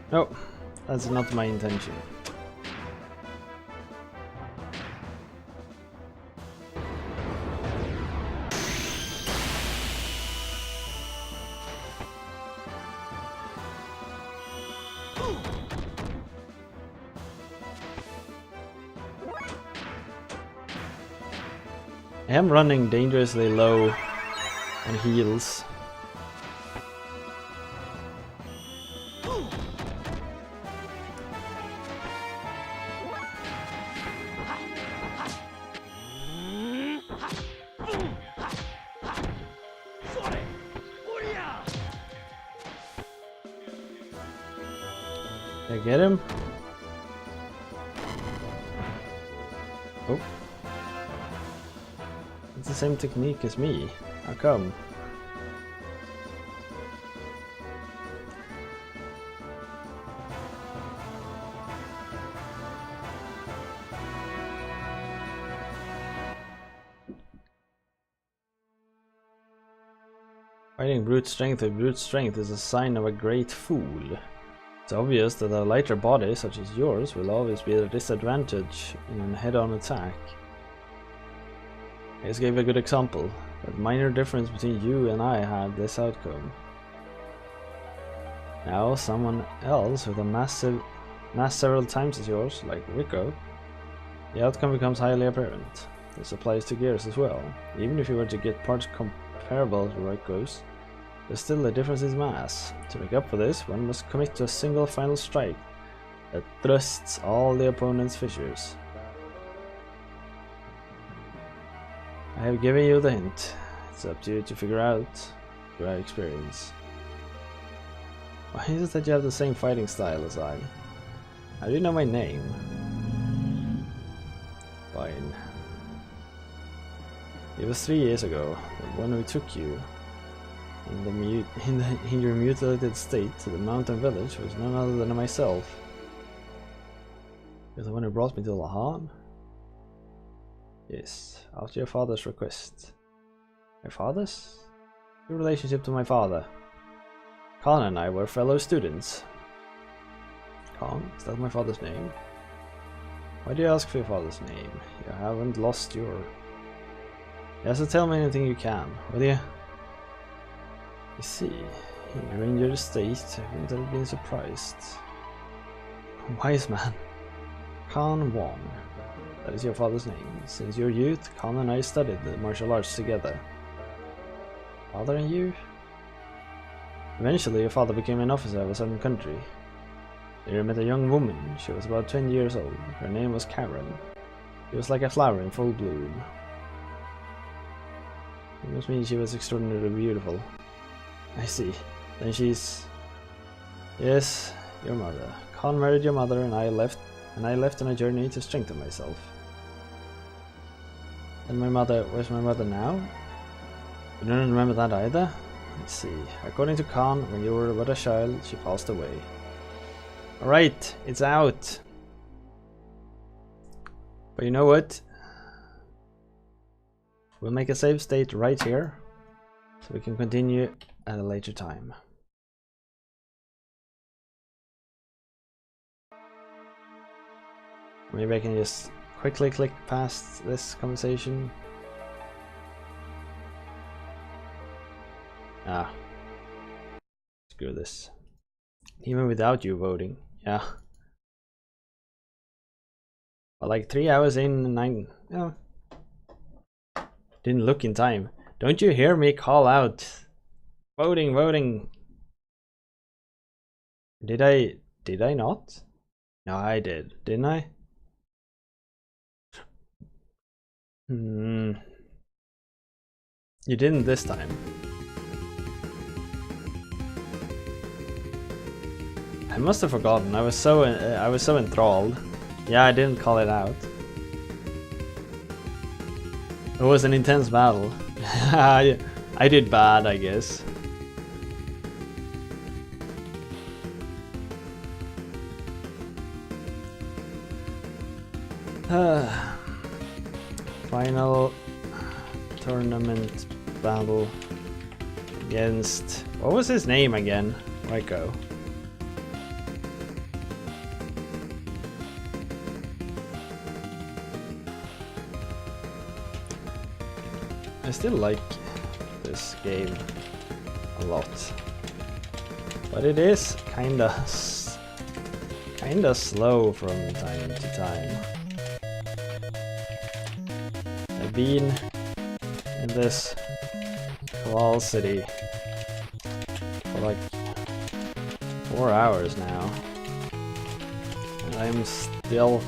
A: No, that's not my intention. I am running dangerously low on heals. Did I get him? Oh. It's the same technique as me. How come? Fighting brute strength with brute strength is a sign of a great fool. It's obvious that a lighter body, such as yours, will always be at a disadvantage in a head-on attack. I just gave a good example. That minor difference between you and I had this outcome. Now, someone else with a mass several times as yours, like Rico, the outcome becomes highly apparent. This applies to Gears as well. Even if you were to get parts comparable to Rico's, there's still a difference in mass. To make up for this, one must commit to a single final strike that thrusts all the opponent's fissures. I have given you the hint. It's up to you to figure out through our experience. Why is it that you have the same fighting style as I? How do you know my name? Fine. It was 3 years ago, the one who took you in your mutilated state to the mountain village was none other than myself. You're the one who brought me to Lahan? Yes, after your father's request. My father's? Your relationship to my father. Khan and I were fellow students. Khan? Is that my father's name? Why do you ask for your father's name? You haven't lost your... Yes, so tell me anything you can, will you? You see, you're in your estate, I wouldn't have been surprised. Wise man. Khan Wong. That is your father's name. Since your youth, Khan and I studied the martial arts together. Father and you? Eventually, your father became an officer of a southern country. There you met a young woman. She was about 20 years old. Her name was Karen. She was like a flower in full bloom. It must mean she was extraordinarily beautiful. I see. Then she's... Yes, your mother. Khan married your mother and I left on a journey to strengthen myself. And my mother... Where's my mother now? You don't remember that either? Let's see. According to Khan, when you were but a child, she passed away. Alright, it's out. But you know what? We'll make a save state right here, so we can continue at a later time. Maybe I can just quickly click past this conversation. Ah. Screw this. Even without you voting. Yeah. But like 3 hours in, 9... Yeah. Didn't look in time. Don't you hear me call out? Voting, voting. Did I not? No, I did. Didn't I? You didn't this time. I must have forgotten. I was so enthralled. Yeah, I didn't call it out. It was an intense battle. I did bad, I guess. Final tournament battle against... What was his name again? Where'd it go? I still like this game a lot, but it is kinda slow from time to time. I've been in this Koal city for like 4 hours now, and I'm still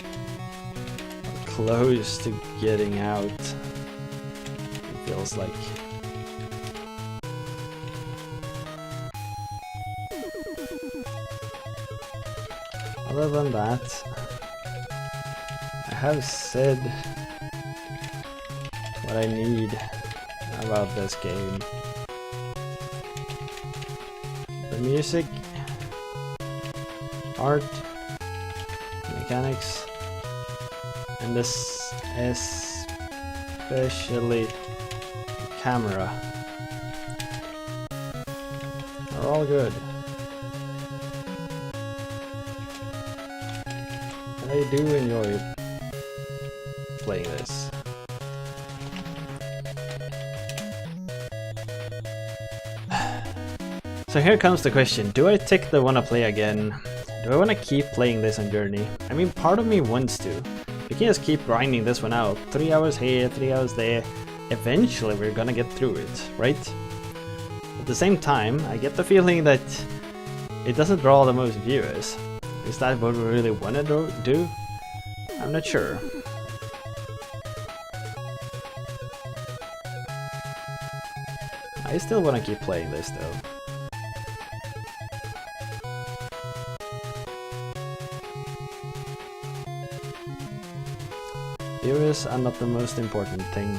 A: close to getting out. Feels like. Other than that, I have said what I need about this game. The music, art, mechanics, and this especially camera are all good. And I do enjoy playing this. So here comes the question, do I tick the wanna play again? Do I wanna keep playing this on Journey? I mean, part of me wants to. We can just keep grinding this one out. 3 hours here, 3 hours there. Eventually we're gonna get through it, right? At the same time, I get the feeling that it doesn't draw the most viewers. Is that what we really want to do? I'm not sure. I still want to keep playing this though. Viewers are not the most important thing.